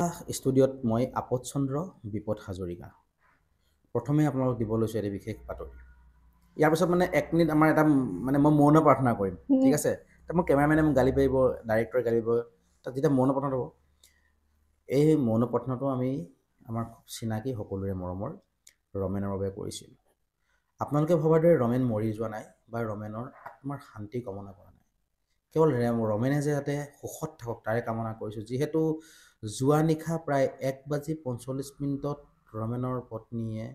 ষ্টুডিঅ'ত মই আপদ চন্দ্ৰ বিপদ হাজৰিকা প্ৰথমে আপোনালোক দিব লৈছোঁ এটি বিশেষ বাতৰি ইয়াৰ পিছত মানে 1 মিনিট আমাৰ এটা মানে মই মৌন প্ৰাৰ্থনা কৰিম ঠিক আছে তো মোৰ কেমেৰামেনে মোক গালি পাৰিব ডাইৰেক্টৰে গালি পাৰিব তো যেতিয়া মৌন প্ৰাৰ্থনা হ'ব এই মৌন প্ৰাৰ্থনাটো আমি আমাৰ খুব চিনাকি সকলোৰে মৰমৰ ৰমেনৰ বাবে কৰিছিলোঁ আপোনালোকে ভবাৰ দৰে ৰমেন মৰি যোৱা নাই বা ৰমেনৰ আত্মাৰ শান্তি কামনা কৰা নাই কেৱল ৰমেনে যে যাতে সুখত থাকক তাৰে কামনা কৰিছোঁ যিহেতু যোৱা নিশা প্ৰায় 1:45 ৰমেনৰ পত্নীয়ে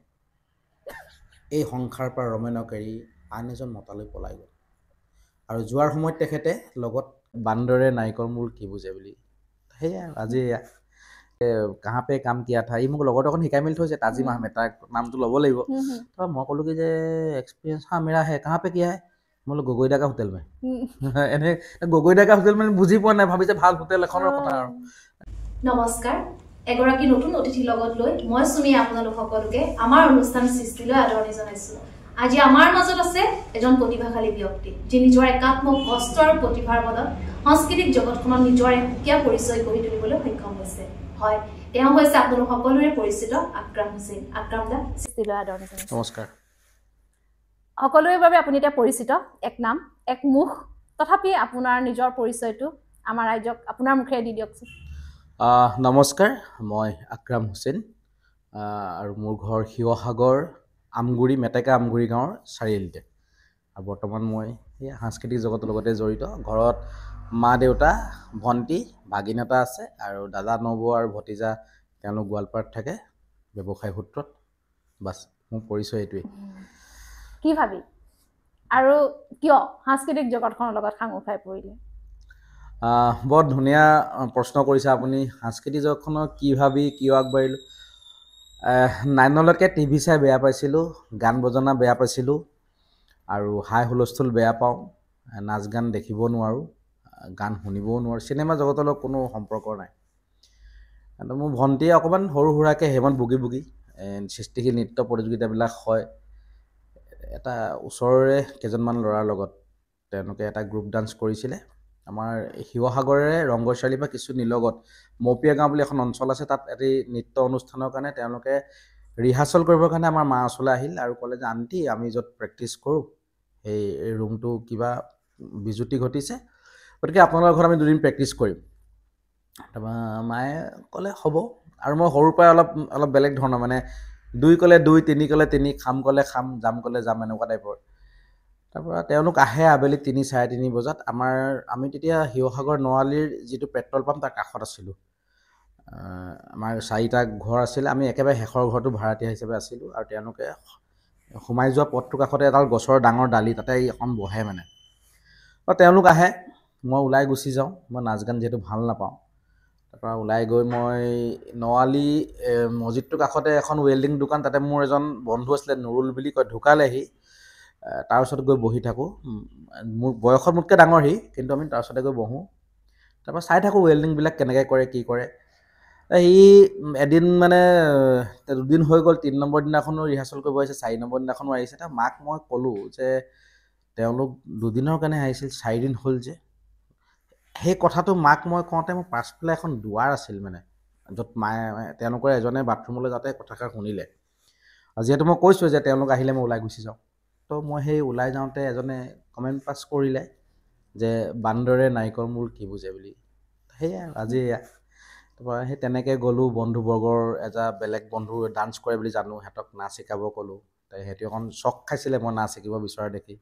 এই সংসাৰ পৰা ৰমেনক এৰি আন এজন মতালৈ পলাই গ'ল আৰু যোৱাৰ সময়ত তেখেতে লগত বান্দৰে নাইকৰ মূল কি বুজে বুলি সেয়া আজি কাহা পে কাম কিয়া থা ই মোক লগৰ এখন শিকাই মেলি থৈছে তাজিম আহমেদ তাৰ নামটো ল'ব লাগিব তো মই ক'লোঁ কি যে এক্সপিৰিয়েঞ্চ হা মেৰা হে কাহা পে কিয়া হে মই বোলো গগৈ ডাকা হোটেল মে এনে গগৈ ডাকা হোটেল মানে বুজি পোৱা নাই ভাবিছে ভাল হোটেল এখনৰ কথা আৰু নমস্কাৰ এগৰাকী নতুন অতিথি লগত লৈ মই সুমি আপোনালোক সকলোকে আমাৰ অনুষ্ঠান সৃষ্টিলৈ আদৰণি জনাইছো আজি আমাৰ মাজত আছে এজন প্ৰতিভাশালী ব্যক্তি যি নিজৰ একাত্ম কষ্ট আৰু প্ৰতিভাৰ বলত সাংস্কৃতিক জগতখনত নিজৰ সুকীয়া পৰিচয় গঢ়ি তুলিবলৈ সক্ষম হৈছে হয় তেওঁ হৈছে আপোনালোক সকলোৰে পৰিচিত আকৰাম হুছেইন আকৰাম দা সৃষ্টিলৈ আদৰণি জনাইছো নমস্কাৰ সকলোৰে বাবে আপুনি এতিয়া পৰিচিত এক নাম এক মুখ তথাপি আপোনাৰ নিজৰ পৰিচয়টো আমাৰ ৰাইজক আপোনাৰ মুখেৰে দি দিয়কচোন নমস্কাৰ মই আকৰাম হুছেইন আৰু মোৰ ঘৰ শিৱসাগৰ আমগুৰি মেটেকা আমগুৰি গাঁৱৰ চাৰিআলিতে আৰু বৰ্তমান মই এই সাংস্কৃতিক জগতৰ লগতে জড়িত ঘৰত মা দেউতা ভণ্টি ভাগিন এটা আছে আৰু দাদা নবৌ আৰু ভতিজা তেওঁলোক গোৱালপাৰাত থাকে ব্যৱসায় সূত্ৰত বাছ মোৰ পৰিচয় এইটোৱেই কি ভাবি আৰু কিয় সাংস্কৃতিক জগতখনৰ লগত সাঙুৰ খাই পৰিলে বৰ ধুনীয়া প্ৰশ্ন কৰিছে আপুনি সাংস্কৃতিক জগতখনৰ কি ভাবি কিয় আগবাঢ়িলোঁ 9লৈকে টিভি চাই বেয়া পাইছিলোঁ গান বজনা বেয়া পাইছিলোঁ আৰু হাই হুলস্থুল বেয়া পাওঁ নাচ গান দেখিব নোৱাৰোঁ গান শুনিবও নোৱাৰোঁ চিনেমা জগতৰ লগত কোনো সম্পৰ্ক নাই মোৰ ভণ্টিয়ে অকণমান সৰু সুৰাকৈ হেমত বুগি বুগি সৃষ্টিশীল নৃত্য প্ৰতিযোগিতাবিলাক হয় এটা ওচৰৰে কেইজনমান ল'ৰাৰ লগত তেওঁলোকে এটা গ্ৰুপ ডান্স কৰিছিলে আমাৰ শিৱসাগৰৰে ৰংগচাৰিৰ পৰা কিছু নিলগত মৌপিয়া গাঁও বুলি এখন অঞ্চল আছে তাত এটি নৃত্য অনুষ্ঠানৰ কাৰণে তেওঁলোকে ৰিহাৰ্চেল কৰিবৰ কাৰণে আমাৰ মা ওচৰলৈ আহিল আৰু ক'লে যে আণ্টি আমি য'ত প্ৰেক্টিছ কৰোঁ এই ৰুমটো কিবা বিজুতি ঘটিছে গতিকে আপোনালোকৰ ঘৰত আমি দুদিন প্ৰেক্টিছ কৰিম তাৰপৰা মায়ে ক'লে হ'ব আৰু মই সৰুৰ পৰাই অলপ বেলেগ ধৰণৰ মানে 2 ক'লে 2 3 ক'লে 3 খাম ক'লে খাম যাম ক'লে যাম এনেকুৱা টাইপৰ তাৰপৰা তেওঁলোক আহে আবেলি 3 3:30 বজাত আমি তেতিয়া শিৱসাগৰ নৱালীৰ যিটো পেট্ৰল পাম্প তাৰ কাষত আছিলোঁ আমাৰ 4টা ঘৰ আছিল আমি একেবাৰে শেষৰ ঘৰটো ভাড়াতীয়া হিচাপে আছিলোঁ আৰু তেওঁলোকে সোমাই যোৱা পথটোৰ কাষতে এডাল গছৰ ডাঙৰ ডালি তাতে এখন বহে মানে আৰু তেওঁলোক আহে মই ওলাই গুচি যাওঁ মই নাচ গান যিহেতু ভাল নাপাওঁ তাৰপৰা ওলাই গৈ মই নৱালী মছজিদটোৰ কাষতে এখন ৱেল্ডিং দোকান তাতে মোৰ এজন বন্ধু আছিলে নুৰুল বুলি কয় ঢুকালেহি তাৰ ওচৰত গৈ বহি থাকোঁ মোৰ বয়সত মোতকৈ ডাঙৰ সি কিন্তু আমি তাৰ ওচৰতে গৈ বহোঁ তাৰপৰা চাই থাকোঁ ৱেল্ডিংবিলাক কেনেকৈ কৰে কি কৰে সি এদিন মানে 2 দিন হৈ গ'ল 3 নম্বৰ দিনাখনো ৰিহাৰ্চেল কৰিব আহিছে 4 নম্বৰ দিনাখনো আহিছে তাৰ মাক মই ক'লোঁ যে তেওঁলোক 2 দিনৰ কাৰণে আহিছিল 4 দিন হ'ল যে সেই কথাটো মাক মই কওঁতে মোৰ পাছফালে এখন দুৱাৰ আছিল মানে য'ত মায়ে তেওঁলোকৰ এজনে বাথৰুমলৈ যাওঁতে কথাষাৰ শুনিলে আৰু যিহেতু মই কৈছোঁ যে তেওঁলোক আহিলে মই ওলাই গুচি যাওঁ তো মই সেই ওলাই যাওঁতে এজনে কমেণ্ট পাছ কৰিলে যে বান্দৰে নাইকৰ মূল কি বুজে বুলি সেয়াই আজি তাৰপৰা সেই তেনেকৈ গ'লোঁ বন্ধুবৰ্গৰ এটা বেলেগ বন্ধু ডান্স কৰে বুলি জানো সিহঁতক নাচ শিকাব ক'লোঁ সিহঁতি অকণ চখ খাইছিলে মই নাচ শিকিব বিচৰা দেখি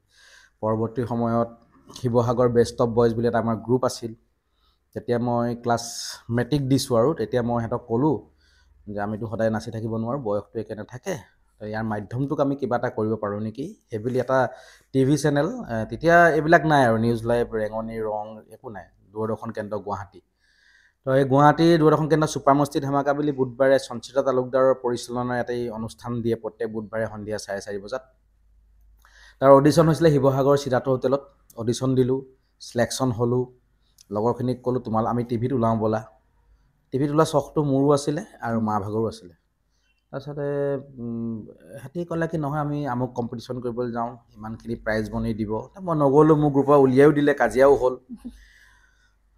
পৰৱৰ্তী সময়ত শিৱসাগৰ বেষ্ট অফ বয়জ বুলি এটা আমাৰ গ্ৰুপ আছিল তেতিয়া মই ক্লাছ মেট্ৰিক দিছোঁ আৰু তেতিয়া মই সিহঁতক ক'লোঁ যে আমিতো সদায় নাচি থাকিব নোৱাৰোঁ বয়সটো একে নাথাকে তো ইয়াৰ মাধ্যমটোক আমি কিবা এটা কৰিব পাৰোঁ নেকি সেইবুলি এটা টিভি চেনেল তেতিয়া এইবিলাক নাই আৰু নিউজ লাইভ ৰেঙনি ৰং একো নাই দূৰদৰ্শন কেন্দ্ৰ গুৱাহাটী তো এই গুৱাহাটী দূৰদৰ্শন কেন্দ্ৰ ছুপাৰমস্তি ধামাকা বুলি বুধবাৰে সঞ্চিতা তালুকদাৰৰ পৰিচালনাৰ এটি অনুষ্ঠান দিয়ে প্ৰত্যেক বুধবাৰে সন্ধিয়া 4:30 বজাত তাৰ অডিশ্যন হৈছিলে শিৱসাগৰ চিৰাটো হোটেলত অডিশ্যন দিলোঁ চিলেকশ্যন হ'লোঁ লগৰখিনিক ক'লোঁ আমি টিভিত ওলাওঁ ব'লা টিভিত ওলোৱা চখটো মোৰো আছিলে আৰু মা ভাগৰো আছিলে তাৰপিছতে সিহঁতি ক'লে কি নহয় আমি আমুক কম্পিটিশ্যন কৰিবলৈ যাওঁ ইমানখিনি প্ৰাইজ বনি দিব মই নগ'লোঁ মোৰ গ্ৰুপৰ উলিয়াইও দিলে কাজিয়াও হ'ল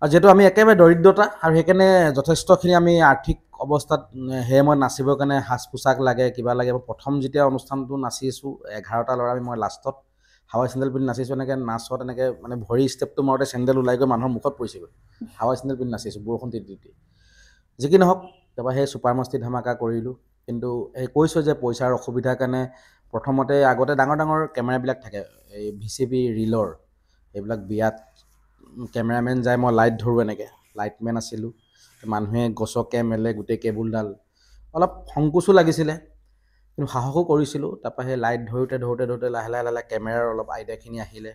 আৰু যিহেতু আমি একেবাৰে দৰিদ্ৰতা আৰু সেইকাৰণে যথেষ্টখিনি আমি আৰ্থিক অৱস্থাত সেয়ে মই নাচিবৰ কাৰণে সাজ পোছাক লাগে কিবা লাগে। মই প্ৰথম যেতিয়া অনুষ্ঠানটো নাচিছোঁ 11টা ল'ৰা মই লাষ্টত হাৱাই চেণ্ডেল পিন্ধি নাচিছোঁ। এনেকৈ নাচত এনেকৈ মানে ভৰি ষ্টেপটো মাৰোঁতে চেণ্ডেল ওলাই গৈ মানুহৰ মুখত পৰিছেগৈ। হাৱাই চেণ্ডেল পিন্ধি নাচিছোঁ বৰষুণ তিতি তিতি। যি কি নহওক তাৰপৰা সেই চুপাৰ মস্তি ধামাকা কৰিলোঁ। কিন্তু এই কৈছোঁ যে পইচাৰ অসুবিধাৰ কাৰণে প্ৰথমতে আগতে ডাঙৰ ডাঙৰ কেমেৰাবিলাক থাকে এই VCB ৰিলৰ, এইবিলাক বিয়াত কেমেৰামেন যায়, মই লাইট ধৰোঁ, এনেকৈ লাইটমেন আছিলোঁ। মানুহে গছকে মেলে গোটেই কেবুলডাল, অলপ সংকোচো লাগিছিলে কিন্তু সাহসো কৰিছিলোঁ। তাৰপৰা সেই লাইট ধৰোঁতে ধৰোঁতে ধৰোঁতে লাহে লাহে লাহে কেমেৰাৰ অলপ আইডিয়াখিনি আহিলে,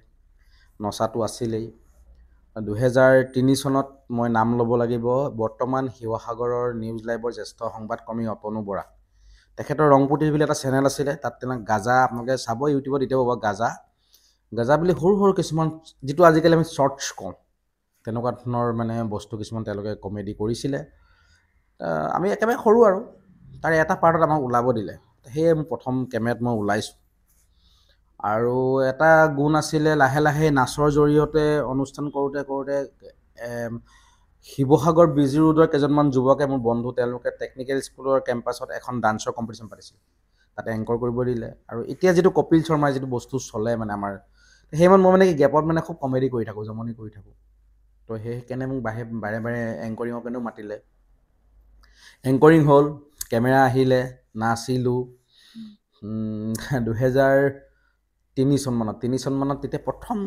নচাটো আছিলেই। 2003 চনত মই নাম ল'ব লাগিব বৰ্তমান শিৱসাগৰৰ নিউজ লাইভৰ জ্যেষ্ঠ সংবাদকৰ্মী অতনু বৰা। তেখেতৰ ৰংপুৰ টিভি বুলি এটা চেনেল আছিলে, তাত তেনেকৈ গাজা আপোনালোকে চাব ইউটিউবত এতিয়াও পাব। গাজা বুলি সৰু সৰু কিছুমান, যিটো আজিকালি আমি শ্বৰ্টছ কওঁ, তেনেকুৱা ধৰণৰ মানে বস্তু কিছুমান তেওঁলোকে কমেডি কৰিছিলে। আমি একেবাৰে সৰু আৰু তাৰে এটা পাৰ্টত আমাক ওলাব দিলে। সেয়ে মোৰ প্ৰথম কেমেৰাত মই ওলাইছোঁ। আৰু এটা গুণ আছিলে, লাহে লাহে নাচৰ জৰিয়তে অনুষ্ঠান কৰোঁতে কৰোঁতে শিৱসাগৰ BG ৰোডৰ কেইজনমান যুৱকে মোৰ বন্ধু, তেওঁলোকে টেকনিকেল স্কুলৰ কেম্পাছত এখন ডান্সৰ কম্পিটিশ্যন পাতিছিল, তাতে এংকৰ কৰিব দিলে। আৰু এতিয়া যিটো কপিল শৰ্মাৰ যিটো বস্তু চলে মানে আমাৰ, সেইমান মই মানে কি গেপত মানে খুব কমেডি কৰি থাকোঁ, জমনি কৰি থাকোঁ। তো সেইকাৰণে মোক বাৰে বাৰে এংকৰিঙৰ কাৰণেও মাতিলে। এংকৰিং হ'ল, কেমেৰা আহিলে, নাচিলোঁ। 2003 চনমানত তেতিয়া প্ৰথম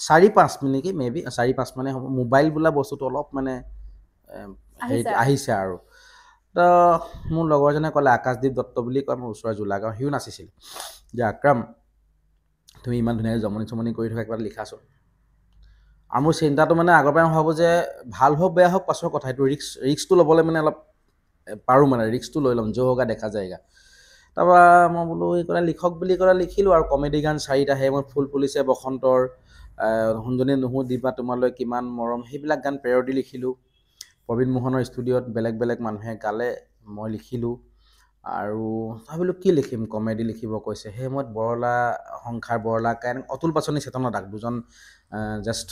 4-5 নেকি, মেবি 4-5 মানে হ'ব, মোবাইল বোলা বস্তুটো অলপ মানে হেৰিত আহিছে আৰু। তো মোৰ লগৰজনে ক'লে, আকাশদ্বীপ দত্ত বুলি কয়, মোৰ ওচৰৰ জোলাগাঁও, সিও নাচিছিল, যে আক্ৰাম তুমি ইমান ধুনীয়াকৈ জমনি চমনি কৰি থকা, কিবা লিখাচোন। আৰু মোৰ চিন্তাটো মানে আগৰ পৰাই ভাবোঁ যে ভাল হওক বেয়া হওক পাছৰ কথা, এইটো ৰিক্সটো ল'বলৈ মানে অলপ পাৰোঁ, মানে ৰিক্সটো লৈ ল'ম, যো হোগা দেখা যায়গা। তাৰপৰা মই বোলো এই কথা লিখক বুলি ক'লে লিখিলোঁ আৰু কমেডি গান 4টা। সেই মই ফুল ফুলিছে বসন্তৰ, সোণজনী নুহু দিবা তোমালৈ কিমান মৰম, সেইবিলাক গান পেৰডি লিখিলোঁ। প্ৰবীণ মোহনৰ ষ্টুডিঅ'ত বেলেগ বেলেগ মানুহে গালে, মই লিখিলোঁ। আৰু ভাবিলোঁ কি লিখিম, কমেডি লিখিব কৈছে। সেই সময়ত বৰলা সংসাৰ, বৰলা কাইন, অতুল পাচনি, চেতনা দাস, দুজন জ্যেষ্ঠ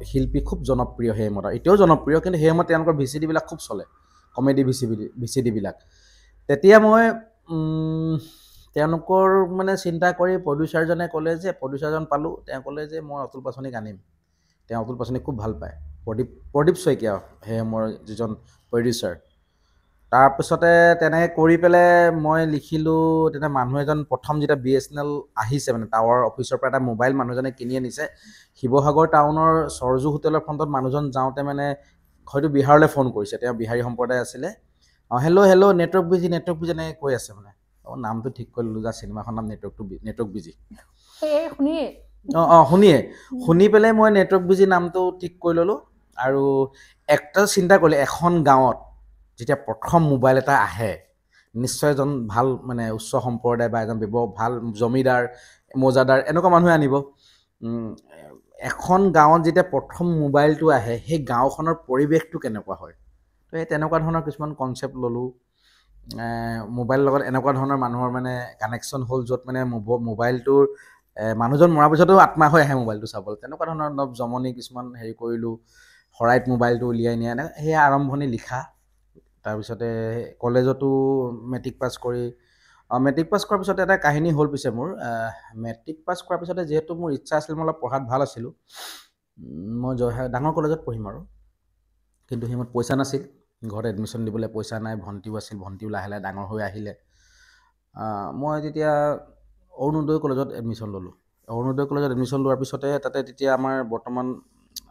শিল্পী, খুব জনপ্ৰিয় সেই সময়ত, এতিয়াও জনপ্ৰিয়, কিন্তু সেই সময়ত তেওঁলোকৰ VCD বিলাক খুব চলে, কমেডি VCD বিলাক। তেতিয়া মই তেওঁলোকৰ মানে চিন্তা কৰি প্ৰডিউচাৰজনে ক'লে যে, প্ৰডিউচাৰজন পালোঁ, তেওঁ ক'লে যে মই অতুল পাচনিক আনিম। তেওঁ অতুল পাচনিক খুব ভাল পায়, প্ৰদীপ শইকীয়া সেই মোৰ যিজন প্ৰডিউচাৰ। তাৰপিছতে তেনেকৈ কৰি পেলাই মই লিখিলোঁ। তেতিয়া মানুহ এজন, প্ৰথম যেতিয়া BSNL আহিছে মানে টাৱাৰ অফিচৰ পৰা এটা মোবাইল মানুহজনে কিনি আনিছে, শিৱসাগৰ টাউনৰ সৰজু হোটেলৰ ফ্ৰণ্টত মানুহজন যাওঁতে মানে হয়তো বিহাৰলৈ ফোন কৰিছে, তেওঁ বিহাৰী সম্প্ৰদায় আছিলে। হেল্ল' নেটৱৰ্ক বিজি এনেকৈ কৈ আছে মানে। নামটো ঠিক কৰি ল'লোঁ, যা চিনেমাখন নাম নেটৱৰ্ক বিজি। শুনি পেলাই মই নেটৱৰ্ক বিজি নামটো ঠিক কৰি ল'লোঁ। আৰু একটা চিন্তা কৰিলোঁ, এখন গাঁৱত যেতিয়া প্ৰথম মোবাইল এটা আহে, নিশ্চয় এজন ভাল মানে উচ্চ সম্প্ৰদায় বা এজন ভাল জমিদাৰ মৌজাদাৰ এনেকুৱা মানুহে আনিব। এখন গাঁৱত যেতিয়া প্ৰথম মোবাইলটো আহে, সেই গাঁওখনৰ পৰিৱেশটো কেনেকুৱা হয়, তো সেই তেনেকুৱা ধৰণৰ কিছুমান কনচেপ্ট ল'লোঁ। মোবাইলৰ লগত এনেকুৱা ধৰণৰ মানুহৰ মানে কানেকশ্যন হ'ল, য'ত মানে মোবাইলটোৰ মানুহজন মৰাৰ পিছতো আত্মা হৈ আহে মোবাইলটো চাবলৈ, তেনেকুৱা ধৰণৰ অলপ জমনি কিছুমান হেৰি কৰিলোঁ। শৰাইত মোবাইলটো উলিয়াই নিয়া, সেয়া আৰম্ভণি লিখা। তাৰপিছতে কলেজতো মেট্ৰিক পাছ কৰাৰ পিছতে এটা কাহিনী হ'ল পিছে মোৰ। মেট্ৰিক পাছ কৰাৰ পিছতে যিহেতু মোৰ ইচ্ছা আছিল, মই অলপ পঢ়াত ভাল আছিলোঁ, মই ডাঙৰ কলেজত পঢ়িম আৰু, কিন্তু সেইমত পইচা নাছিল, ঘৰত এডমিশ্যন দিবলৈ পইচা নাই। ভণ্টিও আছিল, ভণ্টিও লাহে লাহে ডাঙৰ হৈ আহিলে। মই তেতিয়া অৰুণোদয় কলেজত এডমিশ্যন ল'লোঁ। অৰুণোদয় কলেজত এডমিশ্যন লোৱাৰ পিছতে তাতে তেতিয়া বৰ্তমান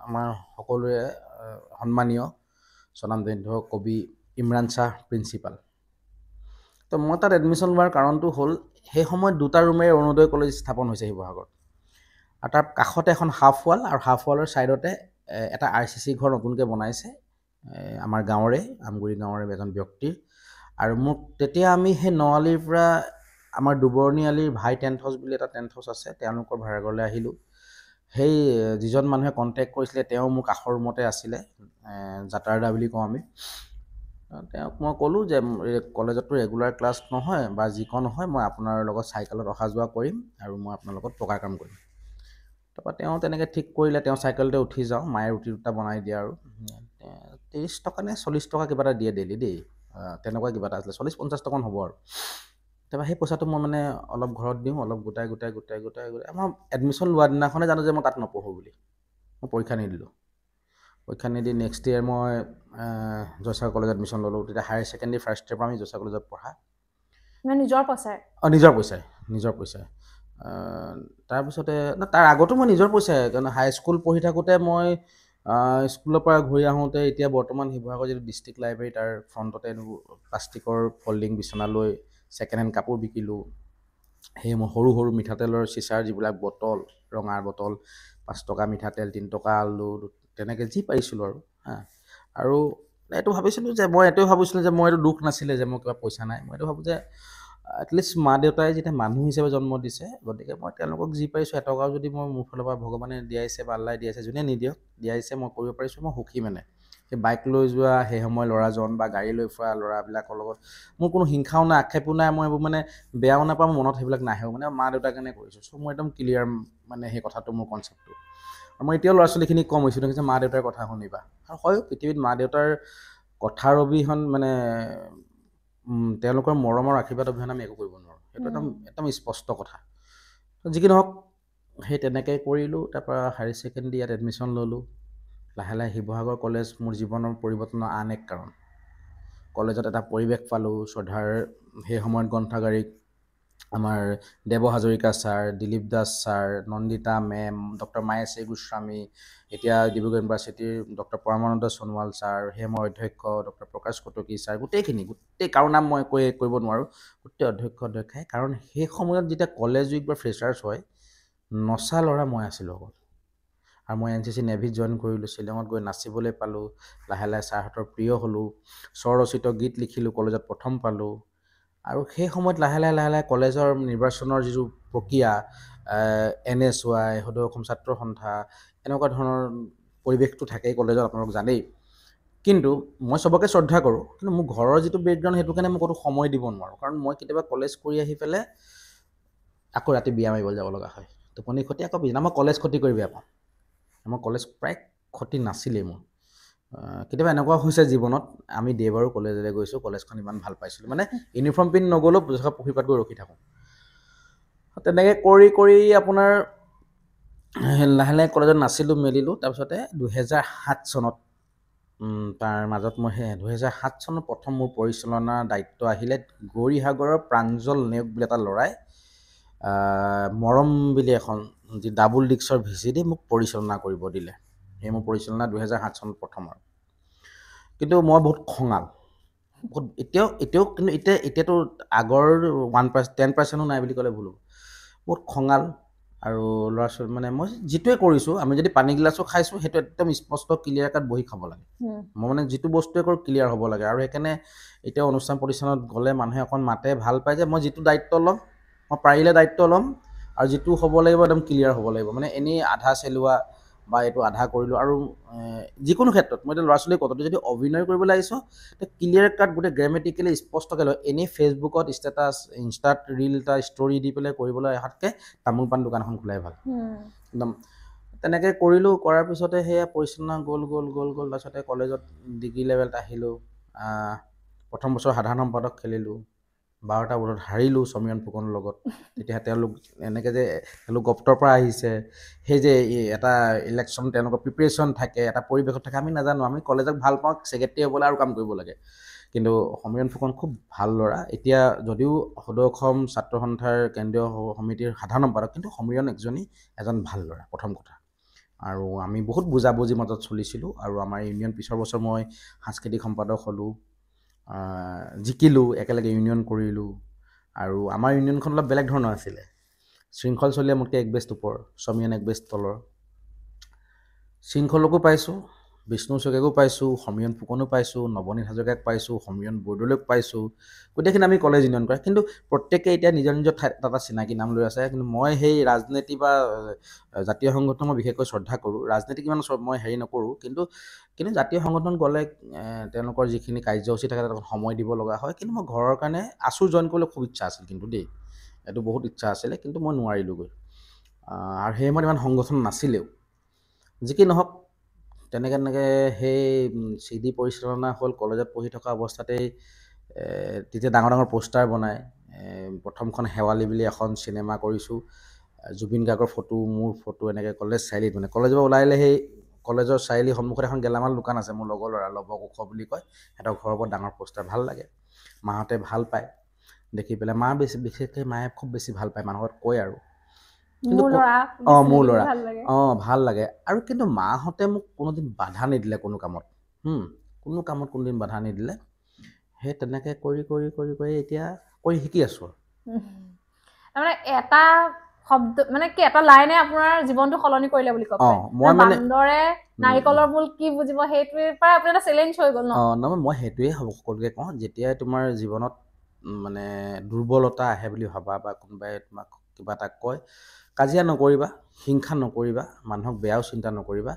আমাৰ সকলোৰে সন্মানীয় স্বনামধন্য কবি ইমৰান শ্বাহ প্ৰিন্সিপাল। তো মই তাত এডমিশ্যন লোৱাৰ কাৰণটো হ'ল, সেই সময়ত 2টা ৰুমেৰে অৰুণোদয় কলেজ স্থাপন হৈছে শিৱসাগৰত, আৰু তাৰ কাষতে এখন হাফ ৱাল, আৰু হাফ ৱালৰ ছাইডতে এটা RCC ঘৰ নতুনকৈ বনাইছে, আমাৰ গাঁৱৰে, আমগুৰি গাঁৱৰে এজন ব্যক্তিৰ। আৰু মোক তেতিয়া আমি সেই নআলিৰ পৰা আমাৰ দুবৰ্ণি আলিৰ ভাই টেণ্ট হাউচ বুলি এটা টেণ্ট হাউচ আছে, তেওঁলোকৰ ভাড়াঘৰলৈ আহিলোঁ। সেই যিজন মানুহে কণ্টেক্ট কৰিছিলে, তেওঁ মোৰ কাষৰ ৰুমতে আছিলে, জাটাৰদা বুলি কওঁ আমি। তেওঁক মই ক'লোঁ যে কলেজততো ৰেগুলাৰ ক্লাছ নহয় বা যিকণ নহয়, মই আপোনাৰ লগত চাইকেলত অহা যোৱা কৰিম আৰু মই আপোনাৰ লগত পকা কাম কৰিম। তাৰপৰা তেওঁ তেনেকৈ ঠিক কৰিলে, তেওঁ চাইকেলতে উঠি যাওঁ, মায়ে ৰুটি দুটা বনাই দিয়ে আৰু 30 টকা নে 40 টকা কিবা এটা দিয়ে ডেইলি দেই, তেনেকুৱা কিবা এটা আছিলে, 40-50 টকামান হ'ব আৰু। তাৰপৰা সেই পইচাটো মই মানে অলপ ঘৰত দিওঁ, অলপ গোটাই আমাৰ এডমিশ্যন লোৱা দিনাখনে জানো যে মই তাত নপঢ়োঁ বুলি। মই পৰীক্ষা নিদিলোঁ। পৰীক্ষা নিদি নেক্সট ইয়েৰ মই জয়সাগৰ কলেজত এডমিশ্যন ল'লোঁ। তেতিয়া হায়াৰ ছেকেণ্ডেৰী ফাৰ্ষ্ট ইয়েৰ পৰা আমি জয়সাগৰ কলেজত পঢ়া। নিজৰ পইচাই? নিজৰ পইচাই। তাৰপিছতে তাৰ আগতো মই নিজৰ পইচাই, কাৰণ হাইস্কুল পঢ়ি থাকোঁতে মই স্কুলৰ পৰা ঘূৰি আহোঁতে এতিয়া বৰ্তমান শিৱসাগৰ যিটো ডিষ্ট্ৰিক্ট লাইব্ৰেৰী তাৰ ফ্ৰণ্টতে প্লাষ্টিকৰ ফল্ডিং বিচনা লৈ ছেকেণ্ড হেণ্ড কাপোৰ বিকিলোঁ। সেই মই সৰু সৰু মিঠাতেলৰ চিচাৰ যিবিলাক বটল, ৰঙা বটল, 5 টকা মিঠাতেল, 3 টকা আলু, তেনেকৈ যি পাৰিছিলোঁ আৰু আৰু এইটো ভাবিছিলোঁ যে মই এইটো দুখ নাছিলে যে মোৰ কিবা পইচা নাই। মই এইটো ভাবোঁ যে এটলিষ্ট মা দেউতাই যেতিয়া মানুহ হিচাপে জন্ম দিছে, গতিকে মই তেওঁলোকক যি পাৰিছোঁ এটকাও যদি মই মোৰ ফালৰ পৰা ভগৱানে দিয়াইছে বা আল্লাই দিয়াইছে, যোনে নিদিয়ক দিয়াইছে, মই কৰিব পাৰিছোঁ, মই সুখী। মানে সেই বাইক লৈ যোৱা সেই সময় ল'ৰাজন বা গাড়ী লৈ ফুৰা ল'ৰাবিলাকৰ লগত মোৰ কোনো হিংসাও নাই, আক্ষেপো নাই, মই এইবোৰ মানে বেয়াও নাপাওঁ, মোৰ মনত সেইবিলাক নাহেও, মানে মা দেউতাৰ কাৰণে কৰিছোঁ। চ' মই একদম ক্লিয়াৰ মানে সেই কথাটো, মোৰ কনচেপ্টটো। আৰু মই এতিয়াও ল'ৰা ছোৱালীখিনিক কম হৈছোঁ যে মা দেউতাৰ কথা শুনিবা। আৰু হয়, পৃথিৱীত মা দেউতাৰ কথাৰ অবিহনে মানে তেওঁলোকৰ মৰমৰ আশীৰ্বাদ অবিহনে আমি একো কৰিব নোৱাৰোঁ। সেইটো একদম স্পষ্ট কথা। যি কি নহওক, সেই তেনেকৈ কৰিলোঁ। তাৰপৰা হায়াৰ ছেকেণ্ডেৰী ইয়াত এডমিশ্যন ল'লোঁ। লাহে লাহে শিৱসাগৰ কলেজ মোৰ জীৱনৰ পৰিৱৰ্তনৰ আন এক কাৰণ। কলেজত এটা পৰিৱেশ পালোঁ, শ্ৰদ্ধাৰ সেই সময়ত গ্ৰন্থাগাৰিক আমাৰ Dev Hazarika sir, Dilip Das sir, Nandita ma'am, doctor Mayeshi Goswami, এতিয়া ডিব্ৰুগড় ইউনিভাৰ্চিটিৰ ডক্টৰ পৰমানন্দ সোণোৱাল ছাৰ, সেই সময়ৰ অধ্যক্ষ ডক্টৰ প্ৰকাশ কটকী ছাৰ, গোটেই কাৰো নাম মই কৰিব নোৱাৰোঁ, গোটেই অধ্যক্ষাই। কাৰণ সেই সময়ত যেতিয়া কলেজ উইক বা ফ্ৰেছাৰ্ছ হয়, নচা ল'ৰা মই আছিলোঁ অকল। আৰু মই NCC নেভিত জইন কৰিলোঁ, শ্বিলঙত গৈ নাচিবলৈ পালোঁ, লাহে লাহে ছাৰহঁতৰ প্ৰিয় হ'লোঁ, স্বৰচিত গীত লিখিলোঁ, কলেজত প্ৰথম পালোঁ। আৰু সেই সময়ত লাহে লাহে কলেজৰ নিৰ্বাচনৰ যিটো প্ৰক্ৰিয়া, NSY, সদৌ অসম ছাত্ৰ সন্থা, এনেকুৱা ধৰণৰ পৰিৱেশটো থাকেই কলেজত, আপোনালোক জানেই। কিন্তু মই চবকে শ্ৰদ্ধা কৰোঁ, কিন্তু মোৰ ঘৰৰ যিটো বেকগ্ৰাউণ্ড, সেইটো কাৰণে মই ক'তো সময় দিব নোৱাৰোঁ। কাৰণ মই কেতিয়াবা কলেজ কৰি আহি পেলাই আকৌ ৰাতি বিয়া মাৰিবলৈ যাব লগা হয়, টোপনি ক্ষতি, আকৌ পিছদিনা মই কলেজ ক্ষতি কৰি বেয়া পাওঁ। মই কলেজ প্ৰায় ক্ষতি নাছিলেই মোৰ। কেতিয়াবা এনেকুৱা হৈছে জীৱনত, আমি দেওবাৰো কলেজলৈ গৈছোঁ, কলেজখন ইমান ভাল পাইছিলোঁ, মানে ইউনিফৰ্ম পিন্ধি নগ'লেও পুখুৰী পাত গৈ ৰখি থাকোঁ। তেনেকৈ কৰি আপোনাৰ লাহে লাহে কলেজত নাচিলোঁ মেলিলোঁ। তাৰপিছতে 2007 চনত, তাৰ মাজত মই 2007 চনত প্ৰথম মোৰ পৰিচালনাৰ দায়িত্ব আহিলে। গৌৰীসাগৰৰ প্ৰাঞ্জল নেওগ বুলি এটা ল'ৰাই মৰম বুলি এখন যি ডাবুল ডিস্কৰ VCD মোক পৰিচালনা কৰিব দিলে। সেই মোৰ পৰিচালনা 2007 চনত প্ৰথম আৰু। কিন্তু মই বহুত খঙাল, এতিয়াও কিন্তু এতিয়াতো আগৰ 10%ও নাই বুলি ক'লে ভুল হ'ব। বহুত খঙাল আৰু ল'ৰা ছোৱালী, মানে মই যিটোৱে কৰিছোঁ, আমি যদি পানী গিলাচো খাইছোঁ, সেইটো একদম স্পষ্ট ক্লিয়াৰ কাট বহি খাব লাগে। মই মানে যিটো বস্তুৱে কৰোঁ ক্লিয়াৰ হ'ব লাগে। আৰু সেইকাৰণে এতিয়া অনুষ্ঠান প্ৰতিষ্ঠানত গ'লে মানুহে অকণ মাতে, ভাল পায় যে মই যিটো দায়িত্ব ল'ম, মই পাৰিলে দায়িত্ব ল'ম, আৰু যিটো হ'ব লাগিব একদম ক্লিয়াৰ হ'ব লাগিব। মানে এনেই আধা চেলোৱা বা এইটো আধা কৰিলোঁ। আৰু যিকোনো ক্ষেত্ৰত মই এতিয়া ল'ৰা ছোৱালীক কওঁ, যদি অভিনয় কৰিবলৈ আহিছোঁ, ক্লিয়াৰ কাট গোটেই গ্ৰামেটিকেলি স্পষ্টকৈ লয়। এনেই ফেচবুকত ষ্টেটাছ, ইনষ্টাত ৰীল এটা ষ্টৰি দি পেলাই কৰিবলৈ অহাতকৈ তামোল পাণ দোকান এখন খোলাই ভাল একদম। তেনেকৈ কৰিলোঁ, কৰাৰ পিছতে সেয়া পৰিচালনা গ'ল। তাৰপিছতে কলেজত ডিগ্ৰী লেভেলত আহিলোঁ। প্ৰথম বছৰ সাধাৰণ সম্পাদক খেলিলোঁ, 12টা বৰ্ডত হাৰিলোঁ সমীৰণ ফুকনৰ লগত। তেতিয়া তেওঁলোক এনেকৈ যে তেওঁলোক গপ্তৰ পৰা আহিছে, সেই যে এটা ইলেকশ্যন তেওঁলোকৰ প্ৰিপেৰেশ্যন থাকে, এটা পৰিৱেশত থাকে, আমি নাজানো। আমি কলেজক ভাল পাওঁ, ছেক্ৰেটাৰী হ'বলৈ আৰু কাম কৰিব লাগে। কিন্তু সমীৰণ ফুকন খুব ভাল ল'ৰা। এতিয়া যদিও সদৌ অসম ছাত্ৰ সন্থাৰ কেন্দ্ৰীয় সমিতিৰ সাধাৰণ সম্পাদক, কিন্তু সমীৰণ এজন ভাল ল'ৰা, প্ৰথম কথা। আৰু আমি বহুত বুজাবুজিৰ মাজত চলিছিলোঁ। আৰু আমাৰ ইউনিয়ন পিছৰ বছৰ মই সাংস্কৃতিক সম্পাদক হ'লোঁ, জিকিলোঁ, একেলগে ইউনিয়ন কৰিলোঁ। আৰু আমাৰ ইউনিয়নখন অলপ বেলেগ ধৰণৰ আছিলে। শৃংখল চলিয়া মোতকৈ এক বেষ্ট ওপৰ, সমীৰণ এক বেষ্ট তলৰ। শৃংখলকো পাইছোঁ, বিষ্ণু চকেকো পাইছোঁ, সমীৰণ ফুকনো পাইছোঁ, নৱনীত হাজৰিকাক পাইছোঁ, সমীৰণ বৰদলৈক পাইছোঁ। গোটেইখিনি আমি কলেজ ইউনিয়ন কৰা, কিন্তু প্ৰত্যেকে এতিয়া নিজৰ নিজৰ ঠাইত এটা চিনাকি নাম লৈ আছে। কিন্তু মই সেই ৰাজনীতি বা জাতীয় সংগঠন মই বিশেষকৈ শ্ৰদ্ধা কৰোঁ। ৰাজনীতিক ইমান মই হেৰি নকৰোঁ, কিন্তু জাতীয় সংগঠন গ'লে তেওঁলোকৰ যিখিনি কাৰ্যসূচী থাকে তাত সময় দিব লগা হয়। কিন্তু মই ঘৰৰ কাৰণে জইন কৰিবলৈ খুব ইচ্ছা আছিল, কিন্তু দেই এইটো বহুত ইচ্ছা আছিলে, কিন্তু মই নোৱাৰিলোঁগৈ। আৰু সেই সময়ত ইমান সংগঠন নাছিলেও যি কি নহওক তেনেকৈ সেই CD পৰিচালনা হ'ল কলেজত পঢ়ি থকা অৱস্থাতেই তেতিয়া ডাঙৰ ডাঙৰ পোষ্টাৰ বনাই প্ৰথমখন শেৱালি বুলি এখন চিনেমা কৰিছোঁ জুবিন গাৰ্গৰ ফটো মোৰ ফটো এনেকৈ কলেজ চাৰিআলিত মানে কলেজৰ পৰা ওলাই আহিলে সেই কলেজৰ চাৰিআলিৰ সন্মুখত এখন গেলামাল দোকান আছে মোৰ লগৰ ল'ৰা লৱ কোশ বুলি কয় সিহঁতৰ ঘৰৰ ওপৰত ডাঙৰ পোষ্টাৰ ভাল লাগে মাহঁতে ভাল পায় দেখি পেলাই মা বিশেষকৈ মায়ে খুব বেছি ভাল পায় মানুহত কয় আৰু মোৰ ল'ৰা মোৰ ল'ৰা ভাল লাগে আৰু কিন্তু মাহঁতে মোক কোনোদিন বাধা নিদিলে কোনো কামত কোনোদিন বাধা নিদিলে সেই তেনেকৈ কৰি এতিয়া কৰি শিকি আছোঁ তাৰমানে এটা শব্দ মানে কি এটা লাইনে আপোনাৰ জীৱনটো সলনি কৰিলে বুলি ক'ব মই মানে বান্দৰে নাৰিকলৰ মূল কি বুজিব সেইটোৰ পৰা আপুনি এটা চেলেঞ্জ হৈ গ'ল নহয় মই সেইটোৱে সকলোকে কওঁ যেতিয়াই তোমাৰ জীৱনত মানে দুৰ্বলতা আহে বুলি ভাবা বা কোনোবাই তোমাক কিবা এটা কয় কাজিয়া নকৰিবা হিংসা নকৰিবা মানুহক বেয়াও চিন্তা নকৰিবা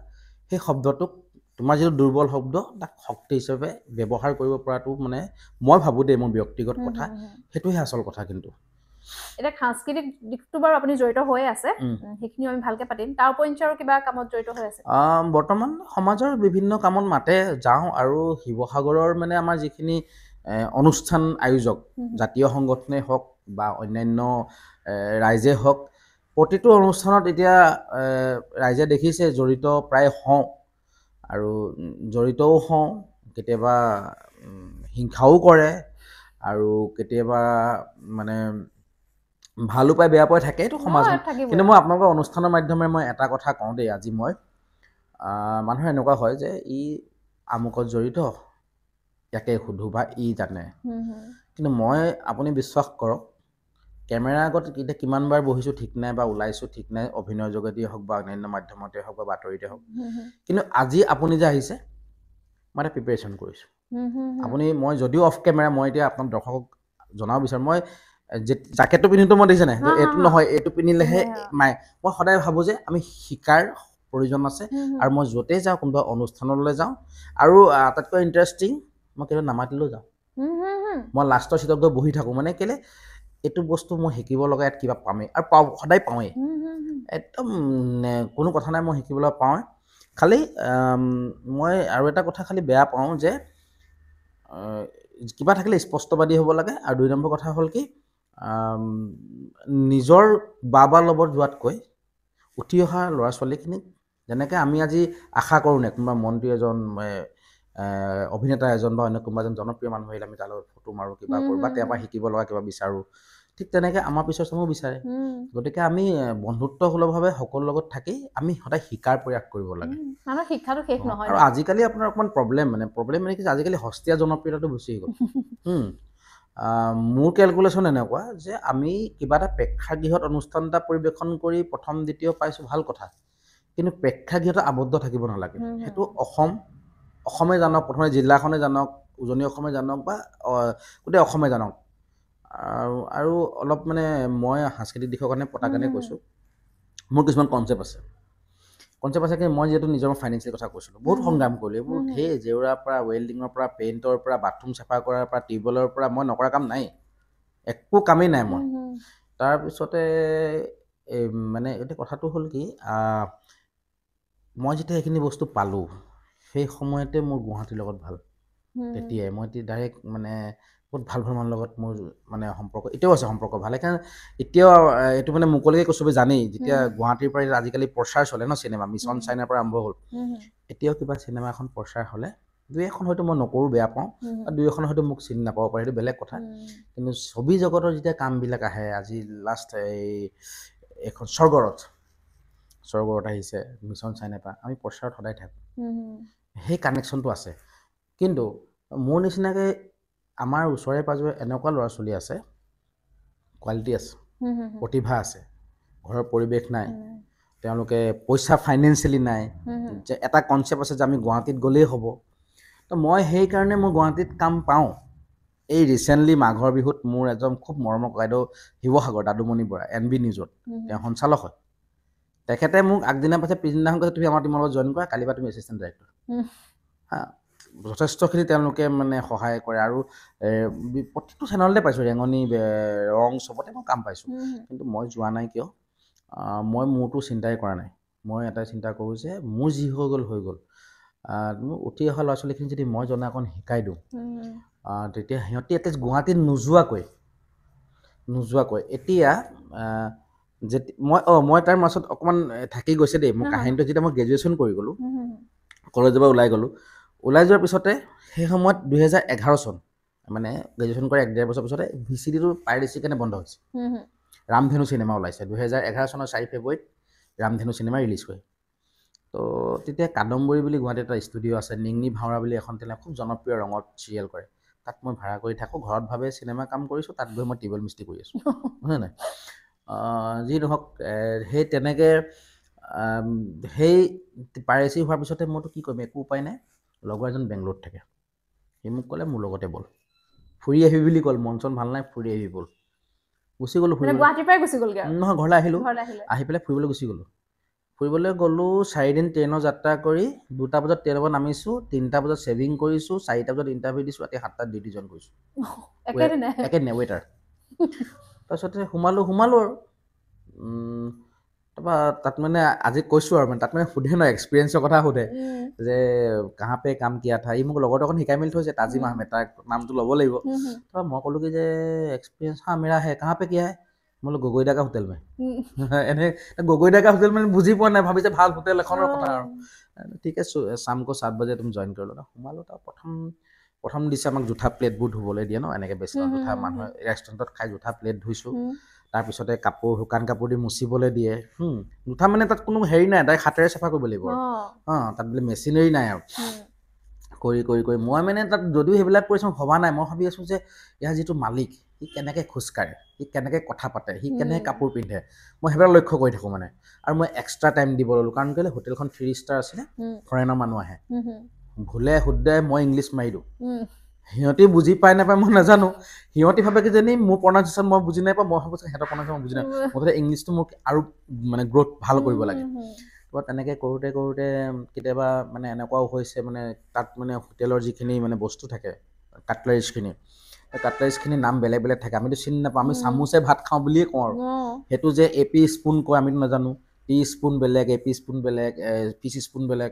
সেই শব্দটোক তোমাৰ যিটো দুৰ্বল শব্দ তাক শক্তি হিচাপে ব্যৱহাৰ কৰিব পৰাটো মানে মই ভাবোঁ দেই মোৰ ব্যক্তিগত কথা সেইটোহে আচল কথা কিন্তু এটা সাংস্কৃতিক দিশটো বাৰু আপুনি জড়িত হৈ আছে সেইখিনি আমি ভালকে পাতিম তাৰ উপৰিঞ্চি আৰু কিবা কামত জড়িত হৈ আছে বৰ্তমান সমাজৰ বিভিন্ন কামত মাতে যাওঁ আৰু শিৱসাগৰৰ মানে আমাৰ যিখিনি অনুষ্ঠান আয়োজক জাতীয় সংগঠনেই হওক বা অন্যান্য ৰাইজে হওক প্ৰতিটো অনুষ্ঠানত এতিয়া ৰাইজে দেখিছে জড়িত প্ৰায় হওঁ আৰু জড়িতও হওঁ কেতিয়াবা হিংসাও কৰে আৰু কেতিয়াবা মানে ভালো পায় বেয়া পাই থাকে এইটো সমাজ কিন্তু মই আপোনালোকৰ অনুষ্ঠানৰ মাধ্যমেৰে মই এটা কথা কওঁ দেই আজি মই মানুহৰ এনেকুৱা হয় যে ই আমুকত জড়িত ইয়াকে সুধো বা ই জানে কিন্তু মই আপুনি বিশ্বাস কৰক কেমেৰাৰ আগত এতিয়া কিমানবাৰ বহিছোঁ ঠিক নাই বা ওলাইছোঁ ঠিক নাই অভিনয়ৰ যোগেদিয়ে হওক বা অন্যান্য মাধ্যমতে হওক বা বাতৰিতে হওক কিন্তু আজি আপুনি যে আহিছে মই এটা প্ৰিপেৰেশ্যন কৰিছোঁ আপুনি মই যদিও অফ কেমেৰা মই এতিয়া আপোনাৰ দৰ্শকক জনাব বিচাৰোঁ মই জাকেটটো পিন্ধিটো মই দেখিছে নাই এইটো নহয় এইটো পিন্ধিলেহে নাই মই সদায় ভাবোঁ যে আমি শিকাৰ প্ৰয়োজন আছে আৰু মই য'তেই যাওঁ কোনোবা অনুষ্ঠানলৈ যাওঁ আৰু আটাইতকৈ ইণ্টাৰেষ্টিং মই কেতিয়াবা নামাতিলেও যাওঁ মই লাষ্টৰ চিটত গৈ বহি থাকোঁ মানে কেলৈ এইটো বস্তু মই শিকিব লগা ইয়াত কিবা পামেই আৰু সদায় পাওঁৱেই একদম কোনো কথা নাই মই শিকিবলৈ পাওঁৱেই খালি মই আৰু এটা কথা খালি বেয়া পাওঁ যে কিবা থাকিলে স্পষ্টবাদী হ'ব লাগে আৰু 2 নম্বৰ কথা হ'ল কি নিজৰ বাবা লগত যোৱাতকৈ উঠি অহা ল'ৰা ছোৱালীখিনিক যেনেকৈ আমি আজি আশা কৰোঁ নে কোনোবা মন্ত্ৰী এজন অভিনেতা এজন বা অন্য কোনোবা এজন জনপ্ৰিয় মানুহ আহিলে আমি তাৰ লগত ফটো মাৰোঁ কিবা কৰোঁ বা তেওঁৰ পৰা শিকিব লগা কিবা বিচাৰোঁ ঠিক তেনেকৈ আমাৰ পিছৰ চামো বিচাৰে গতিকে আমি বন্ধুত্বসুলভভাৱে সকলোৰ লগত থাকি আমি সদায় শিকাৰ প্ৰয়াস কৰিব লাগে শিক্ষাটো শেষ নহয় আৰু আজিকালি আপোনাৰ অকণমান প্ৰব্লেম মানে কি আজিকালি সস্তীয়া জনপ্ৰিয়তাটো বেছি হৈ গ'ল মোৰ কেলকুলেশ্যন এনেকুৱা যে আমি কিবা এটা প্ৰেক্ষাগৃহত অনুষ্ঠান এটা পৰিৱেশন কৰি প্ৰথম দ্বিতীয় পাইছোঁ ভাল কথা কিন্তু প্ৰেক্ষাগৃহত আবদ্ধ থাকিব নালাগে সেইটো অসমে জানক প্ৰথমে জিলাখনে জানক উজনি অসমে জানক বা গোটেই অসমে জানক আৰু অলপ মানে মই সাংস্কৃতিক দিশৰ কাৰণে পতাৰ কাৰণে কৈছোঁ মোৰ কিছুমান কনচেপ্ট আছে কি মই যিহেতু নিজৰ ফাইনেন্সিয়েল কথা কৈছিলোঁ বহুত সংগ্ৰাম কৰিলোঁ এইবোৰ ঢেৰ জেওৰাৰ পৰা ৱেল্ডিঙৰ পৰা পেইণ্টৰ পৰা বাথৰুম চাফা কৰাৰ পৰা টিউবৱেলৰ পৰা মই নকৰা কাম নাই একো কামেই নাই মই তাৰপিছতে মানে এতিয়া কথাটো হ'ল কি মই যেতিয়া এইখিনি বস্তু পালোঁ সেই সময়তে মোৰ গুৱাহাটীৰ লগত ভাল তেতিয়াই মই ডাইৰেক্ট মানে বহুত ভাল মানুহৰ লগত মোৰ মানে সম্পৰ্ক এতিয়াও আছে সম্পৰ্ক ভাল সেইকাৰণে এতিয়াও এইটো মানে মুকলিকে কৈছোঁ জানেই যেতিয়া গুৱাহাটীৰ পৰা আজিকালি প্ৰচাৰ চলে ন চিনেমা মিছন চাইনাৰ পৰা আৰম্ভ হ'ল এতিয়াও কিবা চিনেমা এখন প্ৰচাৰ হ'লে 2-এখন হয়তো মই নকৰোঁ বেয়া পাওঁ আৰু 2-এখন হয়তো মোক চিনি নাপাব পাৰে সেইটো বেলেগ কথা কিন্তু ছবি জগতৰ যেতিয়া কামবিলাক আহে আজি লাষ্ট এইখন স্বৰ্গৰত আহিছে মিছন চাইনাৰ পৰা আমি প্ৰচাৰত সদায় থাকোঁ সেই কানেকশ্যনটো আছে কিন্তু মোৰ নিচিনাকৈ আমাৰ ওচৰে পাঁজৰে এনেকুৱা ল'ৰা ছোৱালী আছে কোৱালিটি আছে প্ৰতিভা আছে ঘৰৰ পৰিৱেশ নাই তেওঁলোকে পইচা ফাইনেন্সিয়েলি নাই যে এটা কনচেপ্ট আছে যে আমি গুৱাহাটীত গ'লেই হ'ব তো মই সেইকাৰণে মই গুৱাহাটীত কাম পাওঁ এই ৰিচেণ্টলি মাঘৰ বিহুত মোৰ এজন খুব মৰমৰ ককাইদেউ শিৱসাগৰ দাদুমণি বৰা NB নিউজত তেওঁ সঞ্চালক হয় তেখেতে মোক আগদিনা পাছে পিছদিনাখন কৈছে তুমি আমাৰ টিমৰ লগত জইন কৰা কালিৰ পৰা তুমি এছিষ্টেণ্ট ডাইৰেক্টৰ যথেষ্টখিনি তেওঁলোকে মানে সহায় কৰে আৰু প্ৰতিটো চেনেলতে পাইছোঁ ৰেঙনি ৰং চবতে মই কাম পাইছোঁ কিন্তু মই যোৱা নাই কিয় মই মোৰতো চিন্তাই কৰা নাই মই এটাই চিন্তা কৰোঁ যে মোৰ যি হৈ গ'ল মোৰ উঠি অহা ল'ৰা ছোৱালীখিনি যদি মই জনা অকণ শিকাই দিওঁ তেতিয়া সিহঁতি এটলিষ্ট গুৱাহাটীত নোযোৱাকৈ এতিয়া মই তাৰ মাজত অকণমান থাকি গৈছে দেই মোৰ কাহিনীটো যেতিয়া মই গ্ৰেজুৱেশ্যন কৰি গ'লোঁ কলেজৰ পৰা ওলাই যোৱাৰ পিছতে সেই সময়ত 2011 চন মানে গ্ৰেজুৱেশ্যন কৰা 1-1.5 বছৰ পিছতে VCDটো পাইৰেচিৰ কাৰণে বন্ধ হৈছে ৰামধেনু চিনেমা ওলাইছে 2011 চনৰ 4 ফেব্ৰুৱাৰীত ৰামধেনু চিনেমা ৰিলিজ হয় তো তেতিয়া কাদম্বৰী বুলি গুৱাহাটীত এটা ষ্টুডিঅ' আছে নিংনি ভাওৰা বুলি এখন তেনে খুব জনপ্ৰিয় ৰঙত চিৰিয়েল কৰে তাত মই ভাড়া কৰি থাকোঁ ঘৰত ভাৱে চিনেমা কাম কৰিছোঁ তাত গৈ মই টেবল মিস্ত্ৰী কৰি আছোঁ হয় নাই যি নহওক সেই তেনেকৈ সেই পাইৰেচি হোৱাৰ পিছতে মইতো কি কৰিম একো উপায় নাই লগৰ এজন বেংগলোৰত থাকে সি মোক ক'লে মোৰ লগতে ব'ল ফুৰি আহিবি বুলি ক'ল মন চন ভাল নাই ফুৰি আহিবি ব'ল গুচি গ'লোঁ গুৱাহাটীৰ পৰাই গুচি গ'লগৈ নহয় ঘৰলৈ আহিলোঁ আহি পেলাই ফুৰিবলৈ গ'লোঁ 4 দিন ট্ৰেইনৰ যাত্ৰা কৰি 2টা বজাত ট্ৰেইনৰ পৰা নামিছোঁ 3টা বজাত ছেভিং কৰিছোঁ 4টা বজাত ইণ্টাৰভিউ দিছোঁ ৰাতি 7টাত ডিউটি জইন কৰিছোঁ একেদিনাই ৱেটাৰ তাৰপিছতে সোমালোঁ আৰু তাৰপৰা তাত মানে আজি কৈছোঁ আৰু মানে তাত মানে সোধে ন এক্সপিৰিয়েঞ্চৰ কথা সোধে যে কাहाँ पे কাম কিয়া থা ই মোক লগৰটো অকণ শিকাই মেলি থৈছে তাজিম আহমেদ তাৰ নামটো ল'ব লাগিব তাৰপৰা মই ক'লোঁ কি যে এক্সপিৰিয়েঞ্চ হা মেৰা হে কাहाँ पे কিয়া হে মই বোলো গগৈ দাকা হোটেল মে এনে গগৈ দাকা হোটেল মানে বুজি পোৱা নাই ভাবিছে ভাল হোটেল এখনৰ কথা আৰু ঠিক আছে শাম কো 7 বজে তুমি জইন কৰি ল'লা সোমালোঁ তাৰ প্ৰথম দিছে আমাক জোঠা প্লেটবোৰ ধুবলৈ দিয়ে ন এনেকৈ বেছি জোঠা মানুহে ৰেষ্টুৰেণ্টত খাই জোঠা প্লেট ধুইছোঁ তাৰপিছতে শুকান কাপোৰ দি মুচিবলৈ দিয়ে জোঠা মানে তাত কোনো হেৰি নাই তাই হাতেৰে চাফা কৰিব লাগিব তাত বোলে মেচিনেৰী নাই আৰু কৰি মই মানে তাত যদিও সেইবিলাক কৰিছোঁ ভবা নাই মই ভাবি আছোঁ যে ইয়াৰ যিটো মালিক সি কেনেকৈ খোজকাঢ়ে সি কেনেকৈ কথা পাতে সি কেনেকৈ কাপোৰ পিন্ধে মই সেইবিলাক লক্ষ্য কৰি থাকোঁ মানে আৰু মই এক্সট্ৰা টাইম দিব ল'লোঁ কাৰণ কেলৈ হোটেলখন 3 ষ্টাৰ আছিলে ফৰেইনৰ মানুহ আহে ভুলে শুদ্ধে মই ইংলিছ মাৰি দিওঁ সিহঁতি বুজি পাই নাপায় মই নাজানো সিহঁতি ভাবে কি যেনি মোৰ প্ৰনাউন্সিয়েশ্যন মই বুজি নাপাওঁ মই ভাবোঁ সিহঁতৰ প্ৰনাউন্সিয়েশ্যন মই বুজি নাপাওঁ মুঠতে ইংলিছটো মোক আৰু মানে গ্ৰ'থ ভাল কৰিব লাগে তো তেনেকৈ কৰোঁতে কেতিয়াবা মানে এনেকুৱাও হৈছে মানে তাত মানে হোটেলৰ যিখিনি মানে বস্তু থাকে কাটলাৰিজখিনিৰ নাম বেলেগ থাকে আমিতো চিনি নাপাওঁ আমি চামুচে ভাত খাওঁ বুলিয়ে কওঁ আৰু সেইটো যে AP স্পুন কয় আমিতো নাজানো টি স্পুন বেলেগ AP স্পুন বেলেগ পিচ স্পুন বেলেগ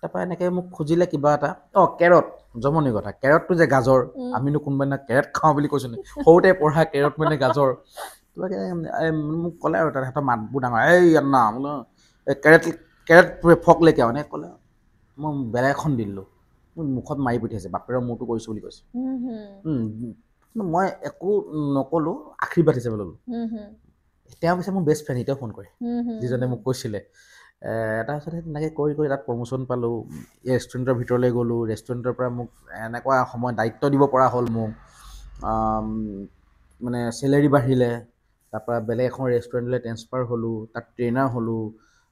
তাৰপৰা এনেকৈ মোক খুজিলে কিবা এটা কেৰট জমনি কথা কেৰটটো যে গাজৰ আমিনো কোনোবা দিনা কেৰট খাওঁ বুলি কৈছোঁ নি সৰুতে পঢ়া কেৰট মানে গাজৰ কিবাকৈ মোক ক'লে আৰু তাত সিহঁতৰ মাতবোৰ ডাঙৰ এই না বোলো কেৰট ফক লেকে মানে ক'লে মই বেলেগ এখন দি দিলোঁ মোৰ মুখত মাৰি পঠিয়াইছে বাপেৰৰ মূৰটো কৰিছোঁ বুলি কৈছে মই একো নক'লোঁ আশীৰ্বাদ হিচাপে ল'লোঁ তেওঁ পিছে মোৰ বেষ্ট ফ্ৰেণ্ড এতিয়াও ফোন কৰে যিজনে মোক কৈছিলে তাৰপিছতে তেনেকৈ কৰি তাত প্ৰমোশ্যন পালোঁ ৰেষ্টুৰেণ্টৰ ভিতৰলৈ গ'লোঁ ৰেষ্টুৰেণ্টৰ পৰা মোক এনেকুৱা সময় দায়িত্ব দিব পৰা হ'ল মোক মানে চেলেৰি বাঢ়িলে তাৰপৰা বেলেগ এখন ৰেষ্টুৰেণ্টলৈ ট্ৰেন্সফাৰ হ'লোঁ তাত ট্ৰেইনাৰ হ'লোঁ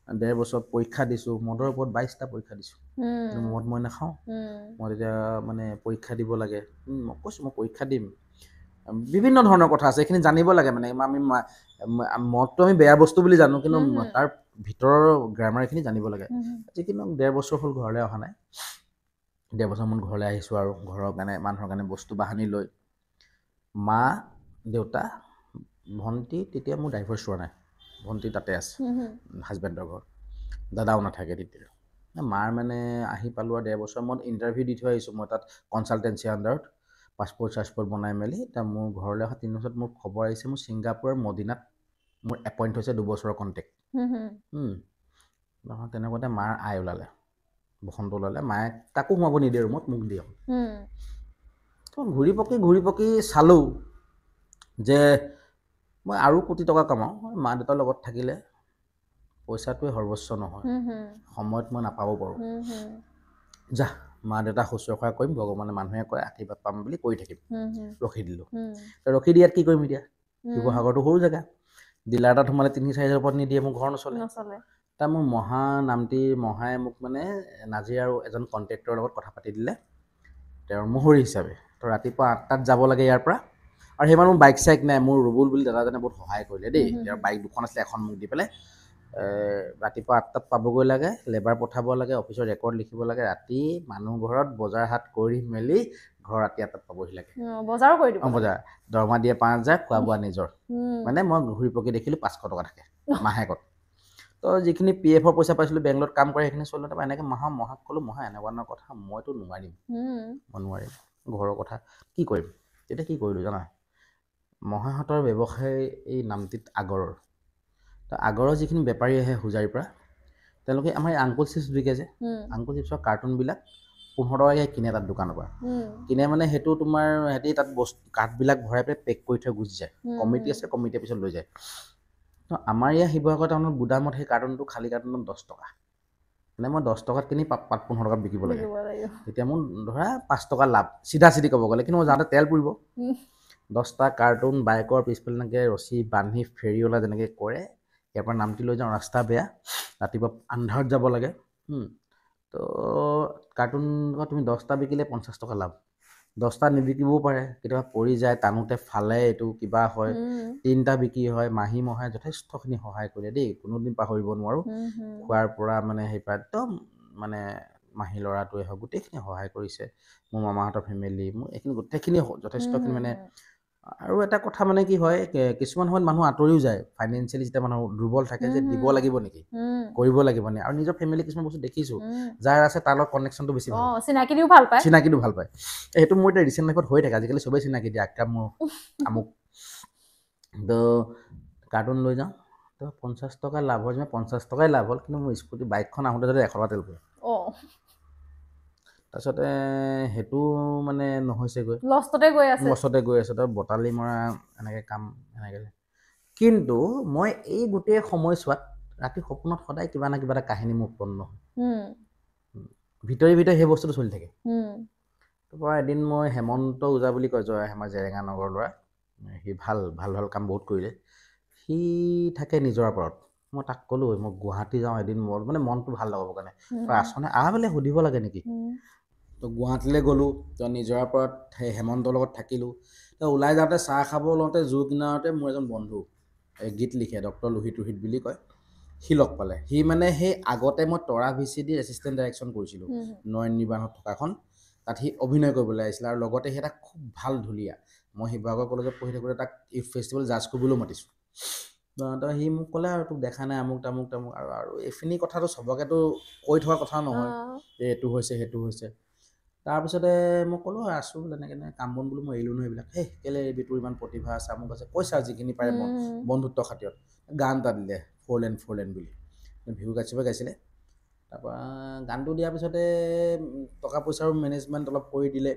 1.5 বছৰ পৰীক্ষা দিছোঁ মদৰ ওপৰত 22টা পৰীক্ষা দিছোঁ মদ মই নাখাওঁ মই তেতিয়া মানে পৰীক্ষা দিব লাগে মই কৈছোঁ মই পৰীক্ষা দিম বিভিন্ন ধৰণৰ কথা আছে এইখিনি জানিব লাগে মানে আমি মদটো আমি বেয়া বস্তু বুলি জানো কিন্তু তাৰ ভিতৰৰ গ্ৰামাৰ এইখিনি জানিব লাগে যিকিনো 1.5 বছৰ হ'ল ঘৰলৈ অহা নাই 1.5 বছৰ মান ঘৰলৈ আহিছোঁ আৰু ঘৰৰ কাৰণে মানুহৰ কাৰণে বস্তু বাহানি লৈ মা দেউতা ভণ্টি তেতিয়া মোৰ ডাইভৰ্চ হোৱা নাই ভণ্টি তাতে আছে হাজবেণ্ডৰ ঘৰ দাদাও নাথাকে তেতিয়া মাৰ মানে আহি পালোঁ আৰু 1.5 বছৰ মই ইণ্টাৰভিউ দি থৈ আহিছোঁ মই তাত কনচালটেঞ্চি আণ্ডাৰত পাছপৰ্ট বনাই মেলি এতিয়া মোৰ ঘৰলৈ অহা 3 বছৰত মোৰ খবৰ আহিছে মোৰ ছিংগাপুৰৰ মদিনাত মোৰ এপইণ্ট হৈছে 2 বছৰৰ কণ্টেক্ট তেনেকুৱাতে মাৰ আই ওলালে বসন্ত ওলালে মায়ে তাকো সোমাব নিদিয়ে ৰুমত মোক দিয়ে ঘূৰি পকি চালোঁ যে মই আৰু কোটি টকা কামাওঁ মা দেউতাৰ লগত থাকিলে পইচাটোৱে সৰ্বস্ব নহয় সময়ত মই নাপাব পাৰোঁ যা মা দেউতা শুশ্ৰূষা কৰিম ভগৱানে মানুহে কয় আশীৰ্বাদ পাম বুলি কৰি থাকিম ৰখি দিলোঁ ৰখি দিয়াত কি কৰিম এতিয়া শিৱসাগৰটো সৰু জেগা ডিলাৰ এটাত সোমালে 3-4 হাজাৰ ওপৰত নিদিয়ে মোৰ ঘৰ নচলে তাৰ মোৰ মহাই মোক মানে নাজিৰ আৰু এজন কণ্ট্ৰেক্টৰৰ লগত কথা পাতি দিলে তেওঁৰ মোহৰি হিচাপে তো ৰাতিপুৱা 8টাত যাব লাগে ইয়াৰ পৰা আৰু সেইবাৰ মোৰ বাইক চাইক নাই মোৰ ৰুবুল বুলি দাদাজনে বহুত সহায় কৰিলে দেই তেওঁৰ বাইক দুখন আছিলে এখন মোক দি পেলাই ৰাতিপুৱা 8টাত পাবগৈ লাগে লেবাৰ পঠাব লাগে অফিচৰ ৰেকৰ্ড লিখিব লাগে ৰাতি মানুহ ঘৰত বজাৰ হাট কৰি মেলি ঘৰ ৰাতি 8টাত পাবহি লাগে বজাৰো কৰি দিব বজাৰ দৰমহা দিয়ে 5,000 খোৱা বোৱা নিজৰ মানে মই ঘূৰি পকি দেখিলোঁ 500 টকা থাকে মাহেকত তো যিখিনি PF-ৰ পইচা পাইছিলোঁ বেংগলত কাম কৰে সেইখিনি চলি তাৰপৰা এনেকৈ মহাক ক'লোঁ মহা এনেকুৱা কথা মইতো নোৱাৰিম মই নোৱাৰিম ঘৰৰ কথা কি কৰিম তেতিয়া কি কৰিলোঁ জানা মহাহঁতৰ ব্যৱসায় এই নামটিত আগৰৰ তো আগৰৰ যিখিনি বেপাৰী আহে হোজাৰীৰ পৰা তেওঁলোকে আমাৰ আংকুল চিপছ বিকে যে আংকুল চিপছৰ কাৰ্টুনবিলাক 15 টকাকৈ কিনে তাত দোকানৰ পৰা কিনে মানে সেইটো তোমাৰ সিহঁতি তাত বস্তু কাঠবিলাক ভৰাই পেলাই পেক কৰি থৈ গুচি যায় কমিটি আছে কমিটিৰ পিছত লৈ যায় তো আমাৰ ইয়াৰ শিৱসাগৰ টাউনত গুদামত সেই কাৰ্টুনটো খালী কাৰ্টুনত 10 টকা মানে মই 10 টকাত কিনি 15 টকাত বিকিব লাগে তেতিয়া মোৰ ধৰা 5 টকা লাভ চিধা চিধি ক'ব গ'লে কিন্তু মই যাওঁতে তেল পুৰিব 10টা কাৰ্টুন বাইকৰ পিছফালে এনেকৈ ৰছী বান্ধি ফেৰিঅলা যেনেকৈ কৰে ইয়াৰ পৰা নামটি লৈ যাওঁ ৰাস্তা বেয়া ৰাতিপুৱা আন্ধাৰত যাব লাগে তো কাৰ্টুন তুমি 10টা বিকিলে 50 টকা লাভ 10টা নিবিকিবও পাৰে কেতিয়াবা পৰি যায় টানোতে ফালে এইটো কিবা হয় 3টা বিক্ৰী হয় মাহী মহাই যথেষ্টখিনি সহায় কৰিলে দেই কোনোদিন পাহৰিব নোৱাৰোঁ খোৱাৰ পৰা মানে সেইপৰা একদম মানে মাহী ল'ৰাটোৱে হওক গোটেইখিনি সহায় কৰিছে মোৰ মামাহঁতৰ ফেমিলি মোৰ এইখিনি গোটেইখিনি যথেষ্টখিনি মানে আৰু এটা কথা মানে কি হয় কিছুমান সময়ত মানুহ আঁতৰিও যায় ফাইনেন্সিয়েলি যেতিয়া মানুহ দুৰ্বল থাকে যে দিব লাগিব নেকি কৰিব লাগিব নেকি আৰু নিজৰ ফেমিলি কিছুমান বস্তু দেখিছোঁ যাৰ আছে তাৰ লগত কানেকশ্যনটো বেছি ভাল চিনাকিটো ভাল পায় সেইটো মোৰ এতিয়া ৰিচেণ্ট লাইফত হৈ থাকে আজিকালি চবেই চিনাকি দিয়ে আক্ৰাম মোৰ আমুক তো কাৰ্টুন লৈ যাওঁ তো 50 টকা লাভ হয় 50 টকাই লাভ হ'ল কিন্তু মোৰ স্কুটি বাইকখন আহোঁতে যদি 100 টকা তেল পৰে তাৰপিছতে সেইটো মানে নহৈছেগৈ লছতে গৈ আছে তো বটালি মৰা এনেকৈ কাম এনেকৈ কিন্তু মই এই গোটেই সময়ছোৱাত ৰাতি সপোনত সদায় কিবা না কিবা এটা কাহিনী মোৰ উৎপন্ন হয় ভিতৰি সেই বস্তুটো চলি থাকে তাৰপৰা এদিন মই হেমন্ত ওজা বুলি কয় জয় আমাৰ জেৰেঙা নগৰ ল'ৰা সি ভাল কাম বহুত কৰিলে সি থাকে নিজৰাপাৰত মই তাক ক'লোঁ মই গুৱাহাটী যাওঁ এদিন মানে মনটো ভাল লগাবৰ কাৰণে তই আছনে বোলে সুধিব লাগে নেকি তো গুৱাহাটীলৈ গ'লোঁ তো নিজৰাপাৰত সেই হেমন্তৰ লগত থাকিলোঁ তো ওলাই যাওঁতে চাহ খাব লওঁতে জোৰ কিনাৰতে মোৰ এজন বন্ধু গীত লিখে ডক্টৰ লোহিত বুলি কয় সি লগ পালে সি মানে সেই আগতে মই তৰা VCD এছিষ্টেণ্ট ডাইৰেকশ্যন কৰিছিলোঁ নয়ন নিৰ্বাণত থকাখন তাত সি অভিনয় কৰিবলৈ আহিছিলে আৰু লগতে সি এটা খুব ভাল ঢুলীয়া মই শিৱসাগৰ কলেজত পঢ়ি থাকোঁতে তাক ইউথ ফেষ্টিভেল জাজ কৰিবলৈও মাতিছোঁ তো সি মোক ক'লে আৰু তোক দেখা নাই আমুক আৰু এইখিনি কথাটো চবকেতো কৈ থকা কথা নহয় যে এইটো হৈছে সেইটো হৈছে তাৰপিছতে মই ক'লোঁ আছোঁ বোলে এনেকৈ কাম বন বোলো মই এৰিলোঁ নহয় এইবিলাক কেলৈ এৰিবি তোৰ ইমান প্ৰতিভা আছে আমুক আছে পইচা যিখিনি পাৰে বন্ধুত্ব খাতিৰত গান এটা দিলে 4 লেন বুলি ভিহু কাশ্যপে গাইছিলে তাৰপৰা গানটো দিয়াৰ পিছতে টকা পইচাৰো মেনেজমেণ্ট অলপ কৰি দিলে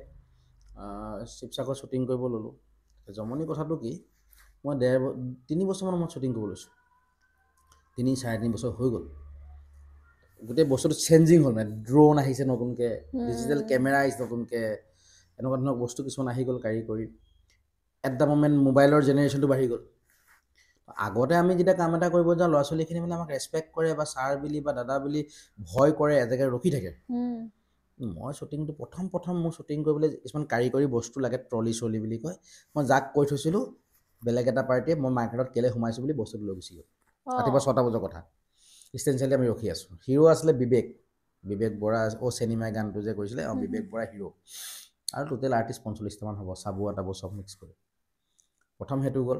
শিৱসাগৰ শ্বুটিং কৰিব ল'লোঁ জমনি কথাটো কি মই 3 বছৰমানৰ মই শ্বুটিং কৰিব লৈছোঁ 3-3.5 বছৰ হৈ গ'ল গোটেই বস্তুটো চেঞ্জিং হ'ল মানে ড্ৰোন আহিছে নতুনকৈ ডিজিটেল কেমেৰা আহিছে নতুনকৈ এনেকুৱা ধৰণৰ বস্তু কিছুমান আহি গ'ল কাৰিকৰী এট দ্য মমেণ্ট মোবাইলৰ জেনেৰেশ্যনটো বাঢ়ি গ'ল আগতে আমি যেতিয়া কাম এটা কৰিব যাওঁ ল'ৰা ছোৱালীখিনি মানে আমাক ৰেচপেক্ট কৰে বা ছাৰ বুলি বা দাদা বুলি ভয় কৰে এজেগাত ৰখি থাকে মই শ্বুটিংটো প্ৰথম মোৰ শ্বুটিং কৰিবলৈ কিছুমান কাৰিকৰী বস্তু লাগে ট্ৰলি বুলি কয় মই যাক কৈ থৈছিলোঁ বেলেগ এটা পাৰ্টিয়ে মই মাৰ্কেটত কেলৈ সোমাইছোঁ বুলি বস্তুটো লৈ গুচি গ'ল ৰাতিপুৱা 6টা বজাৰ কথা ষ্টেঞ্চিয়েলি আমি ৰখি আছোঁ হিৰো আছিলে বিবেক বৰা চেনিমাই গানটো যে কৰিছিলে বিবেক বৰা হিৰো আৰু টোটেল আৰ্টিষ্ট 45টামান হ'ব চাবুৱা তাবু চব মিক্স কৰি প্ৰথম সেইটো গ'ল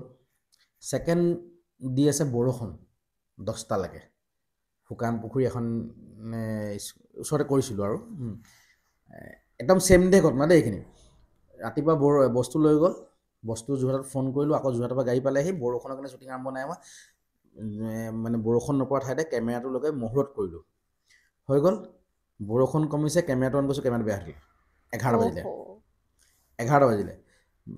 ছেকেণ্ড দি আছে বৰষুণ 10টালৈকে শুকান পুখুৰী এখন ওচৰতে কৰিছিলোঁ আৰু একদম ছেম ডে ঘটনা দেই এইখিনি ৰাতিপুৱা বস্তু লৈ গ'ল বস্তু যোৰহাটত ফোন কৰিলোঁ আকৌ যোৰহাটৰ পৰা গাড়ী পালেহি বৰষুণৰ কাৰণে শ্বুটিং আৰম্ভ নাই হোৱা মানে বৰষুণ নপৰা ঠাইতে কেমেৰাটো লগাই মুহূৰ্ত কৰিলোঁ হৈ গ'ল বৰষুণ কমিছে কেমেৰাটো অন কৰিছোঁ কেমেৰাটো বেয়া থাকিল 11 বাজিলে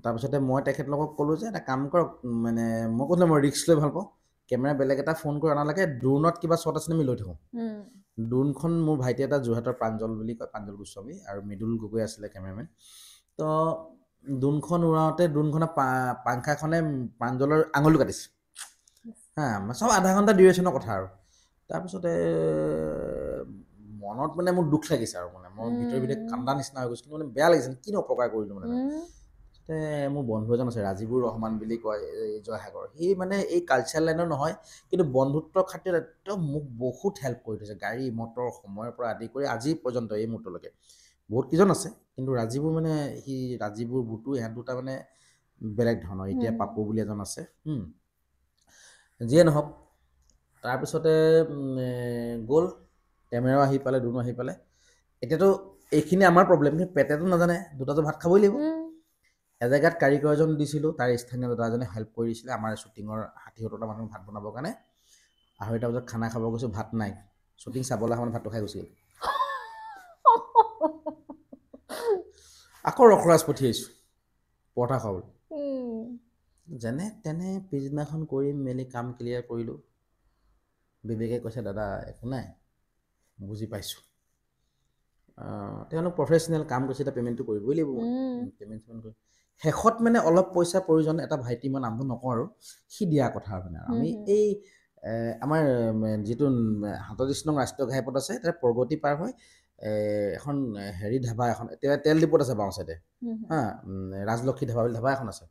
তাৰপিছতে মই তেখেতলোকক ক'লোঁ যে এটা কাম কৰক মানে মই কৈছিলোঁ মই ৰিস্ক লৈ ভাল পাওঁ কেমেৰা বেলেগ এটা ফোন কৰি অনালৈকে ড্ৰোনত কিবা শ্বট আছে আমি লৈ থাকোঁ ড্ৰোনখন মোৰ ভাইটি এটা যোৰহাটৰ প্ৰাঞ্জল বুলি কয় প্ৰাঞ্জল গোস্বামী আৰু মৃদুল গগৈ আছিলে কেমেৰামেন তো ড্ৰোনখন উৰাওঁতে ড্ৰোনখনৰ পাংখাখনে প্ৰাঞ্জলৰ আঙুলি কাটিছে চব আধা ঘণ্টা ডিউৰেশ্যনৰ কথা আৰু তাৰপিছতে মনত মানে মোৰ দুখ লাগিছে আৰু মানে মই ভিতৰে কান্দা নিচিনা হৈ গৈছোঁ কিন্তু মানে বেয়া লাগিছে কিনো অপকাৰ কৰিলোঁ মানে মোৰ বন্ধু এজন আছে ৰাজীবুৰ ৰহমান বুলি কয় জয়সাগৰ সি মানে এই কালচাৰেল লাইনৰ নহয় কিন্তু বন্ধুত্বৰ খাতিৰত একদম মোক বহুত হেল্প কৰি থৈছে গাড়ী মটৰ সময়ৰ পৰা আদি কৰি আজি পৰ্যন্ত এই মুহূৰ্তলৈকে বহুত কেইজন আছে কিন্তু ৰাজীৱৰ মানে ৰাজীৱৰ বুটু ইহঁত দুটা মানে বেলেগ ধৰণৰ এতিয়া পাপু বুলি এজন আছে যিয়ে নহওক তাৰপিছতে গ'ল কেমেৰাও আহি পালে দুনো আহি পালে এতিয়াতো এইখিনি আমাৰ প্ৰব্লেম কিন্তু পেটেতো নাজানে দুটাতো ভাত খাবই লাগিব এজেগাত কাৰিকৰ এজন দিছিলোঁ তাৰ স্থানীয় দাদাজনে হেল্প কৰি দিছিলে আমাৰ শ্বুটিঙৰ 60-70টা মানুহ ভাত বনাবৰ কাৰণে 2:30 বজাত খানা খাব গৈছোঁ ভাত নাই শ্বুটিং চাবলৈ অহা ভাতটো খাই গুচি গ'ল আকৌ ৰখৰাজ পঠিয়াইছোঁ পৰঠা খাবলৈ যেনে তেনে পিছদিনাখন কৰি মেলি কাম ক্লিয়াৰ কৰিলোঁ বিবেকে কৈছে দাদা একো নাই বুজি পাইছোঁ তেওঁলোক প্ৰফেশ্যনেল কাম কৰিছে এতিয়া পে'মেণ্টটো কৰিবই লাগিব পে'মেণ্ট কৰি শেষত মানে অলপ পইচা প্ৰয়োজন এটা ভাইটি মই নামটো নকওঁ আৰু সি দিয়া কথা মানে আমি এই আমাৰ যিটো 37 নং ৰাষ্ট্ৰীয় ঘাইপথ আছে তাতে প্ৰগতি পাৰ হৈ এখন হেৰি ধাবা এখন এতিয়া তেল ডিপোত আছে বাওঁ চাইডে হা ৰাজলক্ষী ধাবা বুলি ধাবা এখন আছে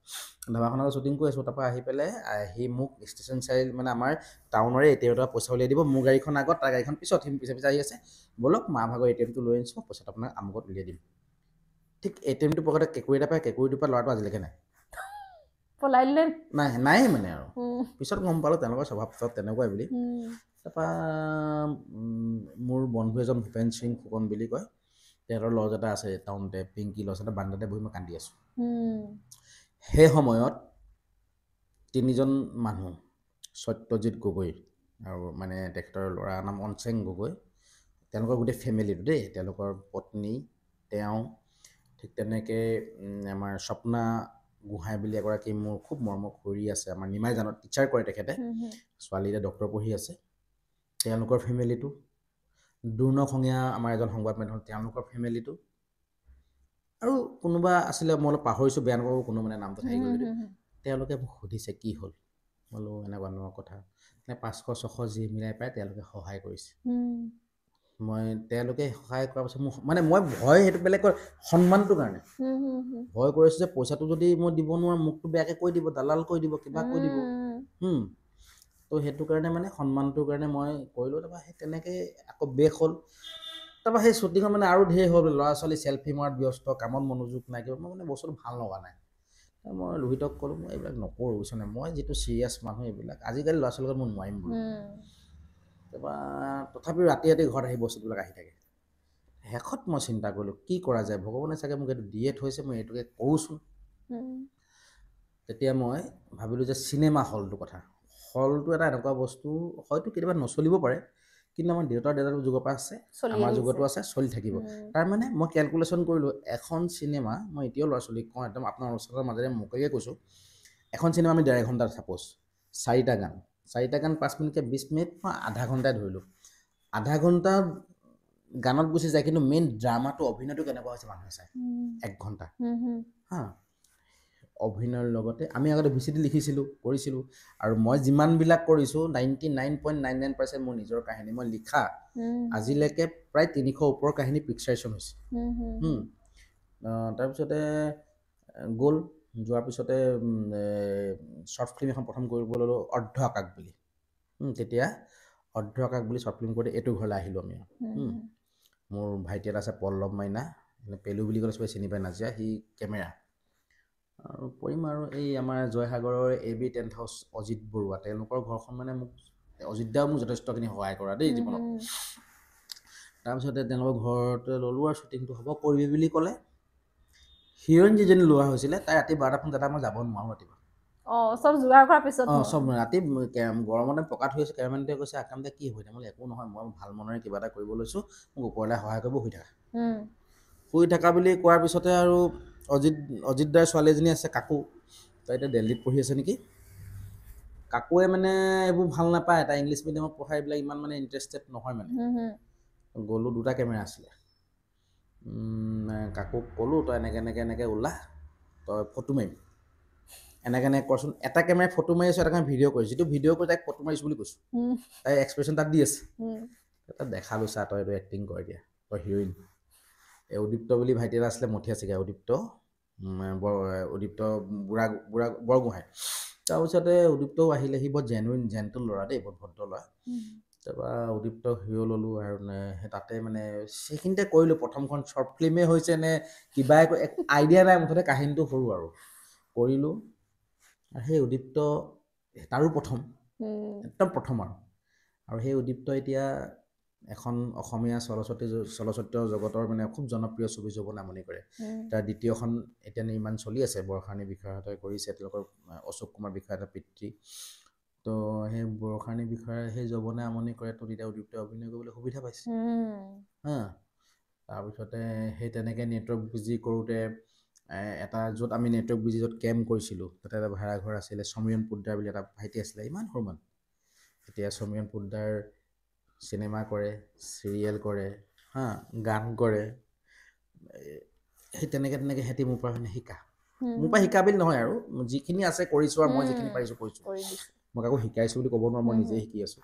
ধাবাখনত শ্বুটিং কৰি আছোঁ তাৰপৰা আহি পেলাই সি মোক ষ্টেচন চাৰিআলি মানে আমাৰ টাউনৰে ATM পৰা পইচা উলিয়াই দিব মোৰ গাড়ীখন আগত তাৰ গাড়ীখন পিছত সি পিছে পিছে আহি আছে বলক মা ভাগৰ ATMটো লৈ আনিছোঁ পইচাটো আপোনাক আমুকত উলিয়াই দিম ঠিক ATMটো পকেটত কেঁকুৰি এটা পায় কেঁকুৰিটোৰ পৰা ল'ৰাটো আজিলৈকে নাই পলাই দিলে নাই মানে আৰু পিছত গম পালোঁ তেওঁলোকৰ স্বভাৱ তেনেকুৱাই বুলি তাৰপৰা মোৰ বন্ধু এজন ভূপেন সিং ফুকন বুলি কয় তেহঁতৰ লজ এটা আছে টাউনতে পিংকি লজ এটা বান্দাতে বহি মই কান্দি আছোঁ সেই সময়ত 3জন মানুহ সত্যজিৎ গগৈ আৰু মানে তেখেতৰ ল'ৰা নাম অনচেং গগৈ তেওঁলোকৰ গোটেই ফেমিলিটো দেই তেওঁলোকৰ পত্নী তেওঁ ঠিক তেনেকৈ আমাৰ স্বপ্না গোহাঁই বুলি এগৰাকী মোৰ খুব মৰমৰ খুৰী আছে আমাৰ নিমাই জানত টিচাৰ কৰে তেখেতে ছোৱালী এতিয়া ডক্টৰ পঢ়ি আছে তেওঁলোকৰ ফেমিলিটো দুৰ্ণখঙীয়া আমাৰ এজন সংবাদ মাধ্যম তেওঁলোকৰ ফেমিলিটো আৰু কোনোবা আছিলে মই অলপ পাহৰিছোঁ বেয়া নাপাব কোনো মানে নামটো থাকি গ'ল তেওঁলোকে মোক সুধিছে কি হ'ল বোলো এনেকুৱা ধৰণৰ কথা মানে 500-600 যি মিলাই পায় তেওঁলোকে সহায় কৰিছে মই তেওঁলোকে সহায় কৰাৰ পাছত মানে মই ভয় সেইটো বেলেগ সন্মানটোৰ কাৰণে ভয় কৰিছোঁ যে পইচাটো যদি মই দিব নোৱাৰোঁ মোকতো বেয়াকৈ কৈ দিব দালাল কৈ দিব কিবা কৈ দিব তো সেইটো কাৰণে মানে সন্মানটোৰ কাৰণে মই কৰিলোঁ তাৰপৰা সেই তেনেকৈ আকৌ বেক হ'ল তাৰপৰা সেই শ্বুটিঙত মানে আৰু ঢেৰ হ'ল ল'ৰা ছোৱালী চেল্ফি মৰাত ব্যস্ত কামত মনোযোগ নাই কিবা মই মানে বস্তুটো ভাল লগা নাই মই লোহিতক ক'লোঁ মই এইবিলাক নকৰোঁ বুজিছনে মই যিটো ছিৰিয়াছ মানুহ এইবিলাক আজিকালি ল'ৰা ছোৱালীৰ লগত মই নোৱাৰিম বোলো তাৰপৰা তথাপিও ৰাতি ৰাতি ঘৰত আহি বস্তুবিলাক আহি থাকে শেষত মই চিন্তা কৰিলোঁ কি কৰা যায় ভগৱানে চাগে মোক এইটো দিয়ে থৈছে মই এইটোকে কৰোঁচোন তেতিয়া মই ভাবিলোঁ যে চিনেমা হলটোৰ কথা হলটো এটা এনেকুৱা বস্তু হয়তো কেতিয়াবা নচলিব পাৰে কিন্তু আমাৰ দেউতাৰ যুগৰ পৰা আছে আমাৰ যুগতো আছে চলি থাকিব তাৰমানে মই কেলকুলেশ্যন কৰিলোঁ এখন চিনেমা মই এতিয়াও ল'ৰা ছোৱালীক কওঁ একদম আপোনাৰ অনুষ্ঠানৰ মাজেৰে মোকেই কৈছোঁ এখন চিনেমা আমি 1.5 ঘণ্টা ছাপ'জ 4টা গান 5 মিনিটকৈ 20 মিনিট মই আধা ঘণ্টাই ধৰিলোঁ আধা ঘণ্টা গানত গুচি যায় কিন্তু মেইন ড্ৰামাটো অভিনয়টো কেনেকুৱা হৈছে মানুহে চায় 1 ঘণ্টা হা অভিনয়ৰ লগতে আমি আগতে VCD লিখিছিলোঁ কৰিছিলোঁ আৰু মই যিমানবিলাক কৰিছোঁ 99.99% মোৰ নিজৰ কাহিনী মই লিখা আজিলৈকে প্ৰায় 300 ওপৰৰ কাহিনী পিকচাৰেশ্যন হৈছে তাৰপিছতে গ'ল যোৱাৰ পিছতে শ্বৰ্ট ফিল্ম এখন প্ৰথম কৰিব ল'লোঁ অৰ্ধ আকাশ বুলি তেতিয়া অৰ্ধ আকাশ বুলি শ্বৰ্ট ফিল্ম কৰোঁতে এইটো ঘৰলৈ আহিলোঁ আমি মোৰ ভাইটি এটা আছে পল্লৱ মাইনা পেলু বুলি ক'লে চবেই চিনি পাই নাজিয়া সি কেমেৰা আৰু কৰিম আৰু এই আমাৰ জয়সাগৰৰ AB tent house Ajit Barua তেওঁলোকৰ ঘৰখন মানে মোক অজিত দাও মোক যথেষ্টখিনি সহায় কৰা দেই জীৱনত তাৰপিছতে তেওঁলোকৰ ঘৰতে ল'লোঁ আৰু শ্বুটিংটো হ'ব কৰিবি বুলি ক'লে হিৰইন যিজনী লোৱা হৈছিলে তাই ৰাতি 12টা দাদা মই যাব নোৱাৰোঁ ৰাতিপুৱা চব যোগাৰ কৰাৰ পিছত চব ৰাতি গৰমতে পকাত হৈ আছে কেমেৰামেনটোৱে কৈছে আকামতে কি হৈ থাকে একো নহয় মই ভাল মনেৰে কিবা এটা কৰিব লৈছোঁ মোক ওপৰলৈ সহায় কৰিব শুই থাকা বুলি কোৱাৰ পিছতে আৰু অজিত দাৰ ছোৱালী এজনী আছে কাকু তাই এতিয়া দিল্লীত পঢ়ি আছে নেকি কাকুৱে মানে এইবোৰ ভাল নাপায় তাই ইংলিছ মিডিয়ামত পঢ়াই এইবিলাক ইমান মানে ইণ্টাৰেষ্টেড নহয় মানে গ'লোঁ 2টা কেমেৰা আছিলে কাকুক ক'লোঁ তই এনেকৈ ওলা তই ফটো মাৰিম এনেকৈ কৰচোন এটা কেমেৰাই ফটো মাৰি আছোঁ এটা কেমেৰা ভিডিঅ' কৰিছোঁ যিটো ভিডিঅ' কৰি তাইক ফটো মাৰিছোঁ বুলি কৈছোঁ তাই এক্সপ্ৰেশ্যন তাত দি আছে তাত দেখালোঁ চা তই এইটো এক্টিং কৰ দিয়া তই হিৰইন এই উদীপ্ত বুলি ভাইটি এটা আছিলে মঠিয়া চিগা উদীপ্ত বুঢ়া বৰগোহাঁই তাৰপিছতে উদীপ্তও আহিলে সি বৰ জেণ্টল ল'ৰা দেই বহুত ভদ্ৰ ল'ৰা তাৰপৰা উদীপ্ত হিৰ' ল'লোঁ আৰু সেই তাতে মানে সেইখিনিতে কৰিলোঁ প্ৰথমখন শ্বৰ্ট ফিল্মেই হৈছে নে কিবা একো আইডিয়া নাই মুঠতে কাহিনীটো সৰু আৰু কৰিলোঁ আৰু সেই উদীপ্ত তাৰো প্ৰথম একদম প্ৰথম আৰু সেই উদীপ্ত এতিয়া এখন অসমীয়া চলচ্চিত্ৰ জগতৰ মানে খুব জনপ্ৰিয় ছবি যৌৱন আমনি কৰে তাৰ দ্বিতীয়খন এতিয়া নিৰ্মাণ চলি আছে বৰষাৰণী বিষয়াহঁতে কৰিছে তেওঁলোকৰ অশোক কুমাৰ বিষয়াহঁতৰ পিতৃ তো সেই বৰষাৰণী বিষয়াৰ সেই যৌৱনে আমনি কৰে তো তেতিয়া উদীপ্তই অভিনয় কৰিবলৈ সুবিধা পাইছে হা তাৰপিছতে সেই তেনেকৈ নেটৱৰ্ক বিজি কৰোঁতে এটা য'ত আমি নেটৱৰ্ক বিজি য'ত কেম্প কৰিছিলোঁ তাতে এটা ভাড়াঘৰ আছিলে সমীৰণ পোদ্দাৰ বুলি এটা ভাইটি আছিলে ইমান সৰুমান এতিয়া সমীৰণ পোদ্দাৰ চিনেমা কৰে চিৰিয়েল কৰে হা গান কৰে সেই তেনেকৈ সিহঁতি মোৰ পৰা মানে শিকা মোৰ পৰা শিকা বুলি নহয় আৰু যিখিনি আছে কৰিছোঁ আৰু মই যিখিনি পাৰিছোঁ কৰিছোঁ মই কাকো শিকাইছোঁ বুলি ক'ব নোৱাৰোঁ মই নিজে শিকি আছোঁ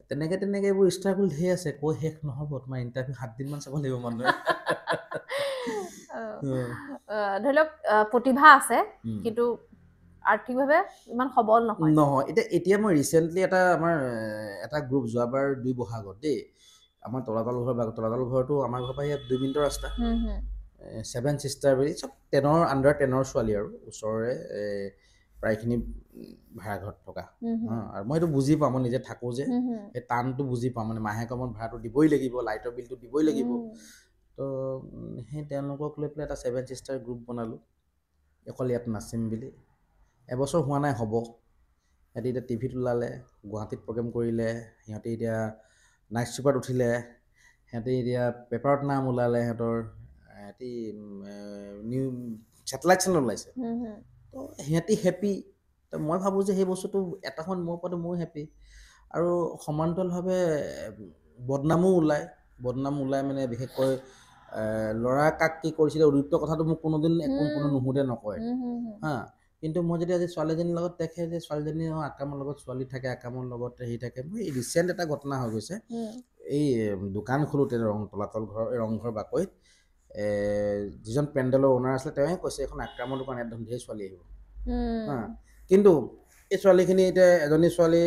তেনেকৈ এইবোৰ ষ্ট্ৰাগল ধেৰ আছে কৈ শেষ নহ'ব তোমাৰ ইণ্টাৰভিউ 7 দিনমান চাব লাগিব মানুহে ধৰি লওক প্ৰতিভা আছে কিন্তু আৰ্থিকভাৱে ইমান সবল নহয় এতিয়া মই ৰিচেণ্টলি আমাৰ এটা গ্ৰুপ যোৱাবাৰ 2 বহাগত দেই আমাৰ তলাতল ঘৰটো আমাৰ ঘৰৰ পৰা ইয়াত 2 মিনিটৰ ৰাস্তা 7 চিষ্টাৰ বুলি চব 10ৰ আণ্ডাৰ 10ৰ ছোৱালী আৰু ওচৰৰে প্ৰায়খিনি ভাড়াঘৰত থকা আৰু মই এইটো বুজি পাওঁ মই নিজে থাকোঁ যে সেই টানটো বুজি পাওঁ মানে মাহেকৰ মূৰত ভাড়াটো দিবই লাগিব লাইটৰ বিলটো দিবই লাগিব তো সেই তেওঁলোকক লৈ পেলাই এটা 7 চিষ্টাৰ গ্ৰুপ বনালোঁ অকল ইয়াত নাচিম বুলি এবছৰ হোৱা নাই হ'ব সিহঁতি এতিয়া টিভিত ওলালে গুৱাহাটীত প্ৰগ্ৰেম কৰিলে সিহঁতি এতিয়া নাইট চুপাৰত উঠিলে সিহঁতি এতিয়া পেপাৰত নাম ওলালে সিহঁতি নিউ ছেটেলাইট চেনেল ওলাইছে তো সিহঁতি হেপী তো মই ভাবোঁ যে সেই বস্তুটো এটা সময়ত মোৰ ওপৰতো ময়ো হেপী আৰু সমান্তৰালভাৱে বদনামো ওলায় মানে বিশেষকৈ ল'ৰা কাক কি কৰিছিলে উদীপ্ত কথাটো মোক কোনোদিন কোনো নুসুধে নকয় হা কিন্তু মই যদি আজি ছোৱালীজনীৰ লগত দেখে যে ছোৱালীজনী আকামৰ লগত ছোৱালী থাকে আকামৰ লগত হেৰি থাকে মই ৰিচেণ্ট এটা ঘটনা হৈ গৈছে এই দোকান খোলোতে তলাতল ঘৰ ৰংঘৰ বাকৰিত যিজন পেণ্ডেলৰ অ'নাৰ আছিলে তেওঁৱে কৈছে এখন আক্ৰামৰ দোকান ইয়াত ধেৰ ছোৱালী আহিব হা কিন্তু এই ছোৱালীখিনি এতিয়া এজনী ছোৱালী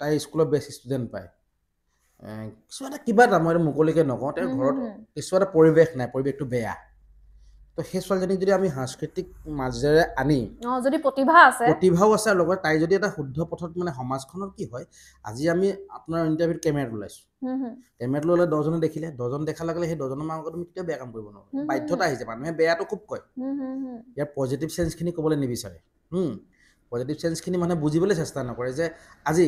তাই স্কুলত বেষ্ট ষ্টুডেণ্ট পায় কিছু এটা কিবা এটা মই মুকলিকৈ নকওঁ তেওঁৰ ঘৰত কিছু এটা পৰিৱেশ নাই পৰিৱেশটো বেয়া তো সেই ছোৱালীজনীক যদি আমি সাংস্কৃতিক মাজেৰে আনি যদি প্ৰতিভাও আছে আৰু লগত তাই যদি এটা শুদ্ধ পথত মানে সমাজখনত কি হয় আজি আমি আপোনাৰ ইণ্টাৰভিউত কেমেৰাত ওলাইছোঁ কেমেৰাত ল'লে 10জনে দেখিলে 10জন দেখাৰ লগে সেই 10জনৰ মাজত তুমি কেতিয়াও বেয়া কাম কৰিব নোৱাৰো বাধ্যতা আহিছে মানুহে বেয়াটো খুব কয় ইয়াৰ পজিটিভ চেঞ্জখিনি ক'বলৈ নিবিচাৰে পজিটিভ চেঞ্জখিনি মানুহে বুজিবলৈ চেষ্টা নকৰে যে আজি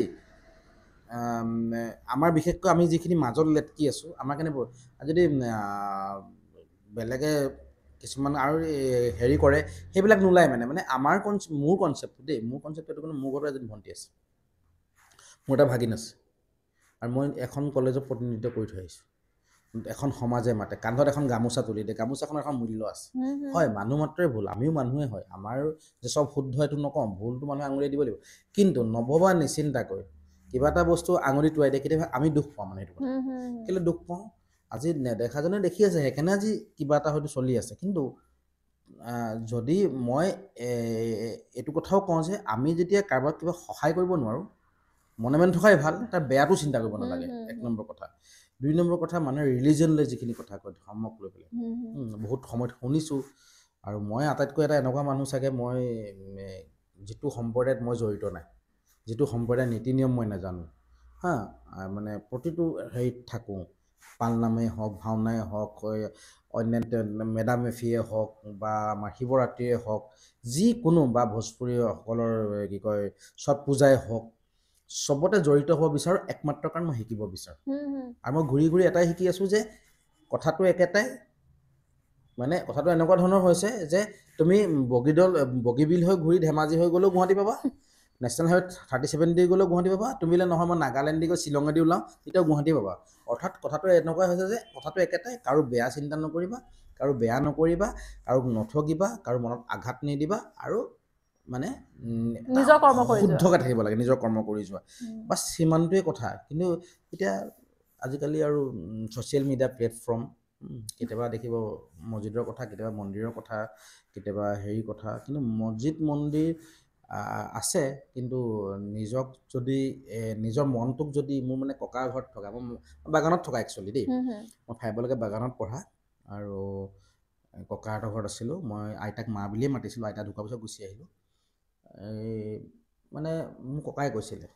আমাৰ বিশেষকৈ আমি যিখিনি মাজত লেটকি আছোঁ আমাৰ কাৰণে যদি বেলেগে কিছুমান আৰু হেৰি কৰে সেইবিলাক নোলায় মানে আমাৰ মোৰ কনচেপ্টটো এইটো কাৰণে মোৰ ঘৰত এজনী ভণ্টি আছে মোৰ এটা ভাগিন আছে আৰু মই এখন কলেজত প্ৰতিনিধিত্ব কৰি থৈ আহিছোঁ এখন সমাজে মাতে কান্ধত এখন গামোচা তুলি দিয়ে গামোচাখনৰ এখন মূল্য আছে হয় মানুহ মাত্ৰই ভুল আমিও মানুহে হয় আমাৰ যে চব শুদ্ধ এইটো নকওঁ ভুলটো মানুহে আঙুলিয়াই দিব লাগিব কিন্তু নভবা নিচিন্তাকৈ কিবা এটা বস্তু আঙুলি টুৱাই দিয়ে কেতিয়াবা আমি দুখ পাওঁ মানে এইটো কথা কেলৈ দুখ পাওঁ আজি নেদেখাজনে দেখি আছে সেইকাৰণে আজি কিবা এটা হয়তো চলি আছে কিন্তু যদি মই এইটো কথাও কওঁ যে আমি যেতিয়া কাৰোবাক কিবা সহায় কৰিব নোৱাৰোঁ মনে মনে থকাই ভাল তাৰ বেয়াটো চিন্তা কৰিব নালাগে 1 নম্বৰ কথা 2 নম্বৰ কথা মানুহে ৰিলিজন লৈ যিখিনি কথা কয় ধৰ্মক লৈ পেলাই বহুত সময়ত শুনিছোঁ আৰু মই আটাইতকৈ এটা এনেকুৱা মানুহ চাগে মই যিটো সম্প্ৰদায়ত মই জড়িত নাই যিটো সম্প্ৰদায়ৰ নীতি নিয়ম মই নাজানো হা মানে প্ৰতিটো হেৰিত থাকোঁ পালনামেই হওক ভাওনাই হওক অন্যান্য মেডাম মেফিয়ে হওক বা আমাৰ শিৱৰাত্ৰিয়ে হওক যিকোনো বা ভোজপুৰীসকলৰ কি কয় ছট পূজাই হওক চবতে জড়িত হ'ব বিচাৰোঁ একমাত্ৰ কাৰণ মই শিকিব বিচাৰোঁ আৰু মই ঘূৰি ঘূৰি এটাই শিকি আছোঁ যে কথাটো একেটাই মানে কথাটো এনেকুৱা ধৰণৰ হৈছে যে তুমি বগীবিল হৈ ঘূৰি ধেমাজি হৈ গ'লেও গুৱাহাটী পাবা নেশ্যনেল হাইৱে 37 দি গ'লেও গুৱাহাটী পাবা তুমি বোলে নহয় মই নাগালেণ্ড দি গৈ শ্বিলঙেদি ওলাওঁ তেতিয়াও গুৱাহাটী পাবা অৰ্থাৎ কথাটো এনেকুৱা হৈছে যে কথাটো একেটাই কাৰো বেয়া চিন্তা নকৰিবা কাৰো বেয়া নকৰিবা কাৰো নঠগিবা কাৰো মনত আঘাত নিদিবা আৰু মানে নিজৰ কৰ্ম কৰি শুদ্ধকৈ থাকিব লাগে নিজৰ কৰ্ম কৰি যোৱা বাছ সিমানটোৱে কথা কিন্তু এতিয়া আজিকালি আৰু ছ'চিয়েল মিডিয়া প্লেটফৰ্ম কেতিয়াবা দেখিব মছজিদৰ কথা কেতিয়াবা মন্দিৰৰ কথা কেতিয়াবা হেৰি কথা কিন্তু মছজিদ মন্দিৰ আছে, কিন্তু নিজক যদি নিজৰ মনটোক যদি মোৰ মানে ককাৰ ঘৰত থকা মই বাগানত থকা একচুৱেলি দেই, মই 5লৈকে বাগানত পঢ়া আৰু ককাহঁতৰ ঘৰত আছিলোঁ। মই আইতাক মা বুলিয়ে মাতিছিলোঁ, আইতা ঢুকোৱাৰ পিছত গুচি আহিলোঁ। এই মানে মোক ককাই কৈছিলে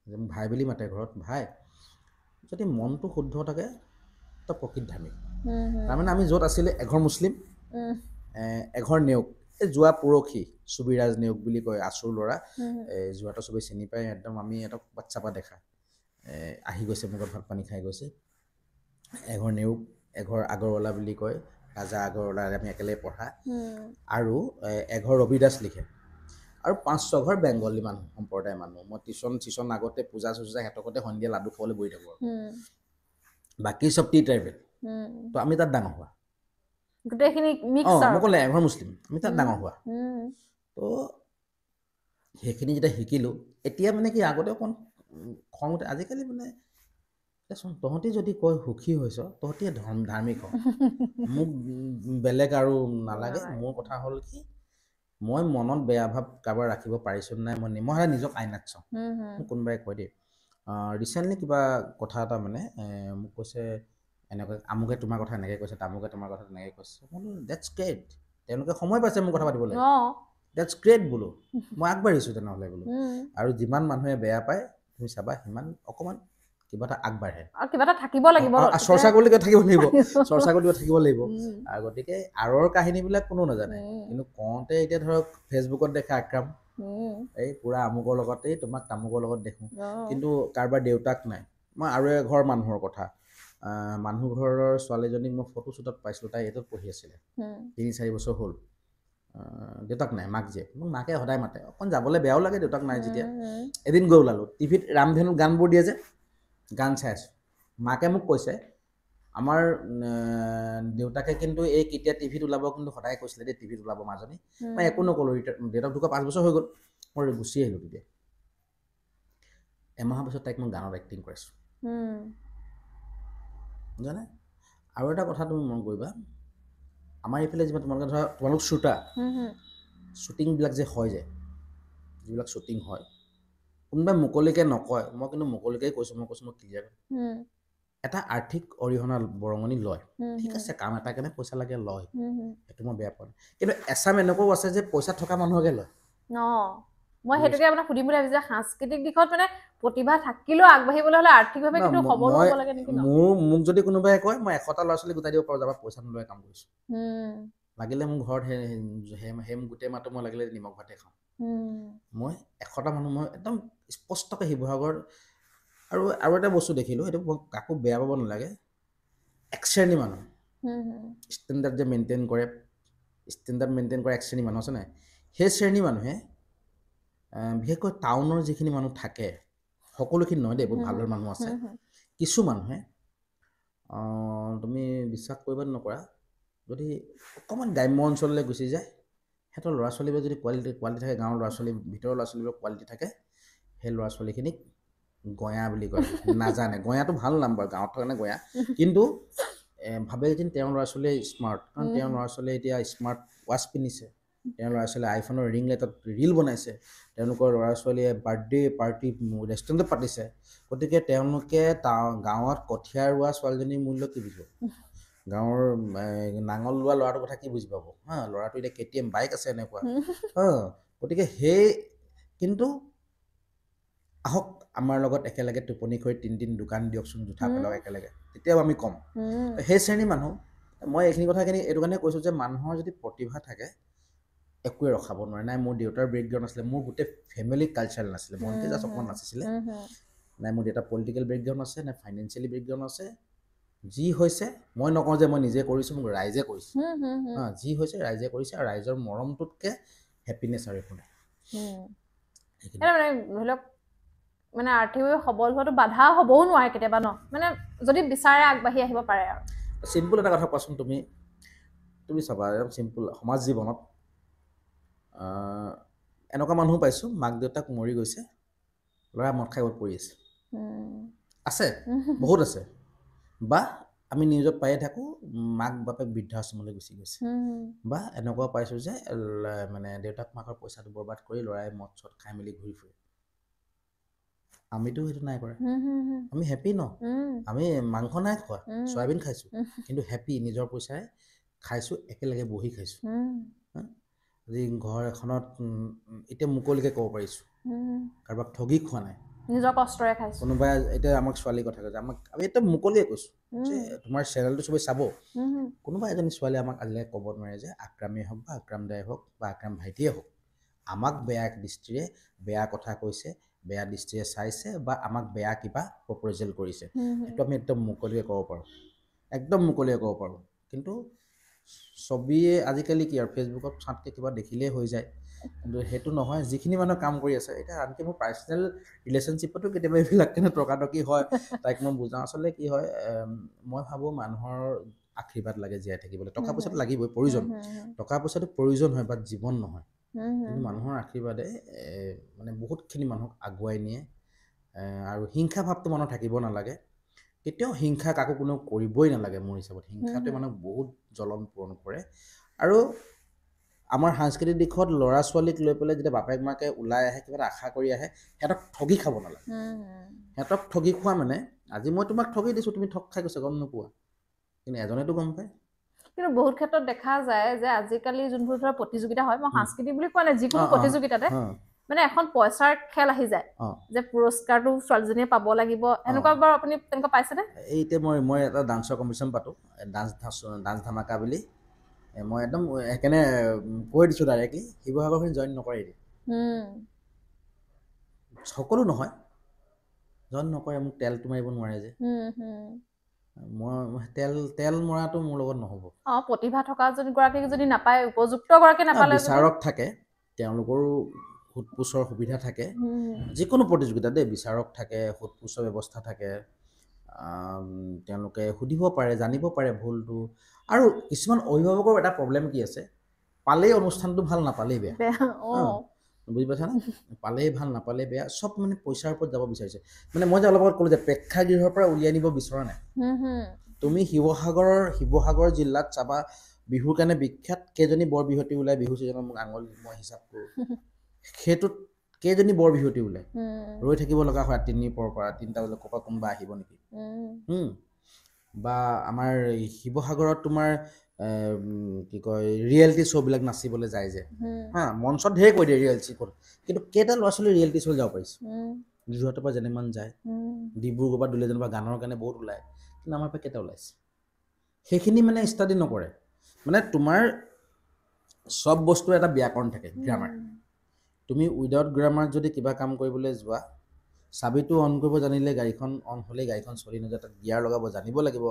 যে মোক ভাই বুলি মাতে ঘৰত, ভাই যদি মনটো শুদ্ধ থাকে তই প্ৰকৃত ধাৰ্মিক। তাৰমানে আমি য'ত আছিলে এঘৰ মুছলিম এঘৰ নেওগ, এই যোৱা পৰহি চুবিৰাজ নেওগ বুলি কয়, আচুৰ ল'ৰা, যোৱাটো চবেই চিনি পায়, একদম আমি সিহঁতক বাচ্চাৰ পৰা দেখা আহি গৈছে, মুখত ভাত পানী খাই গৈছে। এঘৰ নেওগ, এঘৰ আগৰৱালা বুলি কয়, ৰাজা আগৰৱালাৰে আমি একেলগে পঢ়া, আৰু এঘৰ ৰবিদাস লিখে, আৰু 5-6 ঘৰ বেংগলী মানুহ, সম্প্ৰদায়ৰ মানুহ। মই টিউশ্যন আগতে পূজা চূজা সিহঁতৰ ঘৰতে সন্ধিয়া লাডু খাবলৈ বহি থাকোঁ আৰু বাকী চব টি ট্ৰাইবেল। তো আমি তাত ডাঙৰ হোৱা গোটেইখিনি মিক্স মই ক'লে এঘৰ মুছলিম, আমি তাত ডাঙৰ হোৱা। তো সেইখিনি যেতিয়া শিকিলোঁ, এতিয়া মানে কি আগতে অকণ খং উঠে, আজিকালি মানে চোন তহঁতি যদি কয় সুখী হৈছ তহঁতিয়ে ধাৰ্মিক হ, মোক বেলেগ আৰু নালাগে। মোৰ কথা হ'ল কি মই মনত বেয়া ভাৱ কাৰোবাৰ ৰাখিব পাৰিছোঁ নাই, মই সদায় নিজক আইনাত চাওঁ। মোক কোনোবাই কয় দেই, ৰিচেণ্টলি কিবা কথা এটা মানে মোক কৈছে এনেকৈ আমুকে তোমাৰ কথা এনেকৈ কৈছে, তামুকে তোমাৰ কথা তেনেকৈ কৈছে। মই বোলো ডেটছ গ্ৰেট, তেওঁলোকে সময় পাইছে মোক কথা পাতিবলৈ, ডেটছ গ্ৰেট বোলো, মই আগবাঢ়িছোঁ তেনেহ'লে বোলো। আৰু যিমান মানুহে বেয়া পায় তুমি চাবা সিমান অকণমান কিবা এটা আগবাঢ়ে, আৰু কিবা এটা থাকিব লাগিব, চৰ্চা কৰিলে থাকিব লাগিব, চৰ্চা কৰিব থাকিব লাগিব। আৰু গতিকে আঁৰৰ কাহিনীবিলাক কোনো নাজানে, কিন্তু কওঁতে এতিয়া ধৰক ফেচবুকত দেখা আক্ৰাম, এই পূৰা আমুকৰ লগত, এই তোমাক তামুকৰ লগত দেখোঁ, কিন্তু কাৰোবাৰ দেউতাক নাই। মই আৰু এঘৰ মানুহৰ কথা, মানুহ ঘৰৰ ছোৱালীজনীক মই ফটো শ্বুটত পাইছিলোঁ, তাই এইটোত পঢ়ি আছিলে, 3-4 বছৰ হ'ল, দেউতাক নাই, মাক জীয়েক। মোক মাকে সদায় মাতে, অকণ যাবলৈ বেয়াও লাগে দেউতাক নাই যেতিয়া। এদিন গৈ ওলালোঁ, টিভিত ৰামধেনু গানবোৰ দিয়ে যে, গান চাই আছোঁ। মাকে মোক কৈছে আমাৰ দেউতাকে কিন্তু এই কেতিয়া টিভিত ওলাব কিন্তু সদায় কৈছিলে দেই, টিভিত ওলাব মাজনী। মই একো নক'লোঁ, দেউতাক ঢুকুৱা 5 বছৰ হৈ গ'ল, মই গুচি আহিলোঁ। তেতিয়া এমাহৰ পিছত তাইক মই গানত এক্টিং কৰাইছোঁ, জানে। আৰু এটা কথা তুমি মন কৰিবা, আমাৰ এইফালে যিমান তোমালোক শ্বুটাৰ, শ্বুটিংবিলাক যে হয় যে, যিবিলাক শ্বুটিং হয়, কোনোবাই মুকলিকৈ নকয়, মই কিন্তু মুকলিকৈ কৈছোঁ, মই ক্লিয়াৰ, এটা আৰ্থিক অৰিহণা বৰঙণি লয়, ঠিক আছে, কাম এটা কাৰণে পইচা লাগে লয়, সেইটো মই বেয়া পোৱা নাই। কিন্তু এচাম এনেকুৱাও আছে যে পইচা থকা মানুহকে লয়। মই সেইটোকে আপোনাক সুধিম বুলি ভাবিছোঁ, সাংস্কৃতিক দিশত মানে প্ৰতিভা থাকিলেও আগবাঢ়িবলৈ হ'লে আৰ্থিকভাৱে কিন্তু সবল হ'ব লাগে নেকি? মোক যদি কোনোবাই কয় মই 100টা ল'ৰা ছোৱালী গোটাই দিব পাৰোঁ, যাবা পইচা নলৈ কাম কৰিছোঁ, লাগিলে মোৰ ঘৰত সেই গোটেই মাহটো মই লাগিলে নিমখ ভাতে খাওঁ, মই 100টা মানুহ মই একদম স্পষ্টকৈ শিৱসাগৰ। আৰু এটা বস্তু দেখিলোঁ, সেইটো কাকো বেয়া পাব নালাগে, এক শ্ৰেণী মানুহ ষ্টেণ্ডাৰ্ড যে মেইনটেইন কৰে এক শ্ৰেণী মানুহ আছে নাই, সেই শ্ৰেণী মানুহে বিশেষকৈ টাউনৰ যিখিনি মানুহ থাকে, সকলোখিনি নহয় দেই, বহুত ভাল ভাল মানুহ আছে, কিছু মানুহে তুমি বিশ্বাস কৰিবা নকৰা, যদি অকণমান গ্ৰাম্য অঞ্চললৈ গুচি যায়, সিহঁতৰ ল'ৰা ছোৱালীবোৰৰ যদি কোৱালিটি থাকে, গাঁৱৰ ল'ৰা ছোৱালী ভিতৰৰ ল'ৰা ছোৱালীবোৰৰ কোৱালিটি থাকে, সেই ল'ৰা ছোৱালীখিনিক গঞা বুলি কয়, নাজানে। গঞাটো ভাল নাম বাৰু, গাঁৱত থকা গঞা, কিন্তু ভাবে যেন তেওঁৰ ল'ৰা ছোৱালীয়ে স্মাৰ্ট, কাৰণ তেওঁৰ ল'ৰা ছোৱালীয়ে এতিয়া স্মাৰ্ট ৱাচ পিন্ধিছে, তেওঁৰ ল'ৰা ছোৱালীয়ে আইফোনৰ ৰিং লাইটত ৰীল বনাইছে, তেওঁলোকৰ ল'ৰা ছোৱালীয়ে বাৰ্থডে পাৰ্টি ৰেষ্টুৰেণ্টত পাতিছে। গতিকে তেওঁলোকে গাঁৱত কঠীয়া ৰোৱা ছোৱালীজনীৰ মূল্য কি বুজিব, গাঁৱৰ নাঙল লোৱা ল'ৰাটোৰ কথা কি বুজি পাব, ল'ৰাটো এতিয়া KTM বাইক আছে এনেকুৱা। গতিকে কিন্তু আহক আমাৰ লগত একেলগে টোপনি খৰি 3 দোকান দিয়কচোন, জোঠা পেলাওক একেলগে, তেতিয়াও আমি কম। সেই শ্ৰেণীৰ মানুহ, মই এইখিনি কথাখিনি এইটো কাৰণে কৈছোঁ যে মানুহৰ যদি প্ৰতিভা থাকে একোৱে ৰখাব নোৱাৰে। নাই মোৰ দেউতাৰ বেকগ্ৰাউণ্ড আছিলে, মোৰ গোটেই ফেমিলি কালচাৰেল নাছিলে, ভণ্টি জাষ্ট অকণমান নাচিছিলে, নাই মোৰ দেউতাৰ পলিটিকেল বেকগ্ৰাউণ্ড আছে, নাই ফাইনেন্সিয়েলি বেকগ্ৰাউণ্ড আছে, যি হৈছে মই নকওঁ যে মই নিজে কৰিছোঁ, মোক ৰাইজে কৰিছোঁ, যি হৈছে ৰাইজে কৰিছে, আৰু ৰাইজৰ মৰমটোতকৈ হেপিনেছ আৰু একো নাই। ধৰি লওক মানে আৰ্থিকভাৱে সবল হোৱাটো বাধা হ'বও নোৱাৰে কেতিয়াবা ন, মানে যদি বিচাৰে আগবাঢ়ি আহিব পাৰে। আৰু চিম্পুল এটা কথা কোৱাচোন, তুমি চাবা চিম্পুল সমাজ জীৱনত এনেকুৱা মানুহ পাইছোঁ, মাক দেউতাক মৰি গৈছে, ল'ৰা মদ খাই পৰি আছে, বহুত আছে, বা আমি নিউজত পায়ে থাকোঁ মাক বাপেক বৃদ্ধাশ্ৰমলৈ গুচি গৈছে বা এনেকুৱা পাইছোঁ যে মানে দেউতাক মাকৰ পইচাটো বৰবাদ কৰি ল'ৰাই মদ চদ খাই মেলি ঘূৰি ফুৰে আমিতো সেইটো নাই কৰা আমি হেপী ন আমি মাংস নাই খোৱা চয়াবিন খাইছোঁ কিন্তু হেপী নিজৰ পইচাৰে খাইছোঁ একেলগে বহি খাইছোঁ আজি ঘৰ এখনত এতিয়া মুকলিকৈ ক'ব পাৰিছোঁ কাৰোবাক ঠগি খোৱা নাই নিজৰ কষ্টৰে খাইছোঁ কোনোবাই এতিয়া আমাক ছোৱালীৰ কথা কৈছে আমাক আমি এতিয়া মুকলিয়ে কৈছোঁ যে তোমাৰ চেনেলটো চবেই চাব কোনোবা এজনী ছোৱালী আমাক আজিলৈকে ক'ব নোৱাৰে যে আক্ৰামেই হওক বা আক্ৰাম দাই হওক বা আক্ৰাম ভাইটিয়ে হওক আমাক বেয়া দৃষ্টিৰে বেয়া কথা কৈছে বেয়া দৃষ্টিৰে চাইছে বা আমাক বেয়া কিবা প্ৰপ'জেল কৰিছে সেইটো আমি একদম মুকলিয়ে ক'ব পাৰোঁ একদম মুকলিয়ে ক'ব পাৰোঁ কিন্তু ছবিয়ে আজিকালি কি আৰু ফেচবুকত চাতকৈ কিবা দেখিলেই হৈ যায় কিন্তু সেইটো নহয় যিখিনি মানুহ কাম কৰি আছে এতিয়া আনকি মোৰ পাৰ্চনেল ৰিলেশ্যনশ্বিপতো কেতিয়াবা এইবিলাক কেনে তৰ্কাতৰ্কি হয় তাইক মই বুজাওঁ আচলতে কি হয় মই ভাবোঁ মানুহৰ আশীৰ্বাদ লাগে জীয়াই থাকিবলৈ টকা পইচাটো লাগিবই প্ৰয়োজন টকা পইচাটো প্ৰয়োজন হয় বাট জীৱন নহয় কিন্তু মানুহৰ আশীৰ্বাদে মানে বহুতখিনি মানুহক আগুৱাই নিয়ে আৰু হিংসা ভাৱটো মানুহৰ থাকিব নালাগে কেতিয়াও হিংসা কাকো কোনেও কৰিবই নালাগে মোৰ হিচাপত হিংসাটোৱে মানুহক বহুত জ্বলন পূৰণ কৰে আৰু আমাৰ সাংস্কৃতিক দিশত ল'ৰা ছোৱালীক লৈ পেলাই যেতিয়া বাপেক মাকে ওলাই আহে কিবা এটা আশা কৰি আহে সিহঁতক ঠগি খাব নালাগে সিহঁতক ঠগি খোৱা মানে আজি মই তোমাক ঠগি দিছোঁ তুমি ঠগ খাই গৈছে গম নোপোৱা কিন্তু এজনেতো গম পায় কিন্তু বহুত ক্ষেত্ৰত দেখা যায় যে আজিকালি যোনবোৰ ধৰা প্ৰতিযোগিতা হয় মই সাংস্কৃতিক বুলি কোৱা নাই যিকোনো প্ৰতিযোগিতাতে মানে এখন পইচাৰ খেল আহি যায় যে পুৰস্কাৰটো ছোৱালীজনীয়ে পাব লাগিব এনেকুৱা বাৰু আপুনি তেনেকুৱা পাইছেনে এতিয়া মই এটা ডান্সৰ কম্পিটিশ্যন পাতোঁ ডান্স ধামাকা বুলি মই একদম সেইকাৰণে কৈ দিছোঁ ডাইৰেক্টলি শিৱসাগৰখিনি জইন নকৰে সকলো নহয় জইন নকৰে মোক তেলটো মাৰিব নোৱাৰে যে মই তেল মৰাটো মোৰ লগত নহ'ব প্ৰতিভা থকা গৰাকীক যদি নাপায় উপযুক্ত গৰাকী নাপালে বিচাৰক থাকে তেওঁলোকৰো সোধ পোছৰ সুবিধা থাকে যিকোনো প্ৰতিযোগিতা দেই বিচাৰক থাকে সোধ পোছৰ ব্যৱস্থা থাকে তেওঁলোকে সুধিব পাৰে জানিব পাৰে ভুলটো আৰু কিছুমান অভিভাৱকৰ এটা প্ৰব্লেম কি আছে পালেই অনুষ্ঠানটো ভাল নাপালেই বেয়া বুজি পাইছানে পালেই ভাল নাপালেই বেয়া চব মানে পইচাৰ ওপৰত যাব বিচাৰিছে মানে মই যে অলপ আগত ক'লোঁ যে প্ৰেক্ষাগৃহৰ পৰা উলিয়াই নিব বিচৰা নাই তুমি শিৱসাগৰ জিলাত চাবা বিহুৰ কাৰণে বিখ্যাত কেইজনী বৰ বিহুৱতী ওলাই বিহু ছিজনত মোক আঙুলি মই হিচাপ কৰোঁ সেইটোত কেইজনী বৰ বিহুৱতী ওলাই ৰৈ থাকিব লগা হয় 3 পৰা 3টা বজাত ক'ৰপৰা কোনোবা আহিব নেকি বা আমাৰ শিৱসাগৰত তোমাৰ কি কয় ৰিয়েলিটি শ্ব'বিলাক নাচিবলৈ যায় যে মঞ্চত ঢেৰ কৈ দিয়ে ৰিয়েলিটি শ্ব'ত কিন্তু কেইটা ল'ৰা ছোৱালী ৰিয়েলিটি শ্ব'লৈ যাব পাৰিছে যোৰহাটৰ পৰা যেনেমান যায় ডিব্ৰুগড়ৰ পৰা দুলীয়াজানৰ পৰা গানৰ কাৰণে বহুত ওলায় কিন্তু আমাৰ পৰা কেইটা ওলাইছে সেইখিনি মানে ষ্টাডি নকৰে মানে তোমাৰ চব বস্তুৰ এটা ব্যাকৰণ থাকে গ্ৰামাৰ তুমি উইদাউট গ্ৰামাৰ যদি কিবা কাম কৰিবলৈ যোৱা চাবিটো অন কৰিব জানিলে গাড়ীখন অন হ'লেই গাড়ীখন চলি নাযায় তাত গিয়াৰ লগাব জানিব লাগিব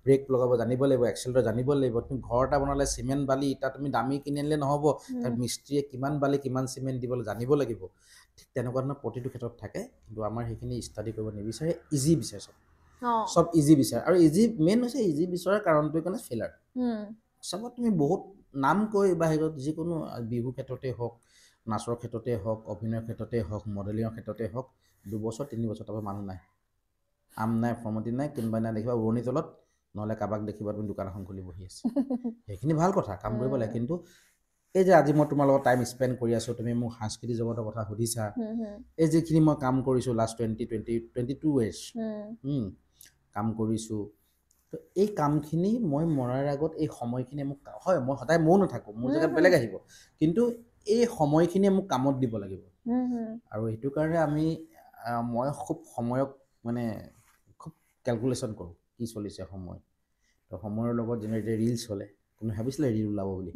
ব্ৰেক লগাব জানিব লাগিব এক্সেলেটাৰ জানিব লাগিব তুমি ঘৰ এটা বনালে চিমেণ্ট বালি ইটা তুমি দামী কিনি আনিলে নহ'ব তাত মিস্ত্ৰীয়ে কিমান বালি কিমান চিমেণ্ট দিবলৈ জানিব লাগিব ঠিক তেনেকুৱা ধৰণৰ প্ৰতিটো ক্ষেত্ৰত থাকে কিন্তু আমাৰ সেইখিনি ষ্টাডি কৰিব নিবিচাৰে ইজি বিচাৰে চব ইজি বিচাৰে আৰু ইজি মেইন হৈছে ইজি বিচৰাৰ কাৰণটোৰ কাৰণে ফেইলাৰ চবত তুমি বহুত নাম কৈ বাহিৰত যিকোনো বিহু ক্ষেত্ৰতে হওক নাচৰ ক্ষেত্ৰতে হওক অভিনয়ৰ ক্ষেত্ৰতে হওক মডেলিঙৰ ক্ষেত্ৰতে হওক 2 বছৰ 3 বছৰ তাৰপৰা মানুহ নাই আম নাই ফৰ্মতি নাই কোনোবাই নাই দেখিবা উৰণি তলত নহ'লে কাৰোবাক দেখিবা তুমি দোকান এখন খুলি বহি আছে সেইখিনি ভাল কথা কাম কৰিব লাগে কিন্তু এই যে আজি মই তোমাৰ লগত টাইম স্পেণ্ড কৰি আছোঁ তুমি মোক সাংস্কৃতিক জগতৰ কথা সুধিছা এই যিখিনি মই কাম কৰিছোঁ লাষ্ট 22 ইয়েৰ্ছ কাম কৰিছোঁ তো এই কামখিনি মই মৰাৰ আগত এই সময়খিনি মোক হয় মই সদায় ময়ো নাথাকোঁ মোৰ জেগাত বেলেগ আহিব কিন্তু এই সময়খিনিয়ে মোক কামত দিব লাগিব আৰু সেইটো কাৰণে মই খুব সময়ক মানে খুব কেলকুলেশ্যন কৰোঁ কি চলিছে সময় তো সময়ৰ লগত যেনেকৈ ৰিলচ হ'লে কোনো ভাবিছিলে ৰিল ওলাব বুলি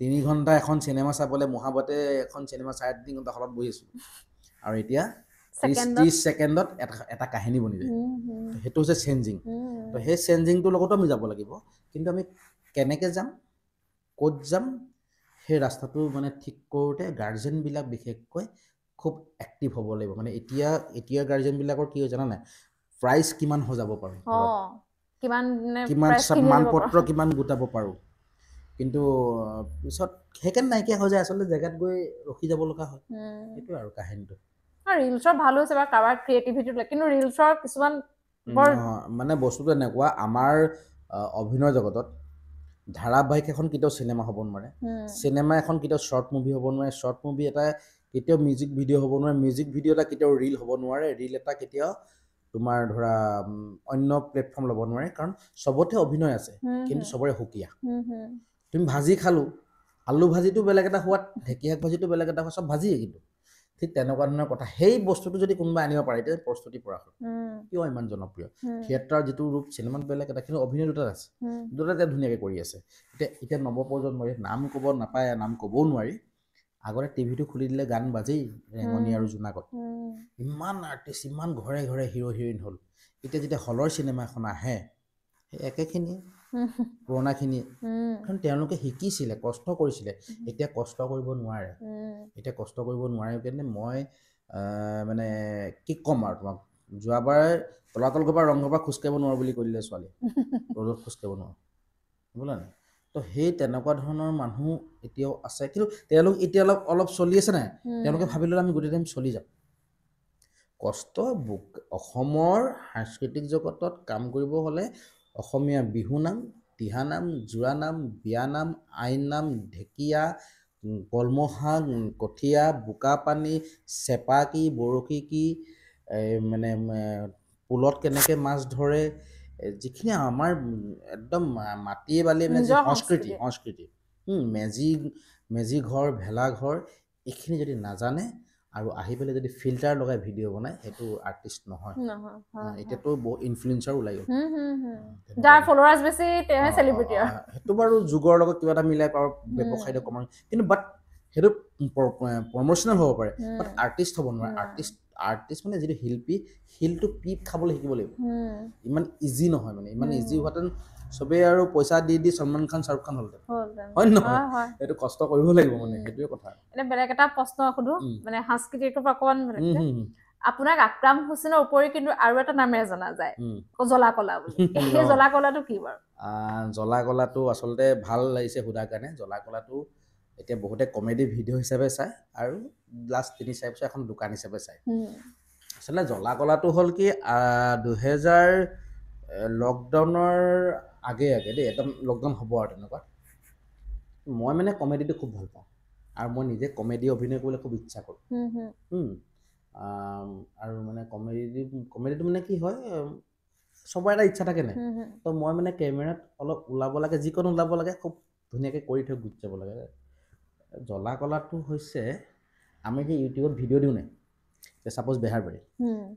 3 ঘণ্টা এখন চিনেমা চাবলৈ মহাবতে এখন চিনেমা 3.5 ঘণ্টা হলত বহি আছোঁ আৰু এতিয়া 30 ছেকেণ্ডত এটা কাহিনী বনি যায় সেইটো হৈছে চেঞ্জিং তো সেই চেঞ্জিংটোৰ লগতো আমি যাব লাগিব কিন্তু আমি কেনেকৈ যাম ক'ত যাম সেই ৰাস্তাটো মানে ঠিক কৰোঁতে গাৰ্জেনবিলাক বিশেষকৈ খুব এক্টিভ হ'ব লাগিব মানে এতিয়া গাৰ্জেনবিলাকৰ কি হয় জানা নাই প্ৰাইজ কিমান সজাব পাৰোঁ কিমান সন্মানপত্ৰ কিমান গোটাব পাৰোঁ কিন্তু পিছত সেইকাৰণে নাইকিয়া হৈ যায় আচলতে জেগাত গৈ ৰখি যাব লগা হয় সেইটোৱে আৰু কাহিনীটো ৰিলছৰ ভাল হৈছে বা কাৰোবাৰ ক্ৰিয়েটিভিটি কিন্তু ৰিলছৰ কিছুমান মানে বস্তুটো এনেকুৱা আমাৰ অভিনয় জগতত ধাৰাবাহিক এখন কেতিয়াও চিনেমা হ'ব নোৱাৰে, চিনেমা এখন কেতিয়াও শ্বৰ্ট মুভি হ'ব নোৱাৰে, শ্বৰ্ট মুভি এটা কেতিয়াও মিউজিক ভিডিঅ' হ'ব নোৱাৰে, মিউজিক ভিডিঅ' এটা কেতিয়াও ৰীল হ'ব নোৱাৰে, ৰীল এটা কেতিয়াও তোমাৰ ধৰা অন্য প্লেটফৰ্ম ল'ব নোৱাৰে, কাৰণ চবতে অভিনয় আছে কিন্তু চবৰে সুকীয়া। তুমি ভাজি খালো, আলু ভাজিটো বেলেগ এটা সোৱাদ, ঢেকীয়া শাক ভাজিটো বেলেগ এটা সোৱাদ, চব ভাজিয়ে কিন্তু ঠিক তেনেকুৱা ধৰণৰ কথা। সেই বস্তুটো যদি কোনোবাই আনিব পাৰে, এতিয়া প্ৰস্তুতি পৰাশৰ কিয় ইমান জনপ্ৰিয়, থিয়েটাৰৰ যিটো ৰূপ চিনেমাত বেলেগ এটা, কিন্তু অভিনয় দুটাত আছে, দুটাতে ধুনীয়াকৈ কৰি আছে। এতিয়া নৱপ্ৰজন্মই নাম ক'ব নাপায়, নাম ক'বও নোৱাৰি, আগতে টিভিটো খুলি দিলে গান বাজেই, ৰেঙনি আৰু জোনাকত ইমান আৰ্টিষ্ট, ইমান ঘৰে ঘৰে হিৰ' হিৰইন হ'ল। এতিয়া যেতিয়া হলৰ চিনেমা এখন আহে, সেই একেখিনিয়ে পুৰণাখিনিয়ে, কাৰণ তেওঁলোকে শিকিছিলে, কষ্ট কৰিছিলে, এতিয়া কষ্ট কৰিব নোৱাৰে, এতিয়া কষ্ট কৰিব নোৱাৰে কাৰণে মই মানে কি ক'ম আৰু তোমাক, যোৱাবাৰ তলাতল ঘৰ পৰা ৰংঘৰ পৰা খোজকাঢ়িব নোৱাৰোঁ বুলি কৈ দিলে ছোৱালী, ৰ'দত খোজকাঢ়িব নোৱাৰোঁ, বুজিলা নাই? তো সেই তেনেকুৱা ধৰণৰ মানুহ এতিয়াও আছে, কিন্তু তেওঁলোক এতিয়া অলপ চলি আছে নাই, তেওঁলোকে ভাবি ল'লে আমি গোটেই টাইম চলি যাম। কষ্ট অসমৰ সাংস্কৃতিক জগতত কাম কৰিব হ'লে অসমীয়া বিহুনাম, দিহানাম, জোৰানাম, বিয়ানাম, আইনাম, ঢেকীয়া, কলমশাক, কঠীয়া, বোকাপানী, চেপা কি, বৰশী কি, মানে পুলত কেনেকৈ মাছ ধৰে, যিখিনি আমাৰ একদম মাটিয়ে বালিয়ে মানে যি সংস্কৃতি মেজি ঘৰ, ভেলাঘৰ, এইখিনি যদি নাজানে আৰু আহি পেলাই যদি ফিল্টাৰ লগাই ভিডিঅ' বনায়, সেইটো আৰ্টিষ্ট নহয়। এতিয়াতো বহুত ইনফ্লুৱেঞ্চাৰ ওলাই গ'ল, যাৰ ফলোৱাৰ্ছ বেছি তেওঁহে চেলিব্ৰিটি। সেইটো বাৰু যুগৰ লগত কিবা এটা মিলাই পাৰ, ব্যৱসায়িক কমাৰ, কিন্তু বাট সেইটো প্ৰমোচনেল হ'ব পাৰে, বাট আৰ্টিষ্ট হ'ব নোৱাৰে। আৰ্টিষ্ট মানে যিটো শিল্পী, শিলটো পিপ খাবলৈ শিকিব লাগিব, ইমান ইজি নহয়, মানে ইমান ইজি হোৱাতেন চবেই আৰু পইচা দি সলমান খান, শ্বাহৰুখ খান হ'লহেঁতেন, হয় নহয়? সেইটো কষ্ট কৰিব লাগিব, মানে সেইটোৱে কথা। এতিয়া বেলেগ এটা প্ৰশ্ন সুধো, মানে সাংস্কৃতিকৰ পৰা অকণমান আপোনাক আকৰাম হুছেইনৰ উপৰি কিন্তু আৰু এটা নামেৰে জনা যায়, জ্বলা কলা বুলি। সেই জ্বলা কলাটো কি বাৰু? জ্বলা কলাটো আচলতে ভাল লাগিছে সোধাৰ কাৰণে। জ্বলা কলাটো এতিয়া বহুতে কমেডি ভিডিঅ' হিচাপে চায় আৰু লাষ্ট ৩-৪ বছৰ এখন দোকান হিচাপে চায়। আচলতে জ্বলা কলাটো হ'ল কি, 2000 লকডাউনৰ আগে দেই, একদম লকডাউন হ'ব আৰু তেনেকুৱা, মই মানে কমেডিটো খুব ভাল পাওঁ আৰু মই নিজে কমেডি অভিনয় কৰিবলৈ খুব ইচ্ছা কৰোঁ। আৰু মানে কমেডিটো মানে কি হয়, চবৰে এটা ইচ্ছা থাকে নাই, তো মই মানে কেমেৰাত অলপ ওলাব লাগে, যিকোনো ওলাব লাগে, খুব ধুনীয়াকৈ কৰি থৈ গুচি যাব লাগে। জ্বলা কলাটো হৈছে, আমি যে ইউটিউবত ভিডিঅ' দিওঁ নাই, ছাপ'জ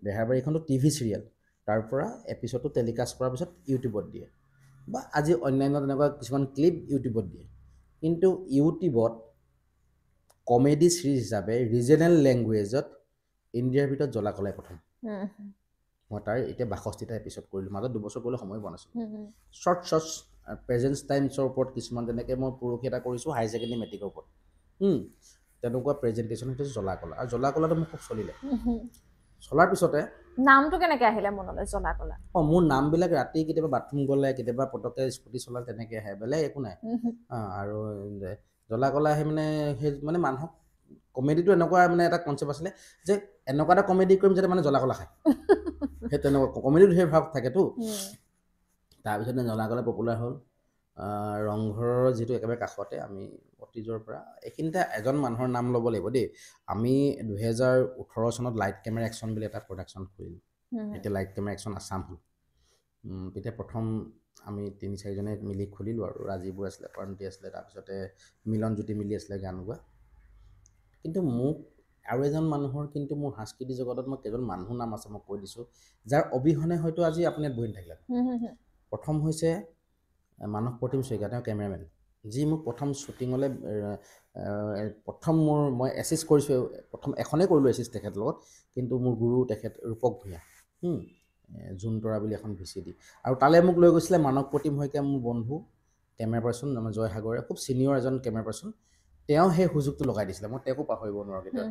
বেহাৰবাৰীখনতো টিভি চিৰিয়েল, তাৰ পৰা এপিছডটো টেলিকাষ্ট কৰাৰ পিছত ইউটিউবত দিয়ে, বা আজি অন্যান্য তেনেকুৱা কিছুমান ক্লিপ ইউটিউবত দিয়ে, কিন্তু ইউটিউবত কমেডি চিৰিজ হিচাপে ৰিজনেল লেংগুৱেজত ইণ্ডিয়াৰ ভিতৰত জ্বলা কলাই প্ৰথম। মই তাৰ এতিয়া 62টা এপিছড কৰিলোঁ, মাজত 2 বছৰ কৰিলে সময় পোৱা নাছিলোঁ। শ্বৰ্টছ প্ৰেজেঞ্চ টাইমছৰ ওপৰত কিছুমান, যেনেকৈ মই পৰহি এটা কৰিছোঁ হায়াৰ ছেকেণ্ডেৰী মেট্ৰিকৰ ওপৰত, তেনেকুৱা প্ৰেজেণ্টেশ্যন হৈছে জ্বলা কলা, আৰু জ্বলা কলাটো মোক খুব চলিলে। চলাৰ পিছতে নামটো কেনেকৈ আহিলে মনলৈ জ্বলা কলা? মোৰ নামবিলাক ৰাতি কেতিয়াবা বাথৰুম গ'লে, কেতিয়াবা পটককৈ স্কুটি চলালে, তেনেকৈ আহে, বেলেগ একো নাই। আৰু জ্বলা কলা আহে মানে, সেই মানে মানুহক কমেডিটো এনেকুৱা মানে এটা কনচেপ্ট আছিলে যে এনেকুৱা এটা কমেডি কৰিম যাতে মানে জ্বলা কলা খায়, সেই তেনেকুৱা কমেডিটো সেই ভাৱ থাকেতো। তাৰপিছতে জ্বলা কলা পপুলাৰ হ'ল। ৰংঘৰৰ যিটো একেবাৰে কাষতে, আমি অতীজৰ পৰা এইখিনিতে এজন মানুহৰ নাম ল'ব লাগিব দেই। আমি 2018 চনত লাইট কেমেৰা একশ্যন বুলি এটা প্ৰডাকশ্যন খুলিলোঁ, এতিয়া লাইট কেমেৰা একশ্যন আছাম হ'ল। তেতিয়া প্ৰথম আমি 3-4জনে মিলি খুলিলোঁ, আৰু ৰাজীৱবোৰ আছিলে, প্ৰান্তি আছিলে, তাৰপিছতে মিলন জ্যোতি মিলি আছিলে গান গোৱা। কিন্তু মোক আৰু এজন মানুহৰ, কিন্তু মোৰ সাংস্কৃতিক জগতত মই কেইজন মানুহৰ নাম আছে, মই কৈ দিছোঁ, যাৰ অবিহনে হয়তো আজি আপুনি ইয়াত বহি নাথাকিলে। প্ৰথম হৈছে মানস প্ৰতিম শইকীয়া, তেওঁ কেমেৰামেন, যি মোক প্ৰথম শ্বুটিঙলৈ মই এছিষ্ট কৰিছোঁ, প্ৰথম এখনেই কৰিলোঁ এছিষ্ট তেখেতৰ লগত, কিন্তু মোৰ গুৰু তেখেত ৰূপক ভূঞা, জোন তৰা বুলি এখন VCD, আৰু তালৈ মোক লৈ গৈছিলে মানস প্ৰতিম শইকীয়া, মোৰ বন্ধু কেমেৰা পাৰ্চন, আমাৰ জয়সাগৰে, খুব ছিনিয়ৰ এজন কেমেৰা পাৰ্চন, তেওঁ সেই সুযোগটো লগাই দিছিলে, মই তেওঁকো পাহৰিব নোৱাৰোঁ কেতিয়াও।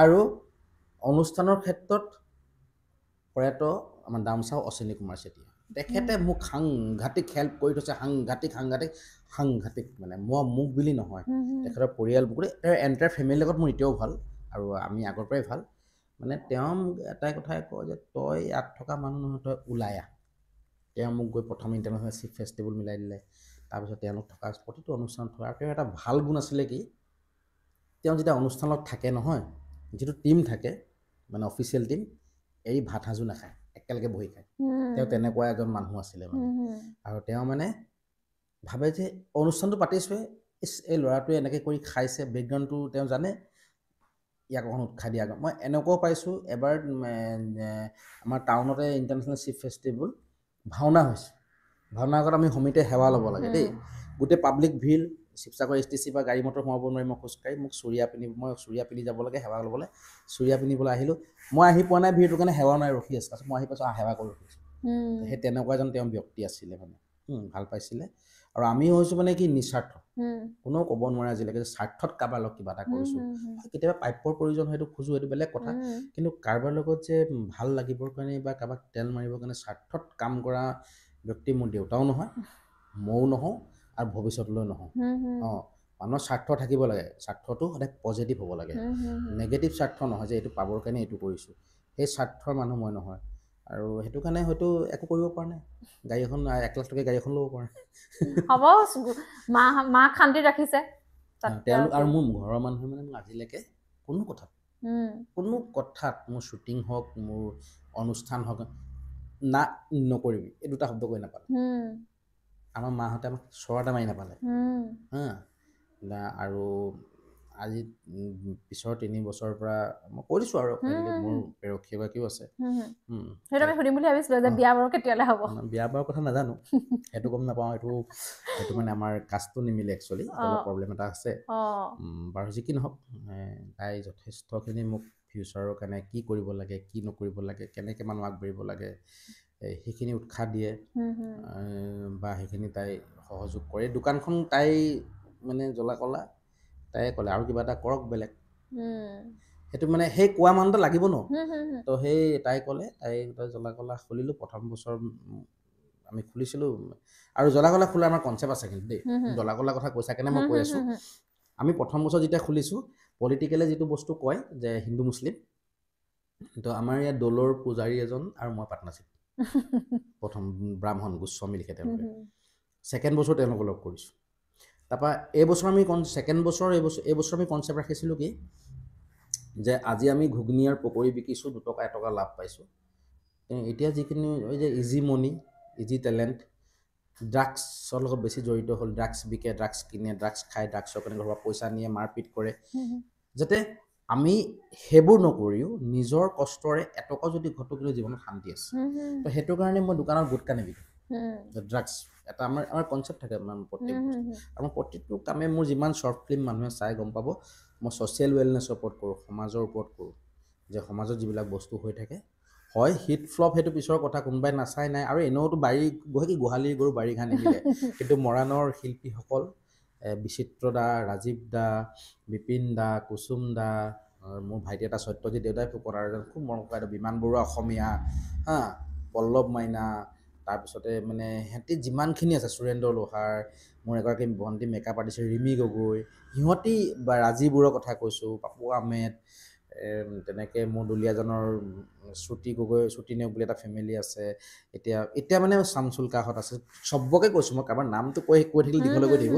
আৰু অনুষ্ঠানৰ ক্ষেত্ৰত প্ৰয়াত আমাৰ দামচাও অশ্বিনী কুমাৰ চেতিয়া, তেখেতে মোক সাংঘাতিক হেল্প কৰি থৈছে, সাংঘাতিক মানে মোক বুলি নহয়, তেখেতৰ পৰিয়াল, গোটেই এণ্টায়াৰ ফেমিলিৰ লগত মোৰ এতিয়াও ভাল, আৰু আমি আগৰ পৰাই ভাল। মানে তেওঁ এটাই কথাই কয় যে তই ইয়াত থকা মানুহ নহয়, তই ওলাই আহ। তেওঁ মোক গৈ প্ৰথম ইণ্টাৰনেশ্যনেল চিফ ফেষ্টিভেল মিলাই দিলে। তাৰপিছত তেওঁলোক থকা প্ৰতিটো অনুষ্ঠানত থকা, আৰু তেওঁ এটা ভাল গুণ আছিলে কি, তেওঁ যেতিয়া অনুষ্ঠানত থাকে নহয়, যিটো টীম থাকে মানে অফিচিয়েল টীম, এই ভাত সাঁজো নাখায়, একেলগে বহি খায়। তেওঁ তেনেকুৱা এজন মানুহ আছিলে মানে। আৰু তেওঁ মানে ভাবে যে অনুষ্ঠানটো পাতিছোৱে, এই ল'ৰাটোৱে এনেকৈ কৰি খাইছে, বেকগ্ৰাউণ্ডটো তেওঁ জানে, ইয়াক অকণ উৎসাহ দিয়া। মই এনেকুৱাও পাইছোঁ, এবাৰ আমাৰ টাউনতে ইণ্টাৰনেশ্যনেল চিফ ফেষ্টিভেল ভাওনা হৈছে। ভাওনাৰ আগত আমি সমিতিয়ে সেৱা ল'ব লাগে দেই, গোটেই পাব্লিক ভিৰ, শিৱসাগৰ STC পৰা গাড়ী মটৰ সোমাব নোৱাৰি, মই খোজকাঢ়ি, মই চুৰিয়া পিন্ধি যাব লাগে সেৱা ল'বলৈ। চুৰিয়া পিন্ধিবলৈ আহিলোঁ, মই আহি পোৱা নাই ভিৰটোৰ কাৰণে, সেৱা নাই ৰখি আছে। তাৰপিছত মই আহি পাইছোঁ, সেৱা কৰি ৰখিছোঁ। সেই তেনেকুৱা এজন তেওঁ ব্যক্তি আছিলে মানে, ভাল পাইছিলে। আৰু আমি হৈছোঁ মানে কি নিস্বাৰ্থ, কোনেও ক'ব নোৱাৰে আজিলৈকে যে স্বাৰ্থত কাৰোবাৰ লগত কিবা এটা কৰিছোঁ। কেতিয়াবা প্ৰাপ্যৰ প্ৰয়োজন হয়তো খোজোঁ, সেইটো বেলেগ কথা, কিন্তু কাৰোবাৰ লগত যে ভাল লাগিবৰ কাৰণে বা কাৰোবাক তেল মাৰিবৰ কাৰণে স্বাৰ্থত কাম কৰা ব্যক্তি মোৰ দেউতাও নহয়, ময়ো নহওঁ, আৰু ভৱিষ্যতলৈ নহওঁ। মানুহৰ স্বাৰ্থ থাকিব লাগে, স্বাৰ্থটো সদায় পজিটিভ হ'ব লাগে, নেগেটিভ স্বাৰ্থ নহয় যে এইটো পাবৰ কাৰণে এইটো কৰিছোঁ, সেই স্বাৰ্থৰ মানুহ মই নহয়। আৰু সেইটো কাৰণে হয়তো একো কৰিব পৰা নাই, গাড়ী এখন 1 লাখ টকীয়া গাড়ী এখন ল'ব পৰা নাই। হ'ব, মাক শান্তি ৰাখিছে তেওঁলোক। আৰু মোৰ ঘৰৰ মানুহে মানে মোক আজিলৈকে কোনো কথাত মোৰ শ্বুটিং হওক, মোৰ অনুষ্ঠান হওক, না নকৰিবি এই দুটা শব্দ কৈ নাপালে। আমাৰ মাহঁতে আমাক চৰ এটা মাৰি নাপালে। আৰু আজি পিছৰ 3 বছৰৰ পৰা মই কৈ দিছোঁ আৰু মোৰ প্ৰেৰক্ষী এগৰাকীও আছে। সেইটো আমি সুধিম বুলি ভাবিছিলোঁ যে বিয়া বাৰু কেতিয়ালৈ হ'ব। বিয়া বাৰৰ কথা নাজানো, সেইটো গম নাপাওঁ, সেইটো মানে আমাৰ কাষ্টটো নিমিলে একচুৱেলি, অলপ প্ৰব্লেম এটা আছে বাৰু। যি কি নহওক, তাই যথেষ্টখিনি মোক ফিউচাৰৰ কাৰণে কি কৰিব লাগে, কি নকৰিব লাগে, কেনেকৈ মানুহ আগবাঢ়িব লাগে, সেইখিনি উৎসাহ দিয়ে বা সেইখিনি তাই সহযোগ কৰে। দোকানখন তাই মানে জ্বলা কলা, তাই ক'লে আৰু কিবা এটা কৰক বেলেগ, সেইটো মানে সেই কোৱা মানুহটো লাগিব ন। তো সেই তাই ক'লে, তাই জ্বলা কলা খুলিলোঁ। প্ৰথম বছৰ আমি খুলিছিলোঁ, আৰু জ্বলা কলা খোলাৰ আমাৰ কনচেপ্ট আছে কিন্তু দেই, জ্বলা কলা কথা কৈছা কেনে মই কৈ আছোঁ। আমি প্ৰথম বছৰ যেতিয়া খুলিছোঁ, পলিটিকেলে যিটো বস্তু কয় যে হিন্দু মুছলিম, তো আমাৰ ইয়াত দৌলৰ পূজাৰী এজন আৰু মই পাৰ্টনাৰশ্বিপ, প্ৰথম ব্ৰাহ্মণ গোস্বামী লিখে তেওঁলোকে। ছেকেণ্ড বছৰ তেওঁলোকক লগ কৰিছোঁ। তাৰপৰা এইবছৰ আমি এইবছৰ আমি কনচেপ্ট ৰাখিছিলোঁ কি, যে আজি আমি ঘুগুনি আৰু পকৰি বিকিছোঁ, 2 টকা 1 টকা লাভ পাইছোঁ। এতিয়া যিখিনি এই যে ইজি মনি, ইজি টেলেণ্ট, ড্ৰাগছৰ লগত বেছি জড়িত হ'ল, ড্ৰাগছ বিকে, ড্ৰাগছ কিনে, ড্ৰাগছ খায়, ড্ৰাগছৰ কাৰণে ঘৰৰ পৰা পইচা নিয়ে, মাৰপিট কৰে, যাতে আমি সেইবোৰ নকৰিও নিজৰ কষ্টৰে এটকা যদি ঘটো কিন্তু জীৱনত শান্তি আছে। তো সেইটো কাৰণে মই দোকানত গুটকা নিবিকোঁ, ড্ৰাগছ এটা আমাৰ কনচেপ্ট থাকে প্ৰত্যেক বস্তু। আৰু প্ৰত্যেকটো কামে মোৰ যিমান শ্বৰ্ট ফিল্ম মানুহে চাই গম পাব, মই ছ'চিয়েল ৱেলনেছৰ ওপৰত কৰোঁ, সমাজৰ ওপৰত কৰোঁ, যে সমাজত যিবিলাক বস্তু হৈ থাকে, হয় হিট ফ্লপ সেইটো পিছৰ কথা, কোনোবাই নাচাই নাই। আৰু এনেওতো গোহালিৰ গৰু বাৰী ঘাঁহ নিমিলে, কিন্তু মৰাণৰ শিল্পীসকল, বিচিত্ৰ দা, ৰাজীৱ দা, বিপিন দা, কুসুম দা, মোৰ ভাইটি এটা সত্যজিৎ, দেউতাই খুব মৰম কৰে, বিমান বৰুৱা অসমীয়া, পল্লৱ মাইনা, তাৰপিছতে মানে সিহঁতি যিমানখিনি আছে, সুৰেন্দ্ৰ লোহাৰ, মোৰ এগৰাকী ভণ্টি মেকআপ আৰ্টিষ্ট ৰিমি গগৈ, সিহঁতি বা ৰাজীৱবোৰৰ কথা কৈছোঁ, পাপু আহমেদ, তেনেকৈ মোৰ দুলীয়াজানৰ শ্ৰুতি নেওগ বুলি এটা ফেমিলি আছে। এতিয়া মানে শামছুল কাহঁত আছে, চবকে কৈছোঁ মই, কাৰোবাৰ নামটো কৈ থাকিলে দীঘলৈ গৈ থাকিব।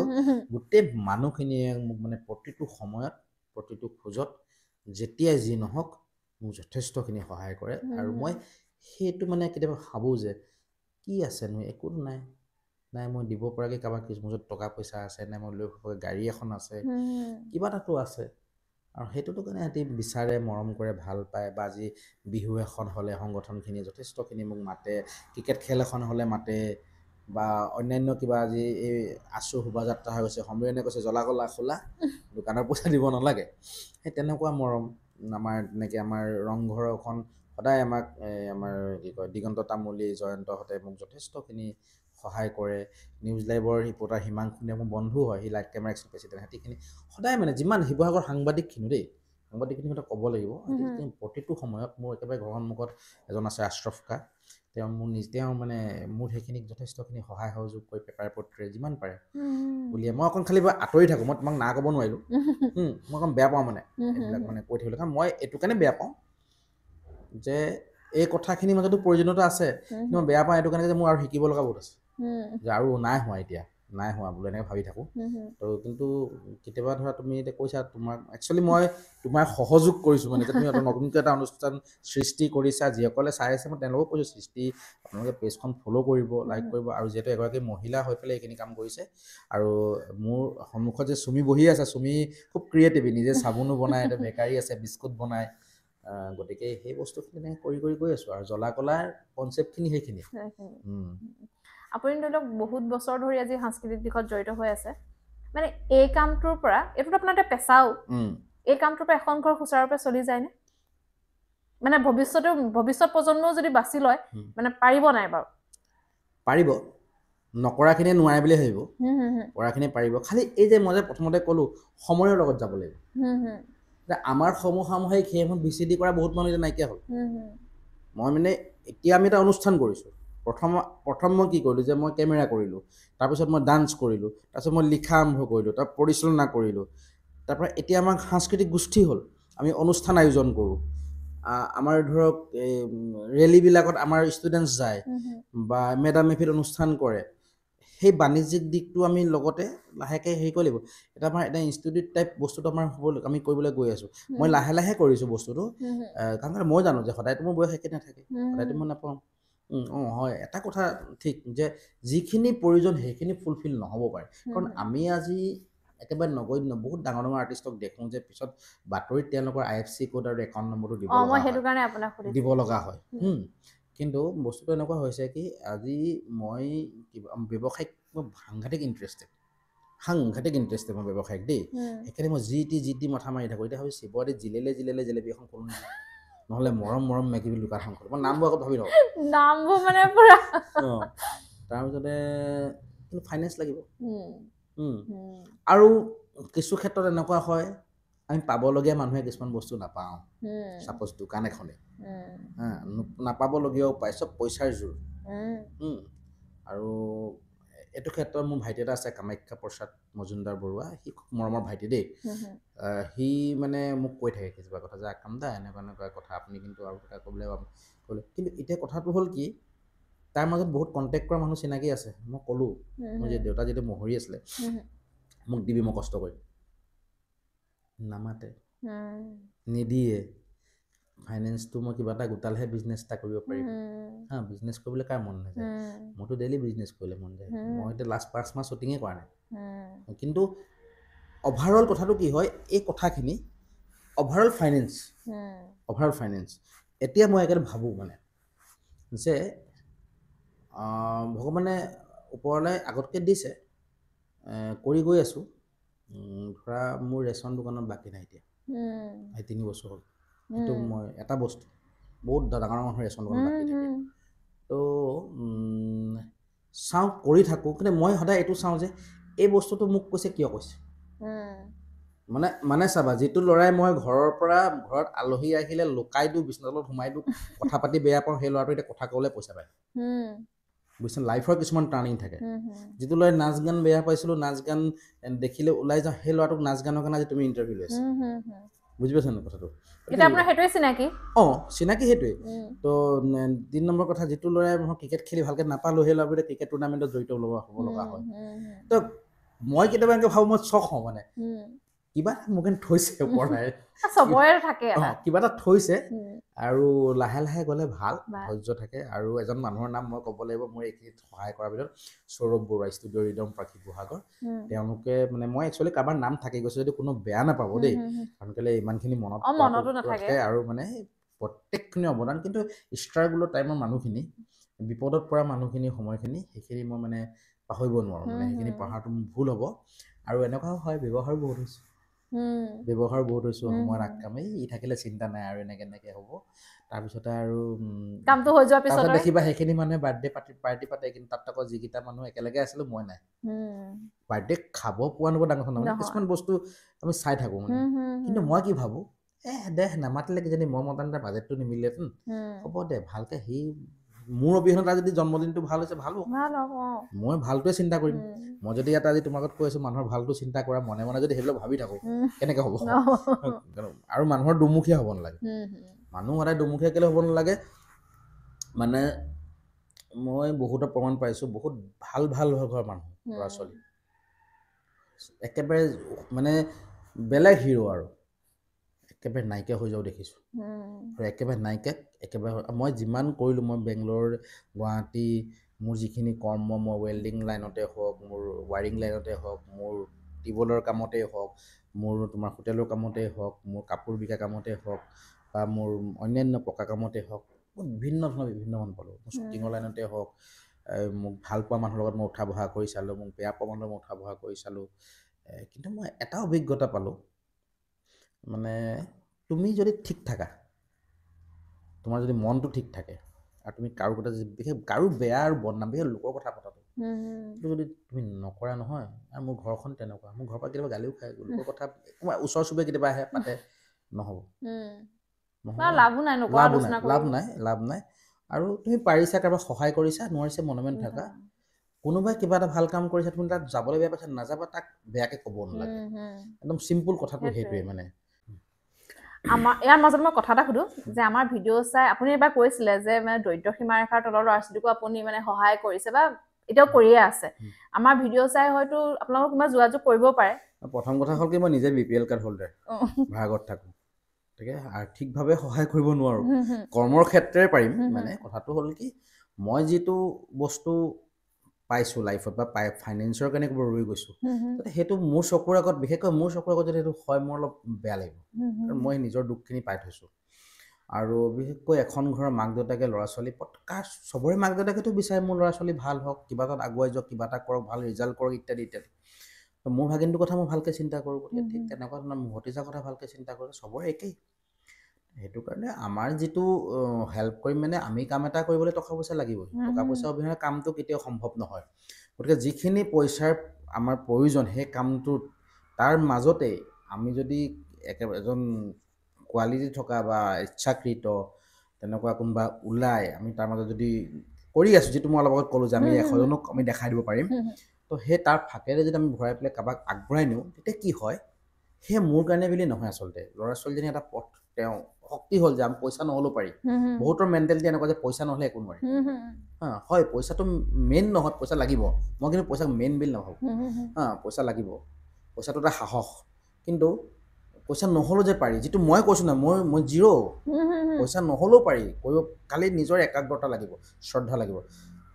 গোটেই মানুহখিনিয়ে মোক মানে প্ৰতিটো সময়ত, প্ৰতিটো খোজত, যেতিয়াই যি নহওক মোক যথেষ্টখিনি সহায় কৰে। আৰু মই সেইটো মানে কেতিয়াবা ভাবোঁ যে কি আছেনো, একো নাই, মই দিব পৰাকৈ কাৰোবাক মোৰ ওচৰত টকা পইচা আছে, নাই মই লৈ গাড়ী এখন আছে, কিবা এটাতো আছে। আৰু সেইটোতো কাৰণে সিহঁতি বিচাৰে, মৰম কৰে, ভাল পায়। বা আজি বিহু এখন হ'লে সংগঠনখিনিয়ে যথেষ্টখিনি মোক মাতে, ক্ৰিকেট খেল এখন হ'লে মাতে, বা অন্যান্য কিবা আজি এই আছু শোভাযাত্ৰা হৈ গৈছে, সমীৰণে কৈছে জ্বলা কলা খোলা, দোকানৰ পইচা দিব নালাগে, সেই তেনেকুৱা মৰম। আমাৰ তেনেকৈ আমাৰ ৰংঘৰখন সদায় আমাক আমাৰ কি কয় দিগন্ত তামুলী, জয়ন্তহঁতে মোক যথেষ্টখিনি সহায় কৰে। নিউজ লাইভৰ ৰিপৰ্টাৰ হিমাংশুনে মোৰ বন্ধু হয়, সি লাইট কেমেৰা এক্স প্ৰেছিডেণ্ট। সিহঁতিখিনি সদায় মানে যিমান শিৱসাগৰ সাংবাদিকখিনি দেই, সাংবাদিকখিনি কথা ক'ব লাগিব, প্ৰতিটো সময়ত মোৰ একেবাৰে ঘৰৰ সন্মুখত এজন আছে আশ্ৰফ কা, তেওঁ মানে মোৰ সেইখিনিক যথেষ্টখিনি সহায় সহযোগ কৰি পেপাৰ পত্ৰে যিমান পাৰে উলিয়াই। মই অকণ খালি আঁতৰি থাকোঁ, মই তোমাক না ক'ব নোৱাৰিলোঁ, মই অকণ বেয়া পাওঁ মানে এইবিলাক মানে কৈ থাকিবলৈ। কাৰণ মই এইটো কাৰণে বেয়া পাওঁ যে এই কথাখিনিৰ মাজতো প্ৰয়োজনীয়তা আছে কিন্তু মই বেয়া পাওঁ এইটো কাৰণে যে মোৰ আৰু শিকিব লগা বহুত আছে যে আৰু নাই হোৱা এতিয়া নাই হোৱা বোলো এনেকৈ ভাবি থাকোঁ তো কিন্তু কেতিয়াবা ধৰা তুমি এতিয়া কৈছা তোমাক একচুৱেলি মই তোমাক সহযোগ কৰিছোঁ মানে যে তুমি এটা নতুনকৈ এটা অনুষ্ঠান সৃষ্টি কৰিছা যিসকলে চাই আছে মই তেওঁলোকক কৈছোঁ সৃষ্টি আপোনালোকে পেজখন ফ'ল' কৰিব লাইক কৰিব আৰু যিহেতু এগৰাকী মহিলা হৈ পেলাই এইখিনি কাম কৰিছে আৰু মোৰ সন্মুখত যে চুমি বহি আছে চুমি খুব ক্ৰিয়েটিভ নিজে চাবোনো বনায় এটা বেকাৰী আছে বিস্কুট বনায় গতিকে সেই বস্তুখিনি তেনেকৈ কৰি কৰি গৈ আছোঁ আৰু জ্বলা কলাৰ কনচেপ্টখিনি সেইখিনি আপুনি ধৰি লওক বহুত বছৰ ধৰি আজি সাংস্কৃতিক দিশত জড়িত হৈ আছে মানে এই কামটোৰ পৰা এইটোতো আপোনাৰ এটা পেচাও এই কামটোৰ পৰা এখন ঘৰ সুচাৰুৰূপে চলি যায়নে মানে ভৱিষ্যত প্ৰজন্মও যদি বাছি লয় মানে পাৰিব নাই বাৰু পাৰিব নকৰাখিনিয়ে নোৱাৰে বুলি ভাবিব কৰাখিনিয়ে পাৰিব খালি এই যে মই যে প্ৰথমতে ক'লোঁ সময়ৰ লগত যাব লাগিব যে আমাৰ সমসাময়িক সেই সময়ত VCD কৰা বহুত মানুহ এতিয়া নাইকিয়া হ'ল মই মানে এতিয়া আমি এটা অনুষ্ঠান কৰিছোঁ প্ৰথম মই কি কৰিলোঁ যে মই কেমেৰা কৰিলোঁ তাৰপিছত মই ডান্স কৰিলোঁ তাৰপিছত মই লিখা আৰম্ভ কৰিলোঁ তাৰ পৰিচালনা কৰিলোঁ তাৰপৰা এতিয়া আমাৰ সাংস্কৃতিক গোষ্ঠী হ'ল আমি অনুষ্ঠান আয়োজন কৰোঁ আমাৰ ধৰক ৰেলীবিলাকত আমাৰ ষ্টুডেণ্টছ যায় বা মেডাম মেফিত অনুষ্ঠান কৰে সেই বাণিজ্যিক দিশটো আমি লগতে লাহেকৈ হেৰি কৰিব লাগিব এটা আমাৰ এটা ইনষ্টিটিউট টাইপ বস্তুটো আমাৰ আমি কৰিবলৈ গৈ আছোঁ মই লাহে লাহে কৰিছোঁ বস্তুটো কাৰণ মই জানো যে সদায়তো মোৰ বয়স একে নাথাকে সদায়তো মই নাপাওঁ হয় এটা কথা ঠিক যে যিখিনি প্ৰয়োজন সেইখিনি ফুলফিল নহ'ব পাৰে কাৰণ আমি আজি একেবাৰে নগণ্য বহুত ডাঙৰ ডাঙৰ আৰ্টিষ্টক দেখোঁ যে পিছত বাতৰিত তেওঁলোকৰ IFC কোড আৰু একাউণ্ট নম্বৰটো দিব লগা হয় কিন্তু বস্তুটো এনেকুৱা হৈছে কি আজি মই ব্যৱসায়িক মই সাংঘাতিক ইণ্টাৰেষ্টেড মই ব্যৱসায়িক দেই সেইকাৰণে মই যি টি মাথা মাৰি থাকোঁ এতিয়া ভাবিছোঁ শিৱৰাতি জিলেলে জেলেপি এখন খোলোঁ নহ'লে মৰম মেগী বুলি দোকান এখন খোলোঁ মই নামবোৰ আগত ভাবি থাকোঁ নামবোৰ মানে পুৰা তাৰপিছতে কিন্তু ফাইনেন্স লাগিব আৰু কিছু ক্ষেত্ৰত এনেকুৱা হয় আমি পাবলগীয়া মানুহে কিছুমান বস্তু নাপাওঁ চাপ'জ দোকান এখনে নাপাবলগীয়াও পায় চব পইচাৰ জোৰ আৰু এইটো ক্ষেত্ৰত মোৰ ভাইটি এটা আছে কামাখ্যা প্ৰসাদ মজুমদাৰ বৰুৱা সি খুব মৰমৰ ভাইটি দেই সি মানে মোক কৈ থাকে কিছুমান কথা যে আকামদা এনেকুৱা কথা আপুনি কিন্তু আৰু কথা ক'লে কিন্তু এতিয়া কথাটো হ'ল কি তাৰ মাজত বহুত কণ্টেক্ট কৰা মানুহ চিনাকি আছে মই ক'লোঁ মোৰ যে দেউতা যেতিয়া মহৰি আছিলে মোক দিবি মই কষ্ট কৰিম নামাতে নিদিয়ে ফাইনেন্সটো মই কিবা এটা গোটালেহে বিজনেছ এটা কৰিব পাৰিম বিজনেছ কৰিবলৈ কাৰ মন নাযায় মইতো ডেইলি বিজনেছ কৰিলে মন যায় মই এতিয়া লাষ্ট 5 মাহ শ্বুটিঙে কৰা নাই কিন্তু অভাৰঅল কথাটো কি হয় এই কথাখিনি অভাৰঅল ফাইনেন্স এতিয়া মই একেবাৰে ভাবোঁ মানে যে ভগৱানে ওপৰলৈ আগতকৈ দিছে কৰি গৈ আছোঁ ধৰা মোৰ ৰেচন দোকানত বাকী নাই এতিয়া 3 বছৰ হ'ল সেইটো মই এটা বস্তু বহুত ডাঙৰ মানুহৰ ৰেচন দোকানত বাকী থাকে তো চাওঁ কৰি থাকোঁ কিন্তু মই সদায় এইটো চাওঁ যে এই বস্তুটো মোক কৈছে কিয় কৈছে মানে চাবা যিটো ল'ৰাই মই ঘৰত আলহী আহিলে লুকাই দিওঁ বিচনাৰ তলত সোমাই দিওঁ কথা পাতি বেয়া পাওঁ সেই ল'ৰাটো এতিয়া কথা ক'বলৈ পইচা পায় বুজিছে লাইফৰ কিছুমান টাৰ্ণিং থাকে যিটো ল'ৰাই নাচ গান বেয়া পাইছিলোঁ নাচ গান দেখিলে ওলাই যাওঁ সেই ল'ৰাটোক নাচ গানৰ কাৰণে আজি তুমি ইণ্টাৰভিউ লৈছা বুজি পাইছা নে কথাটো চিনাকি সেইটোৱে তো 3 নম্বৰ কথা যিটো ল'ৰাই মই ক্ৰিকেট খেলি ভালকৈ নাপালোঁ সেই ল'ৰাবোৰে ক্ৰিকেট টুৰ্ণামেণ্টত জড়িত হ'ব লগা হয় তো মই কেতিয়াবা এনেকৈ ভাবোঁ মই চখ হওঁ মানে কিবা এটা মোক থৈছে ওপৰলৈ কিবা এটা থৈছে আৰু লাহে লাহে গ'লে ভাল ধৈৰ্য থাকে আৰু এজন মানুহৰ নাম মই ক'ব লাগিব মোৰ এইখিনিত সহায় কৰাৰ ভিতৰত সৌৰভ বৰুৱা ষ্টুডিঅ' ৰিদম প্ৰাকী গুহাগৰ তেওঁলোকে মানে মই একচুৱেলি কাৰোবাৰ নাম থাকি গৈছে যদি কোনো বেয়া নাপাব দেই কাৰণ কেলৈ ইমানখিনি মনত থাকে আৰু মানে প্ৰত্যেকখিনি অৱদান কিন্তু ষ্ট্ৰাগলৰ টাইমৰ মানুহখিনি বিপদত পৰা মানুহখিনি সময়খিনি সেইখিনি মই মানে পাহৰিব নোৱাৰোঁ মানে সেইখিনি পঢ়াটো ভুল হ'ব আৰু এনেকুৱাও হয় ব্যৱহাৰ বহুত হৈছোঁ সময় ৰাখাম ই থাকিলে চিন্তা নাই আৰু এনেকৈ হ'ব তাৰপিছতে আৰু কামটো হৈ যোৱাৰ পিছত দেখিবা সেইখিনি মানুহে বাৰ্থডে পাৰ্টি পাতে কিন্তু তাত আকৌ যিকেইটা মানুহ একেলগে আছিলোঁ মই নাই বাৰ্থডে খাব পোৱা নব ডাঙৰ কথা নহয় কিছুমান বস্তু আমি চাই থাকোঁ মানে কিন্তু মই কি ভাবোঁ দে নামাতিলে কিজানি মই মতা তাৰ বাজেটটো নিমিলেহেঁতেন হ'ব দে ভালকৈ সি মোৰ অবিহনে যদি জন্মদিনটো ভাল হৈছে ভাল হ'ব মই ভালটোৱে চিন্তা কৰিম মই যদি ইয়াত আজি তোমাক কৈ আছোঁ মানুহৰ ভালটো চিন্তা কৰা মনে যদি সেইবিলাক ভাবি থাকোঁ কেনেকৈ হ'ব আৰু মানুহৰ দুমুখীয়া হ'ব নালাগে মানুহ সদায় দুমুখীয়া কেলৈ হ'ব নালাগে মানে মই বহুতো প্ৰমাণ পাইছোঁ বহুত ভাল ভাল ঘৰৰ মানুহ ল'ৰা ছোৱালী একেবাৰে মানে বেলেগ হিৰো আৰু একেবাৰে নাইকিয়া হৈ যাওঁ দেখিছোঁ আৰু একেবাৰে নাইকিয়া একেবাৰে মই যিমান কৰিলোঁ মই বেংগলোৰ গুৱাহাটী মোৰ যিখিনি কৰ্ম মই ৱেল্ডিং লাইনতে হওক মোৰ ৱাৰিং লাইনতে হওক মোৰ টিউবৱেলৰ কামতেই হওক মোৰ তোমাৰ হোটেলৰ কামতেই হওক মোৰ কাপোৰ বিকা কামতে হওক বা মোৰ অন্যান্য পকা কামতে হওক মই বিভিন্ন মানুহ পালোঁ মোৰ শ্বুটিঙৰ লাইনতে হওক মোক ভাল পোৱা মানুহৰ লগত মই উঠা বহা কৰি চালোঁ মোক বেয়া পোৱা মানুহৰ মই উঠা বহা কৰি চালোঁ কিন্তু মই এটা অভিজ্ঞতা পালোঁ মানে তুমি যদি ঠিক থাকা তোমাৰ যদি মনটো ঠিক থাকে আৰু তুমি কাৰো কথা বিশেষ কাৰো বেয়া আৰু বদনাম বিশেষ লোকৰ কথা পতাটো কিন্তু যদি তুমি নকৰা নহয় আৰু মোৰ ঘৰখন তেনেকুৱা মোৰ ঘৰৰ পৰা কেতিয়াবা গালিও খায় লোকৰ কথা ওচৰ চুবুৰীয়া কেতিয়াবা আহে পাতে নহ'ব লাভ নাই আৰু তুমি পাৰিছা কাৰোবাক সহায় কৰিছা নোৱাৰিছা মনে মনে থাকা কোনোবাই কিবা এটা ভাল কাম কৰিছা তুমি তাত যাবলৈ বেয়া পাইছা নাযাবা তাক বেয়াকে ক'ব নালাগে একদম চিম্পুল কথাটো সেইটোৱে মানে আমাৰ ইয়াৰ মাজত মই কথা এটা সুধো যে আমাৰ ভিডিঅ' চাই আপুনি এবাৰ কৈছিলে যে মানে দৰিদ্ৰ সীমাৰেখাৰ তলৰ ল'ৰা ছোৱালীকো আপুনি মানে সহায় কৰিছে বা এতিয়াও কৰিয়ে আছে আমাৰ ভিডিঅ' চাই হয়তো আপোনালোকৰ কোনোবা যোগাযোগ কৰিব পাৰে প্ৰথম কথা হ'ল কি মই নিজে BPL কাৰ্ড হোল্ডাৰ ভাড়াঘৰত থাকোঁ গতিকে আৰ্থিকভাৱে সহায় কৰিব নোৱাৰোঁ কৰ্মৰ ক্ষেত্ৰে পাৰিম মানে কথাটো হ'ল কি মই যিটো বস্তু পাইছোঁ লাইফত বা ফাইনেন্সৰ কাৰণে ক'ব ৰৈ গৈছোঁ সেইটো মোৰ চকুৰ আগত বিশেষকৈ মোৰ চকুৰ আগত যদি সেইটো হয় মোৰ অলপ বেয়া লাগিব আৰু মই নিজৰ দুখখিনি পাই থৈছোঁ আৰু বিশেষকৈ এখন ঘৰৰ মাক দেউতাকে ল'ৰা ছোৱালী পটকা চবৰে মাক দেউতাকেতো বিচাৰে মোৰ ল'ৰা ছোৱালী ভাল হওক কিবা এটাত আগুৱাই যাওক কিবা এটা কৰক ভাল ৰিজাল্ট কৰক ইত্যাদি ইত্যাদি মোৰ ভাগিনটোৰ কথা মই ভালকৈ চিন্তা কৰোঁ গতিকে ঠিক তেনেকুৱা ধৰণৰ মোৰ ভতিজাৰ কথা ভালকৈ চিন্তা কৰোঁ চবৰে একেই সেইটো কাৰণে আমাৰ যিটো হেল্প কৰিম মানে আমি কাম এটা কৰিবলৈ টকা পইচা লাগিবই টকা পইচা অবিহনে কামটো কেতিয়াও সম্ভৱ নহয় গতিকে যিখিনি পইচাৰ আমাৰ প্ৰয়োজন সেই কামটোত তাৰ মাজতেই আমি যদি একেবাৰে এজন কোৱালিটি থকা বা ইচ্ছাকৃত তেনেকুৱা কোনোবা ওলাই আমি তাৰ মাজত যদি কৰি আছোঁ যিটো মই অলপ আগত ক'লোঁ যে আমি এশজনক আমি দেখাই দিব পাৰিম তো সেই তাৰ ফাকেৰে যদি আমি ভৰাই পেলাই কাৰোবাক আগবঢ়াই নিওঁ তেতিয়া কি হয় সেই মোৰ কাৰণে বুলি নহয় আচলতে ল'ৰা ছোৱালীজনী এটা পথ তেওঁ শক্তি হ'ল যে আমি পইচা নহ'লেও পাৰি বহুতৰ মেণ্টেলিটি এনেকুৱা যে পইচা নহ'লে একো নোৱাৰি হয় পইচাটো মেইন নহয় পইচা লাগিব মই কিন্তু পইচা মেইন বুলি নাভাবোঁ পইচা লাগিব পইচাটো এটা সাহস কিন্তু পইচা নহ'লেও যে পাৰি যিটো মই কৈছোঁ না মই জিৰ' পইচা নহ'লেও পাৰি কৰিব খালি নিজৰ একাগ্ৰতা লাগিব শ্ৰদ্ধা লাগিব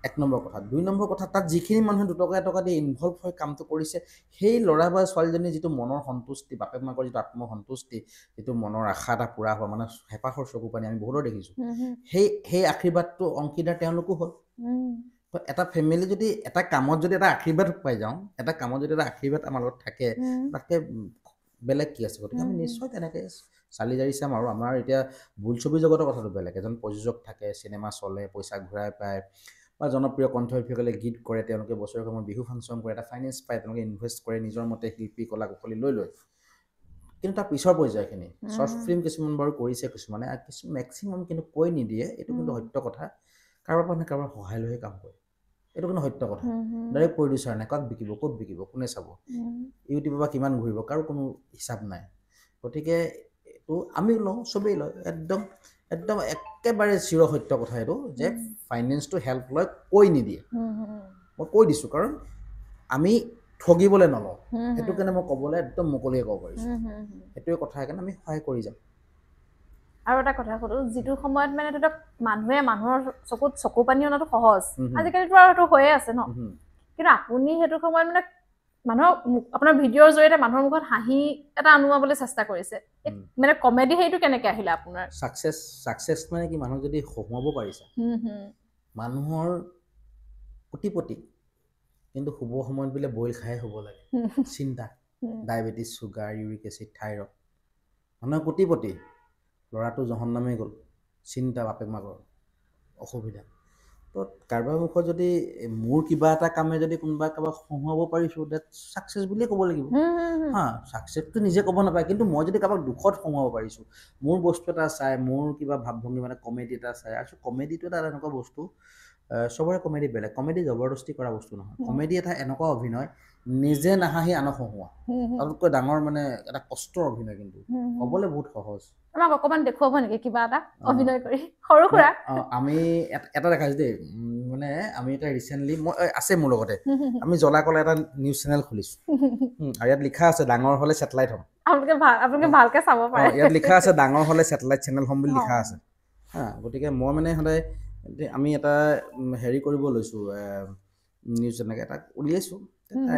1 নম্বৰ কথা 2 নম্বৰ কথা তাত যিখিনি মানুহে দুটকা এটকা দি ইনভলভ হৈ কামটো কৰিছে সেই ল'ৰা বা ছোৱালীজনীৰ যিটো মনৰ সন্তুষ্টি বাপেক মাকৰ যিটো আত্মসন্তুষ্টি যিটো মনৰ আশা এটা পূৰা হোৱা মানে হেঁপাহৰ চকু পানী আমি বহুতৰ দেখিছোঁ সেই আশীৰ্বাদটো অংশীদাৰ তেওঁলোকো হ'ল এটা ফেমিলি যদি এটা কামত যদি এটা আশীৰ্বাদ পাই যাওঁ এটা কামত যদি এটা আশীৰ্বাদ আমাৰ লগত থাকে তাতকৈ বেলেগ কি আছে গতিকে আমি নিশ্চয় তেনেকৈ চালি জাৰি চাম আৰু আমাৰ এতিয়া বোলছবি জগতৰ কথাটো বেলেগ এজন প্ৰযোজক থাকে চিনেমা চলে পইচা ঘূৰাই পায় বা জনপ্ৰিয় কণ্ঠশিল্পীসকলে গীত কৰে তেওঁলোকে বছৰেকৰ মূৰত বিহু ফাংচন কৰে এটা ফাইনেন্স পায় তেওঁলোকে ইনভেষ্ট কৰে নিজৰ মতে শিল্পী কলা কুশলী লৈ কিন্তু তাৰ পিছৰ পৰ্যায়খিনি শ্বৰ্ট ফিল্ম কিছুমান বাৰু কৰিছে কিছুমানে আৰু কিছু মেক্সিমাম কিন্তু কৈ নিদিয়ে এইটো কিন্তু সত্য কথা কাৰোবাৰ পৰা কাৰোবাৰ সহায় লৈহে কাম কৰে এইটো কিন্তু সত্য কথা ডাইৰেক্ট প্ৰডিউচাৰ নাই কাক বিকিব ক'ত বিকিব কোনে চাব ইউটিউবৰ পৰা কিমান ঘূৰিব কাৰো কোনো হিচাপ নাই গতিকে এইটো আমি লওঁ চবেই লয় একদম একেবাৰে চিৰসত্য কথা এইটো যে ফাইনেন্সটো হেল্প লয় কৈ নিদিয়ে মই কৈ দিছোঁ কাৰণ আমি ঠগিবলৈ নলওঁ সেইটো কাৰণে মই ক'বলৈ একদম মুকলিয়ে ক'ব পাৰিছোঁ সেইটোৱে কথা সেইকাৰণে আমি সহায় কৰি যাম আৰু এটা কথা সুধো যিটো সময়ত মানে ধৰক মানুহে মানুহৰ চকুত চকু পানী অনাটো সহজ আজিকালিতো আৰু সেইটো হৈয়ে আছে ন কিন্তু আপুনি সেইটো সময়ত মানে মানুহক আপোনাৰ ভিডিঅ'ৰ জৰিয়তে মানুহৰ মুখত হাঁহি এটা আনোৱাবলৈ চেষ্টা কৰিছে মানে কমেডি সেইটো কেনেকৈ আহিলে আপোনাৰ ছাকচেছ মানে কি মানুহক যদি হহুৱাব পাৰিছে মানুহৰ কোটিপতি কিন্তু শুব সময়ত বোলে বইল খাই শুব লাগে চিন্তা diabetes sugar uric acid thyroid মানুহৰ কোটিপতি ল'ৰাটো জহন্নামে গ'ল চিন্তা বাপেক মাকৰ অসুবিধা তো কাৰোবাৰ মুখত যদি মোৰ কিবা এটা কামে যদি কোনোবা কাৰোবাক হহুৱাব পাৰিছোঁ ডেট ছাকচেছ বুলিয়ে ক'ব লাগিব ছাকচেছটো নিজে ক'ব নাপায় কিন্তু মই যদি কাৰোবাক দুখত হহুৱাব পাৰিছোঁ মোৰ বস্তু এটা চাই মোৰ কিবা ভাৱভংগী মানে কমেডি এটা চাই আৰু কমেডিটো এটা এনেকুৱা বস্তু চবৰে কমেডি বেলেগ কমেডি জবৰদস্তি কৰা বস্তু নহয় কমেডি এটা এনেকুৱা অভিনয় নিজে নাহাঁহি আনক হহুৱা তাতকৈ ডাঙৰ মানে এটা কষ্টৰ অভিনয় কিন্তু ক'বলৈ বহুত সহজ আমাক অকমান দেখুৱাব নেকি কিবা এটা অভিনয় কৰি সৰু সুৰা আমি এটা দেখাইছো দেই মানে আমি এটা ৰিচেণ্টলি মই আছে মোৰ লগতে আমি জ্বলা কলা এটা নিউজ চেনেল খুলিছো আৰু ইয়াত লিখা আছে ডাঙৰ হ'লে ছেটেলাইট হ'ম আপোনালোকে ভালকে চাব পাৰে ইয়াত লিখা আছে ডাঙৰ হ'লে ছেটেলাইট চেনেল হ'ম বুলি লিখা আছে হা গতিকে মই মানে সদায় আমি এটা হেৰি কৰিব লৈছোঁ নিউজ এনেকৈ এটা উলিয়াইছোঁ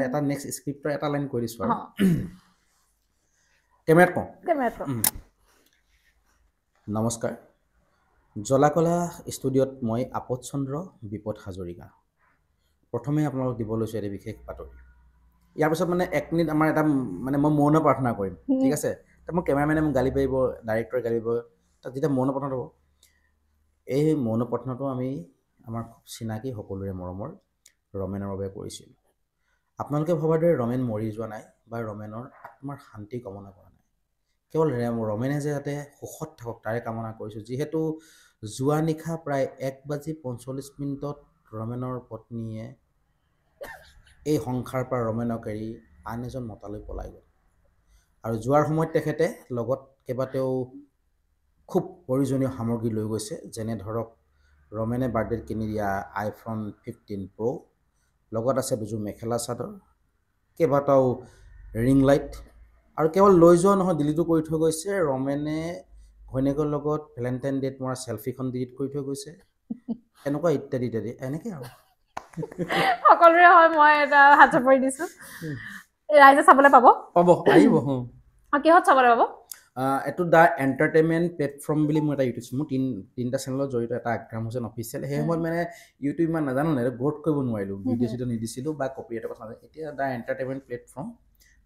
এটা নেক্সট স্ক্ৰিপ্টৰ এটা লাইন কৈ দিছোঁ আৰু কেমেৰাত কওঁ নমস্কাৰ জ্বলাকলা ষ্টুডিঅ'ত মই আপদ চন্দ্ৰ বিপদ হাজৰিকা প্ৰথমে আপোনালোক দিব লৈছোঁ এটা বিশেষ বাতৰি ইয়াৰ পিছত মানে 1 মিনিট আমাৰ এটা মানে মই মৌন প্ৰাৰ্থনা কৰিম ঠিক আছে তাৰ মোৰ কেমেৰামেনে মোক গালি পাৰিব ডাইৰেক্টৰে গালি পাৰিব তাত যেতিয়া মৌন প্ৰাৰ্থনা হ'ব এই মৌন প্ৰাৰ্থনাটো আমি আমাৰ খুব চিনাকি সকলোৰে মৰমৰ ৰমেনৰ বাবে কৰিছিলোঁ আপোনালোকে ভবাৰ দৰে ৰমেন মৰি যোৱা নাই বা ৰমেনৰ আত্মাৰ শান্তি কামনা কৰা নাই কেৱল ৰমেনে যে যাতে সুখত থাকক তাৰে কামনা কৰিছোঁ যিহেতু যোৱা নিশা প্ৰায় 1:45 ৰমেনৰ পত্নীয়ে এই সংসাৰৰ পৰা ৰমেনক এৰি আন এজন মতালৈ পলাই গ'ল আৰু যোৱাৰ সময়ত তেখেতে লগত কেইবাটাও খুব প্ৰয়োজনীয় সামগ্ৰী লৈ গৈছে যেনে ধৰক ৰমেনে বাৰ্থডেত কিনি দিয়া iPhone 15 Pro লগত আছে দুযোৰ মেখেলা চাদৰ কেইবাটাও ৰিং লাইট আৰু কেৱল লৈ যোৱা নহয় ডিলিটো কৰি থৈ গৈছে ৰমেনে ঘৈণীয়েকৰ লগত ভেলেণ্টাইন ডেত মৰা চেলফিখন ডিলিট কৰি থৈ গৈছে এনেকুৱা ইত্যাদি ইত্যাদি এনেকৈ আৰু সকলোৰে হয় মই এটা হাত চাপৰি দিছোঁ ৰাইজে চাবলৈ পাব আহিব কিহত চাবলৈ পাব এইটো দ্য এণ্টাৰটেইনমেণ্ট প্লেটফৰ্ম বুলি মোৰ এটা ইউটিউব মোৰ তিনিটা চেনেলত জড়িত এটা আক্ৰাম হুছেইন অফিচিয়েল সেই সময়ত মানে ইউটিউব ইমান নাজানো নাই গ্ৰ'থ কৰিব নোৱাৰিলোঁ ভিডিঅ' চিডিঅ' নিদিছিলোঁ বা কপিৰাইটৰ কথা নাজানো এতিয়া দ্য এণ্টাৰটেইনমেণ্ট প্লেটফৰ্ম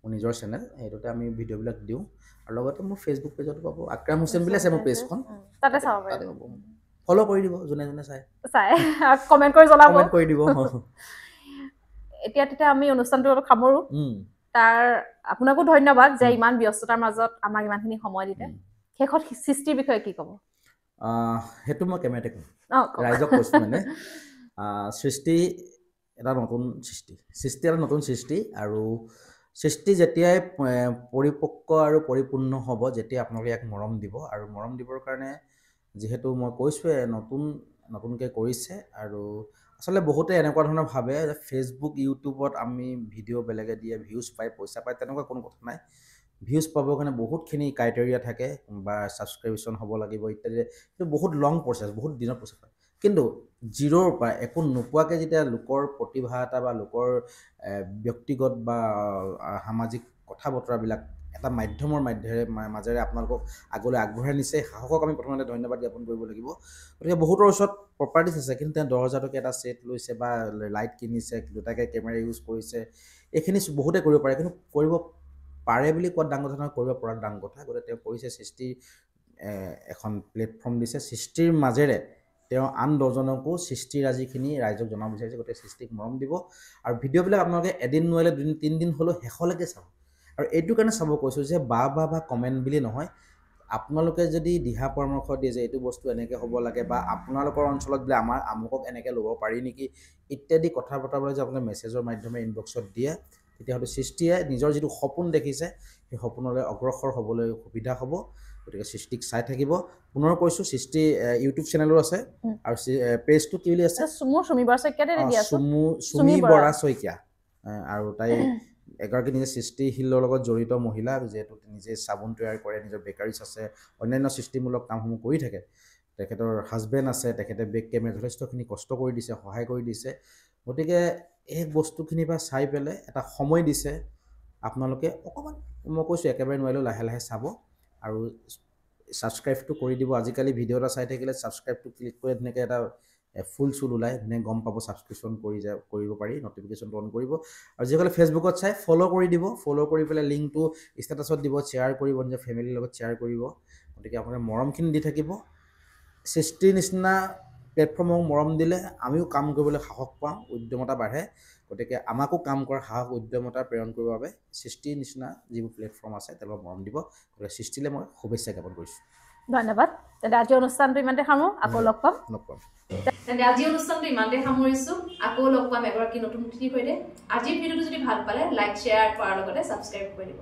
মোৰ নিজৰ চেনেল সেইটোতে আমি ভিডিঅ'বিলাক দিওঁ আৰু লগতে মোৰ ফেচবুক পেজতো পাব আক্ৰাম হুছেইন বুলি আছে মোৰ পেজখন তাতে চাব পাৰিব ফ'ল' কৰি দিব যোনে যোনে চাই কমেণ্ট কৰি জনাব কমেণ্ট কৰি দিব এতিয়া তেতিয়া আমি অনুষ্ঠানটো অলপ সামৰোঁ তাৰ আপোনাকো ধন্যবাদ যে ইমান ব্যস্ততাৰ মাজত আমাক ইমানখিনি সময় দিলে শেষত সৃষ্টিৰ বিষয়ে কি ক'ব সেইটো মই কেমেৰাতে ক'ম ৰাইজক কৈছোঁ মানে সৃষ্টি এটা নতুন সৃষ্টি আৰু সৃষ্টি যেতিয়াই পৰিপক্ক আৰু পৰিপূৰ্ণ হ'ব যেতিয়া আপোনালোকে ইয়াক মৰম দিব আৰু মৰম দিবৰ কাৰণে যিহেতু মই কৈছোঁৱে নতুনকৈ কৰিছে আৰু আচলতে বহুতে এনেকুৱা ধৰণৰ ভাবে যে ফেচবুক ইউটিউবত আমি ভিডিঅ' বেলেগে দিয়ে ভিউজ পায় পইচা পায় তেনেকুৱা কোনো কথা নাই ভিউজ পাবৰ কাৰণে বহুতখিনি ক্ৰাইটেৰিয়া থাকে বা ছাবস্ক্ৰিপশ্যন হ'ব লাগিব ইত্যাদি এইটো বহুত লং প্ৰচেছ বহুত দিনৰ প্ৰচেছ হয় কিন্তু জিৰ'ৰ পৰা একো নোপোৱাকৈ যেতিয়া লোকৰ প্ৰতিভা এটা বা লোকৰ ব্যক্তিগত বা সামাজিক কথা বতৰাবিলাক এটা মাধ্যমৰ মাজেৰে আপোনালোকক আগলৈ আগবঢ়াই নিছে সাহসক আমি প্ৰথমতে ধন্যবাদ জ্ঞাপন কৰিব লাগিব গতিকে বহুতৰ ওচৰত প্ৰপাৰ্টিজ আছে কিন্তু তেওঁ 10,000 টকীয়া এটা ছেট লৈছে বা লাইট কিনিছে দুটাকৈ কেমেৰা ইউজ কৰিছে এইখিনি বহুতে কৰিব পাৰে কিন্তু কৰিব পাৰে বুলি কোৱাত ডাঙৰ কথা নহয় কৰিব পৰাত ডাঙৰ কথা গতিকে তেওঁ কৰিছে সৃষ্টিৰ এখন প্লেটফৰ্ম দিছে সৃষ্টিৰ মাজেৰে তেওঁ আন 10জনকো সৃষ্টিৰাজিখিনি ৰাইজক জনাব বিচাৰিছে গতিকে সৃষ্টিক মৰম দিব আৰু ভিডিঅ'বিলাক আপোনালোকে এদিন নোৱাৰিলে 2-3 দিন হ'লেও শেষলৈকে চাব আৰু এইটো কাৰণে চাব কৈছোঁ যে বা কমেণ্ট বুলি নহয় আপোনালোকে যদি দিহা পৰামৰ্শ দিয়ে যে এইটো বস্তু এনেকৈ হ'ব লাগে বা আপোনালোকৰ অঞ্চলত বোলে আমাৰ আমুকক এনেকৈ ল'ব পাৰি নেকি ইত্যাদি কথা বতৰাবিলাক যে আপোনালোকে মেছেজৰ মাধ্যমে ইনবক্সত দিয়ে তেতিয়াহ'লে সৃষ্টিয়ে নিজৰ যিটো সপোন দেখিছে সেই সপোনলৈ অগ্ৰসৰ হ'বলৈ সুবিধা হ'ব গতিকে সৃষ্টিক চাই থাকিব পুনৰ কৈছোঁ সৃষ্টি ইউটিউব চেনেলো আছে আৰু পেজটো কি বুলি আছে চুমি বৰা শইকীয়া আৰু তাই এগৰাকী নিজে সৃষ্টিশীলৰ লগত জড়িত মহিলা যিহেতু নিজে চাবোন তৈয়াৰ কৰে নিজৰ বেকাৰীজ আছে অন্যান্য সৃষ্টিমূলক কামসমূহ কৰি থাকে তেখেতৰ হাজবেণ্ড আছে তেখেতে বেক কেমেৰা যথেষ্টখিনি কষ্ট কৰি দিছে সহায় কৰি দিছে গতিকে এই বস্তুখিনিৰ পৰা চাই পেলাই এটা সময় দিছে আপোনালোকে অকণমান মই কৈছোঁ একেবাৰে নোৱাৰিলেও লাহে লাহে চাব আৰু ছাবস্ক্ৰাইবটো কৰি দিব আজিকালি ভিডিঅ' এটা চাই থাকিলে ছাবস্ক্ৰাইবটো ক্লিক কৰি ধুনীয়াকৈ এটা ফুল চুল ওলাই ধুনীয়াকৈ গম পাব ছাবস্ক্ৰিপশ্যন কৰিব পাৰি নটিফিকেশ্যনটো অন কৰিব আৰু যিসকলে ফেচবুকত চাই ফ'ল' কৰি দিব ফ'ল' কৰি পেলাই লিংকটো ষ্টেটাছত দিব শ্বেয়াৰ কৰিব নিজৰ ফেমিলিৰ লগত শ্বেয়াৰ কৰিব গতিকে আপোনাৰ মৰমখিনি দি থাকিব সৃষ্টিৰ নিচিনা প্লেটফৰ্মক মৰম দিলে আমিও কাম কৰিবলৈ সাহস পাওঁ উদ্যমতা বাঢ়ে গতিকে আমাকো কাম কৰাৰ সাহস উদ্যমতা প্ৰেৰণ কৰিবৰ বাবে সৃষ্টিৰ নিচিনা যিবোৰ প্লেটফৰ্ম আছে তেওঁলোকক মৰম দিব গতিকে সৃষ্টিলৈ মই শুভেচ্ছা জ্ঞাপন কৰিছোঁ ধন্যবাদ তেন্তে আজি অনুষ্ঠানটো ইমানতে সামৰো আকৌ লগ পাম তেন্তে আজি অনুষ্ঠানটো ইমানতে সামৰিছো আকৌ লগ পাম এগৰাকী নতুন অতিথিৰ সৈতে আজিৰ ভিডিঅ'টো যদি ভাল পালে লাইক শ্বেয়াৰ কৰাৰ লগতে ছাবস্ক্ৰাইব কৰি দিব